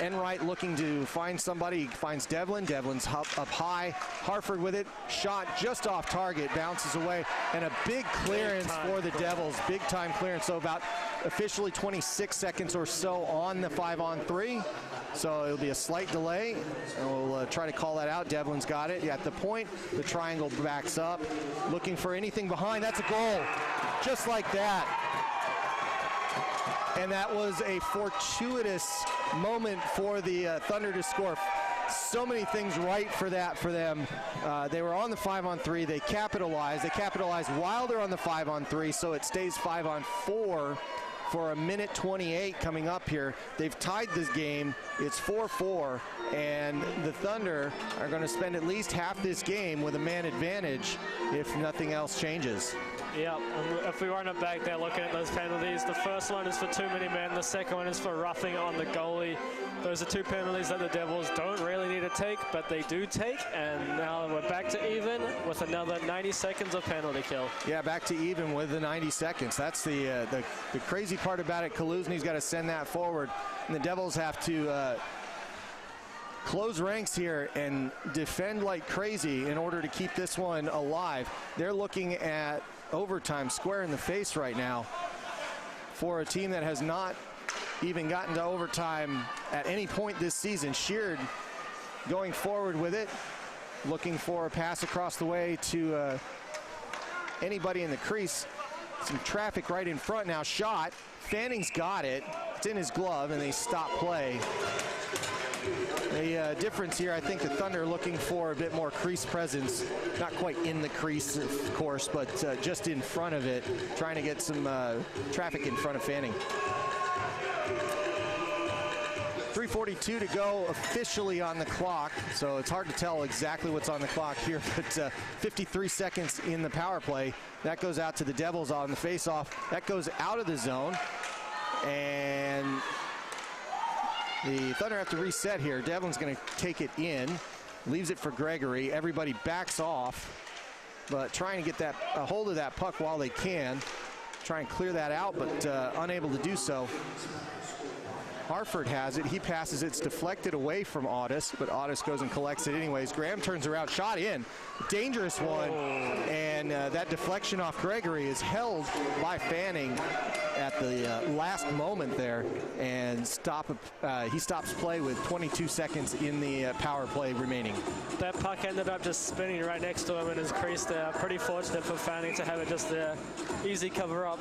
Enright looking to find somebody. He finds Devlin. Devlin's up high. Harford with it. Shot just off target. Bounces away. And a big clearance for the Devils. Big time clearance. So about officially 26 seconds or so on the 5-on-3. So it'll be a slight delay. And we'll try to call that out. Devlin's got it. At the point, the triangle backs up. Looking for anything behind. That's a goal. Just like that. And that was a fortuitous moment for the Thunder to score. So many things right for them. They were on the 5-on-3. They capitalized. They capitalized while they're on the 5-on-3, so it stays 5-on-4 for a minute 28 coming up here. They've tied this game. It's 4-4, and the Thunder are going to spend at least half this game with a man advantage if nothing else changes. Yeah, if we run it back there looking at those penalties, the first one is for too many men, the second one is for roughing on the goalie. Those are two penalties that the Devils don't really need to take, but they do take, and now we're back to even with another 90 seconds of penalty kill. Yeah, back to even with the 90 seconds. That's the crazy part about it. Kaluzny's got to send that forward, and the Devils have to close ranks here and defend like crazy in order to keep this one alive. They're looking at overtime square in the face right now for a team that has not even gotten to overtime at any point this season. Sheard going forward with it, looking for a pass across the way to anybody in the crease. Some traffic right in front now. Shot. Fanning's got it. It's in his glove, and they stop play. The difference here, I think the Thunder are looking for a bit more crease presence. Not quite in the crease, of course, but just in front of it, trying to get some traffic in front of Fanning. 3:42 to go officially on the clock, so it's hard to tell exactly what's on the clock here, but 53 seconds in the power play. That goes out to the Devils on the face-off. That goes out of the zone, and the Thunder have to reset here. Devlin's going to take it in, leaves it for Gregory. Everybody backs off, but trying to get a hold of that puck while they can. Try and clear that out, but unable to do so. Harford has it. He passes it. It's deflected away from Otis, but Otis goes and collects it anyways. Graham turns around. Shot in. Dangerous one. And that deflection off Gregory is held by Fanning at the last moment there, and he stops play with 22 seconds in the power play remaining. That puck ended up just spinning right next to him in his crease there. Pretty fortunate for Fanning to have it just there. Easy cover up.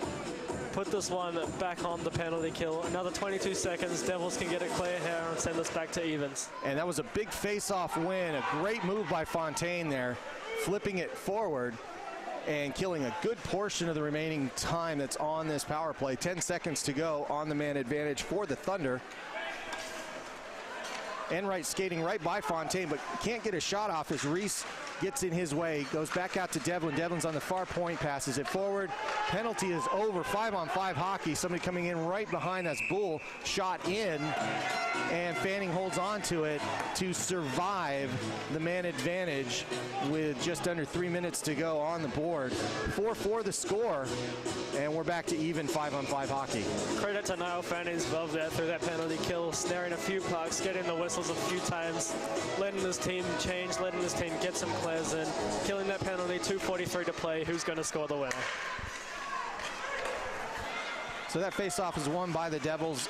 Put this one back on the penalty kill. Another 22 seconds. Devils can get it clear here and send us back to evens. And that was a big face-off win. A great move by Fontaine there, flipping it forward and killing a good portion of the remaining time that's on this power play. 10 seconds to go on the man advantage for the Thunder. Enright skating right by Fontaine, but can't get a shot off as Reese gets in his way. Goes back out to Devlin. Devlin's on the far point, passes it forward. Penalty is over. 5-on-5 hockey. Somebody coming in right behind. That's Bull. Shot in, and Fanning holds on to it to survive the man advantage with just under 3 minutes to go on the board. 4-4 the score, and we're back to even 5-on-5 hockey. Credit to Niall Fanning's valve there through that penalty kill, snaring a few pucks, getting the whistles a few times, letting his team change, letting his team get some clears in, killing that penalty, 2:43 to play. Who's going to score the winner? So that face-off is won by the Devils,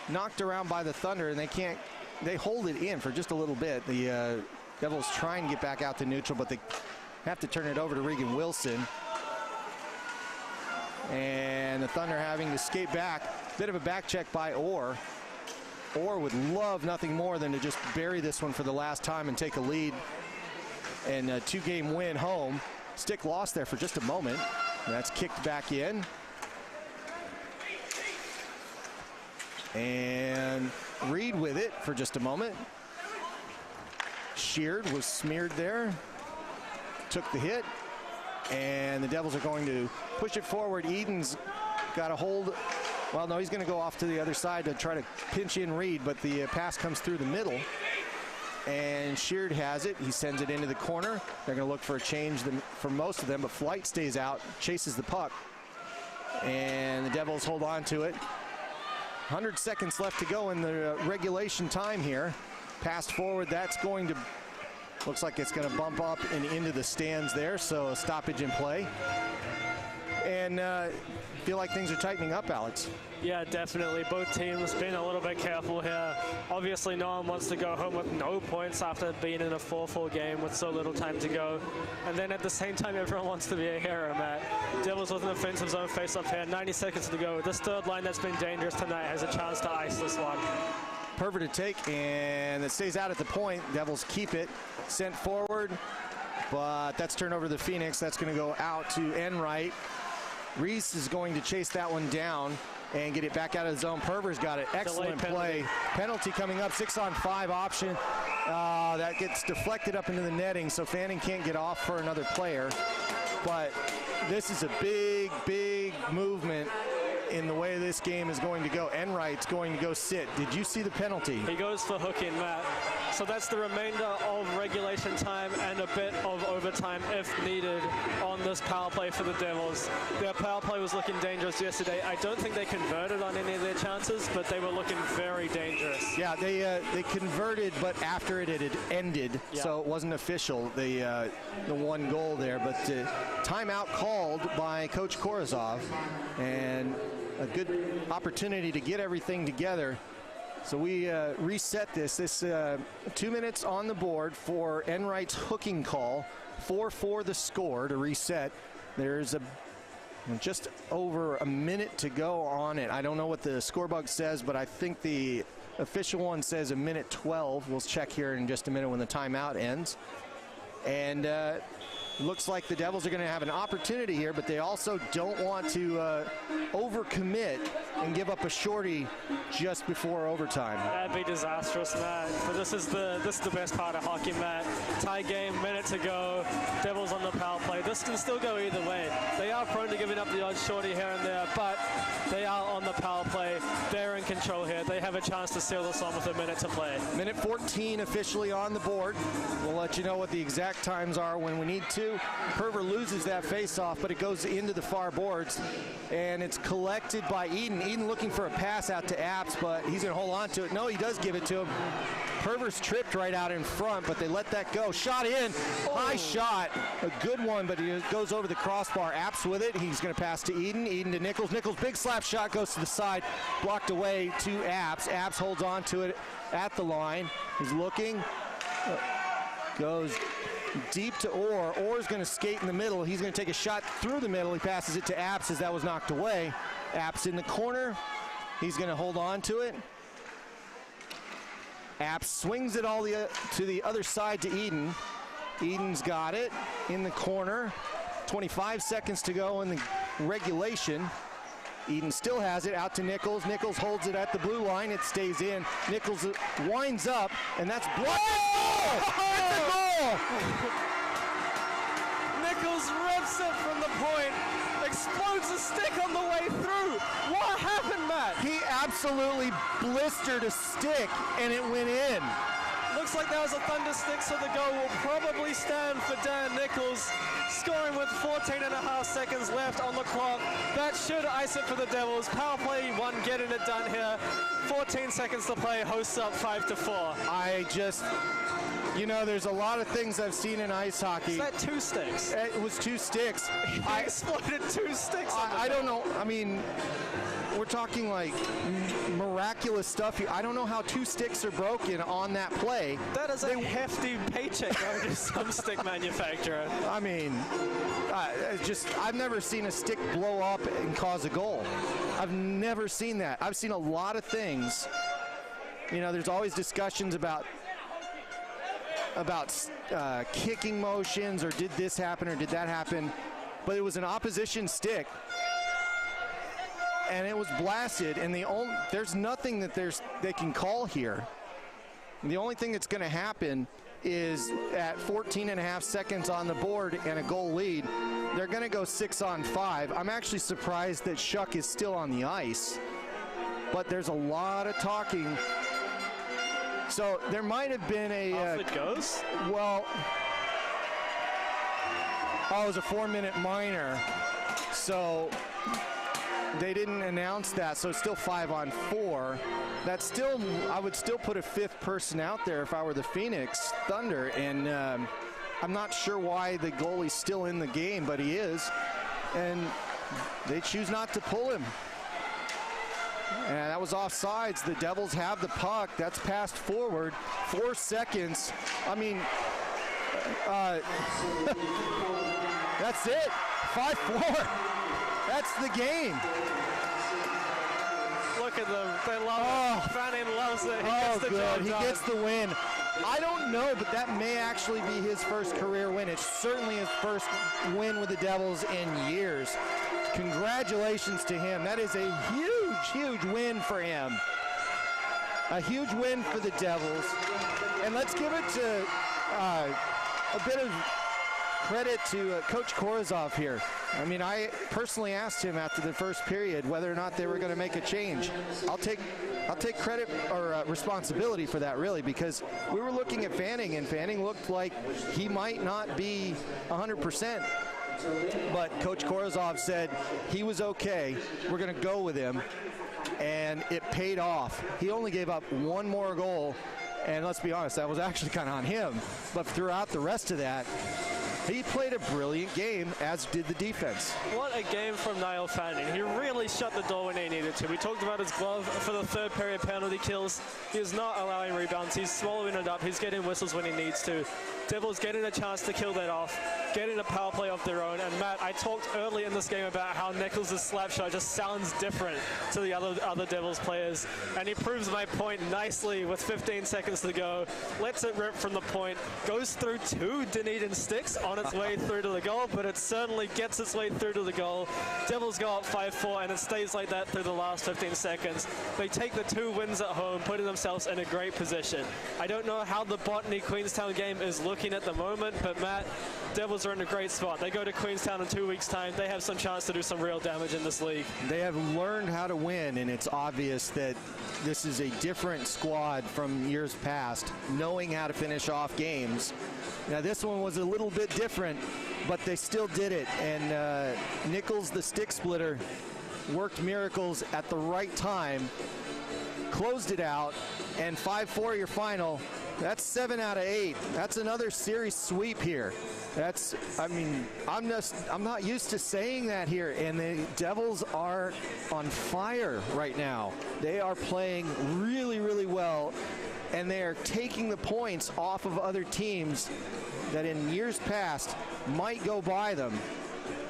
knocked around by the Thunder, and they hold it in for just a little bit. The Devils try and get back out to neutral, but they have to turn it over to Regan Wilson. And the Thunder having to skate back. Bit of a back check by Orr. Orr would love nothing more than to just bury this one for the last time and take a lead and a 2-game win home. Stick lost there for just a moment. That's kicked back in. And Reed with it for just a moment. Sheared was smeared there. Took the hit. And the Devils are going to push it forward. Eden's got a hold. Well, no, he's going to go off to the other side to try to pinch in Reed, but the pass comes through the middle. And Sheared has it. He sends it into the corner. They're going to look for a change for most of them, but Flight stays out, chases the puck. And the Devils hold on to it. 100 seconds left to go in the regulation time here. Passed forward, that's going to, looks like it's going to bump up and into the stands there, so a stoppage in play. And feel like things are tightening up, Alex. Yeah, definitely. Both teams being a little bit careful here. Obviously, no one wants to go home with no points after being in a 4-4 game with so little time to go. And then at the same time, everyone wants to be a hero, Matt. Devils with an offensive zone face-off here. 90 seconds to go. This third line that's been dangerous tonight has a chance to ice this one. Pervert to take, and it stays out at the point. Devils keep it. Sent forward, but that's turned over to the Phoenix. That's going to go out to Enright. Reese is going to chase that one down and get it back out of the zone. Perver's got it. Excellent play. Penalty coming up, 6-on-5 option. That gets deflected up into the netting, so Fanning can't get off for another player. But this is a big, big movement in the way this game is going to go. Enright's going to go sit. Did you see the penalty? He goes for hooking, Matt. So that's the remainder of regulation time and a bit of overtime if needed on this power play for the Devils. Their power play was looking dangerous yesterday. I don't think they converted on any of their chances, but they were looking very dangerous. Yeah, they converted, but after it had ended, yeah. So it wasn't official, the one goal there. But timeout called by Coach Korozov, and a good opportunity to get everything together. So we reset this. 2 minutes on the board for Enright's hooking call. 4-4 the score to reset. There's just over a minute to go on it. I don't know what the scorebug says, but I think the official one says a minute 12. We'll check here in just a minute when the timeout ends. And looks like the Devils are going to have an opportunity here, but they also don't want to overcommit and give up a shorty just before overtime. That'd be disastrous, Matt. But this is the best part of hockey, Matt. Tie game, minute to go. Devils on the power play. This can still go either way. They are prone to giving up the odd shorty here and there, but they are on the power play. They're in control here. They have a chance to seal this on with a minute to play. Minute 14 officially on the board. We'll let you know what the exact times are when we need to. Perver loses that face-off, but it goes into the far boards, and it's collected by Eden. Eden looking for a pass out to Apps, but he's going to hold on to it. No, he does give it to him. Perver's tripped right out in front, but they let that go. Shot in. High shot. A good one, but it goes over the crossbar. Apps with it. He's going to pass to Eden. Eden to Nichols. Nichols, big slap shot, goes to the side. Blocked away to Apps. Apps holds on to it at the line. He's looking. Goes deep to Orr. Orr's going to skate in the middle. He's going to take a shot through the middle. He passes it to Apps as that was knocked away. Apps in the corner. He's going to hold on to it. Apps swings it all to the other side to Eden. Eden's got it in the corner. 25 seconds to go in the regulation. Eden still has it out to Nichols. Nichols holds it at the blue line. It stays in. Nichols winds up, and that's blocked. Oh! It's a goal! Nichols rips it from the point, explodes the stick on the way through. What happened, Matt? He absolutely blistered a stick, and it went in. Looks like that was a Thunder stick, so the goal will probably stand for Dan Nichols, scoring with 14.5 seconds left on the clock. That should ice it for the Devils. Power play 1 getting it done here. 14 seconds to play, hosts up 5-4. You know, there's a lot of things I've seen in ice hockey. Is that 2 sticks? It was 2 sticks. I exploded 2 sticks. I don't know. I mean, we're talking like miraculous stuff here. I don't know how 2 sticks are broken on that play. That is a hefty paycheck going to some stick manufacturer. I mean, I've never seen a stick blow up and cause a goal. I've never seen that. I've seen a lot of things. You know, there's always discussions about kicking motions, or did this happen or did that happen, but it was an opposition stick and it was blasted, and there's nothing that they can call here. The only thing that's going to happen is at 14.5 seconds on the board and a goal lead, they're going to go 6-on-5. I'm actually surprised that Shuck is still on the ice, but there's a lot of talking. So there might have been Off it goes? Well, it was a 4-minute minor. So they didn't announce that, so it's still 5-on-4. That's still, I would still put a 5th person out there if I were the Phoenix Thunder, and I'm not sure why the goalie's still in the game, but he is, and they choose not to pull him. And that was offsides. The Devils have the puck. That's passed forward. 4 seconds. I mean, that's it. 5-4. That's the game. Look at them. They love it. Fanning loves it. He gets the job done. He gets the win. I don't know, but that may actually be his first career win. It's certainly his first win with the Devils in years. Congratulations to him. That is a huge, huge win for him. A huge win for the Devils. And let's give it to a bit of credit to Coach Korozov here. I mean, I personally asked him after the first period whether or not they were going to make a change. I'll take credit or responsibility for that, really, because we were looking at Fanning, and Fanning looked like he might not be 100%. But Coach Korozov said he was okay. We're going to go with him, and it paid off. He only gave up 1 more goal, and let's be honest, that was actually kind of on him. But throughout the rest of that, he played a brilliant game, as did the defense. What a game from Niall Fanning. He really shut the door when he needed to. We talked about his glove for the 3rd period penalty kills. He is not allowing rebounds. He's swallowing it up. He's getting whistles when he needs to. Devils getting a chance to kill that off, getting a power play of their own. And Matt, I talked early in this game about how Nichols' slap shot just sounds different to the other Devils players. And he proves my point nicely with 15 seconds to go. Lets it rip from the point, goes through 2 Dunedin sticks on its way through to the goal, but it certainly gets its way through to the goal. Devils go up 5-4, and it stays like that through the last 15 seconds. They take the 2 wins at home, putting themselves in a great position. I don't know how the Botany-Queenstown game is looking at the moment, but Matt, Devils are in a great spot. They go to Queenstown in 2 weeks' time. They have some chance to do some real damage in this league. They have learned how to win, and it's obvious that this is a different squad from years past, knowing how to finish off games. Now, this one was a little bit different, but they still did it. And Nichols, the stick splitter, worked miracles at the right time, closed it out, and 5-4 your final. That's 7 out of 8. That's another series sweep here. I mean, I'm not used to saying that here, and the Devils are on fire right now. They are playing really, really well, and they are taking the points off of other teams that in years past might go by them.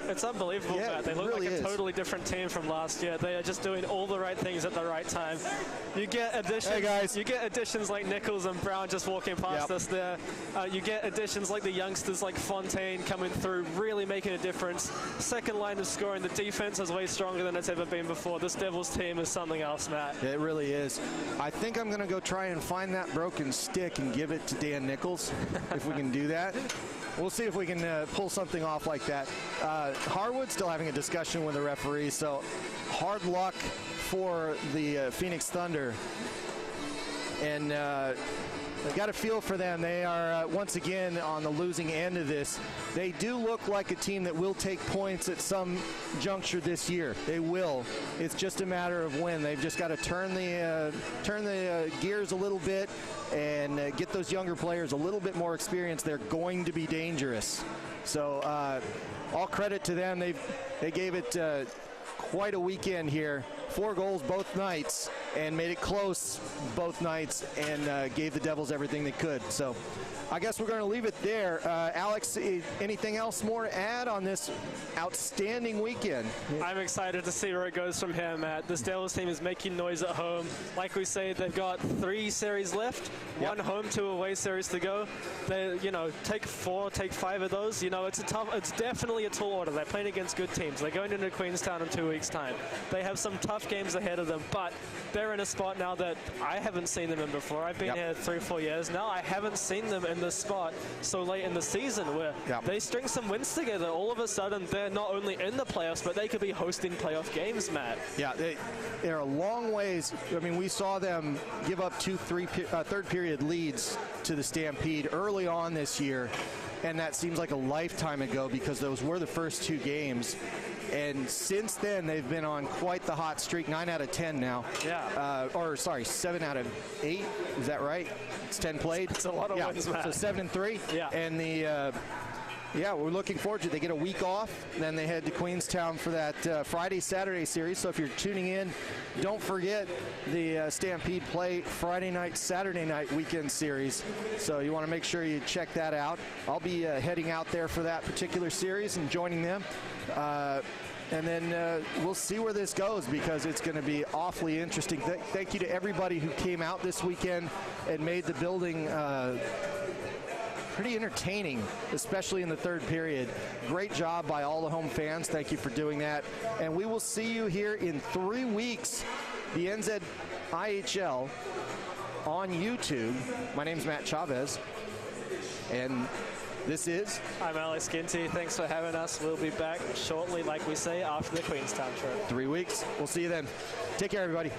It's unbelievable, Yeah, Matt. They look really like a is. totally different team from last year. They are just doing all the right things at the right time. You get additions. Hey, guys. You get additions like Nichols and Brown just walking past us there. You get additions like the youngsters like Fontaine coming through, really making a difference. Second line of scoring. The defense is way stronger than it's ever been before. This Devils team is something else, Matt. It really is. I think I'm going to go try and find that broken stick and give it to Dan Nichols, if we can do that. We'll see if we can pull something off like that. Harwood's still having a discussion with the referee, so hard luck for the Phoenix Thunder. And I've got a feel for them. They are, once again, on the losing end of this. They do look like a team that will take points at some juncture this year. They will. It's just a matter of when. They've just got to turn the gears a little bit and get those younger players a little bit more experience. They're going to be dangerous. So all credit to them. They gave it quite a weekend here. 4 goals both nights and made it close both nights and gave the Devils everything they could. So I guess we're going to leave it there. Alex, anything else more to add on this outstanding weekend? I'm excited to see where it goes from here, Matt. This Devils team is making noise at home. Like we say, they've got 3 series left, 1 home, 2 away series to go. They, take 4, take 5 of those. It's definitely a tall order. They're playing against good teams. They're going into Queenstown in 2 weeks' time. They have some tough games ahead of them, but they're in a spot now that I haven't seen them in before. I've been here 3 or 4 years now. I haven't seen them in this spot so late in the season where they string some wins together. All of a sudden, they're not only in the playoffs, but they could be hosting playoff games, Matt. Yeah, they're a long ways. I mean, we saw them give up 2 third period leads to the Stampede early on this year, and that seems like a lifetime ago because those were the first 2 games. And since then, they've been on quite the hot streak. 9 out of 10 now. Yeah. 7 out of 8. Is that right? It's 10 played. It's a lot of wins, Matt. So 7-3. Yeah. And we're looking forward to it. They get a week off. Then they head to Queenstown for that Friday-Saturday series. So if you're tuning in, don't forget the Stampede play Friday night, Saturday night weekend series. So you want to make sure you check that out. I'll be heading out there for that particular series and joining them. And then we'll see where this goes because it's going to be awfully interesting. Thank you to everybody who came out this weekend and made the building pretty entertaining, especially in the third period. Great job by all the home fans. Thank you for doing that. And we will see you here in 3 weeks, the NZIHL on YouTube. My name's Matt Chavez, and this is... I'm Alex Ginty. Thanks for having us. We'll be back shortly, like we say, after the Queenstown trip. 3 weeks. We'll see you then. Take care, everybody.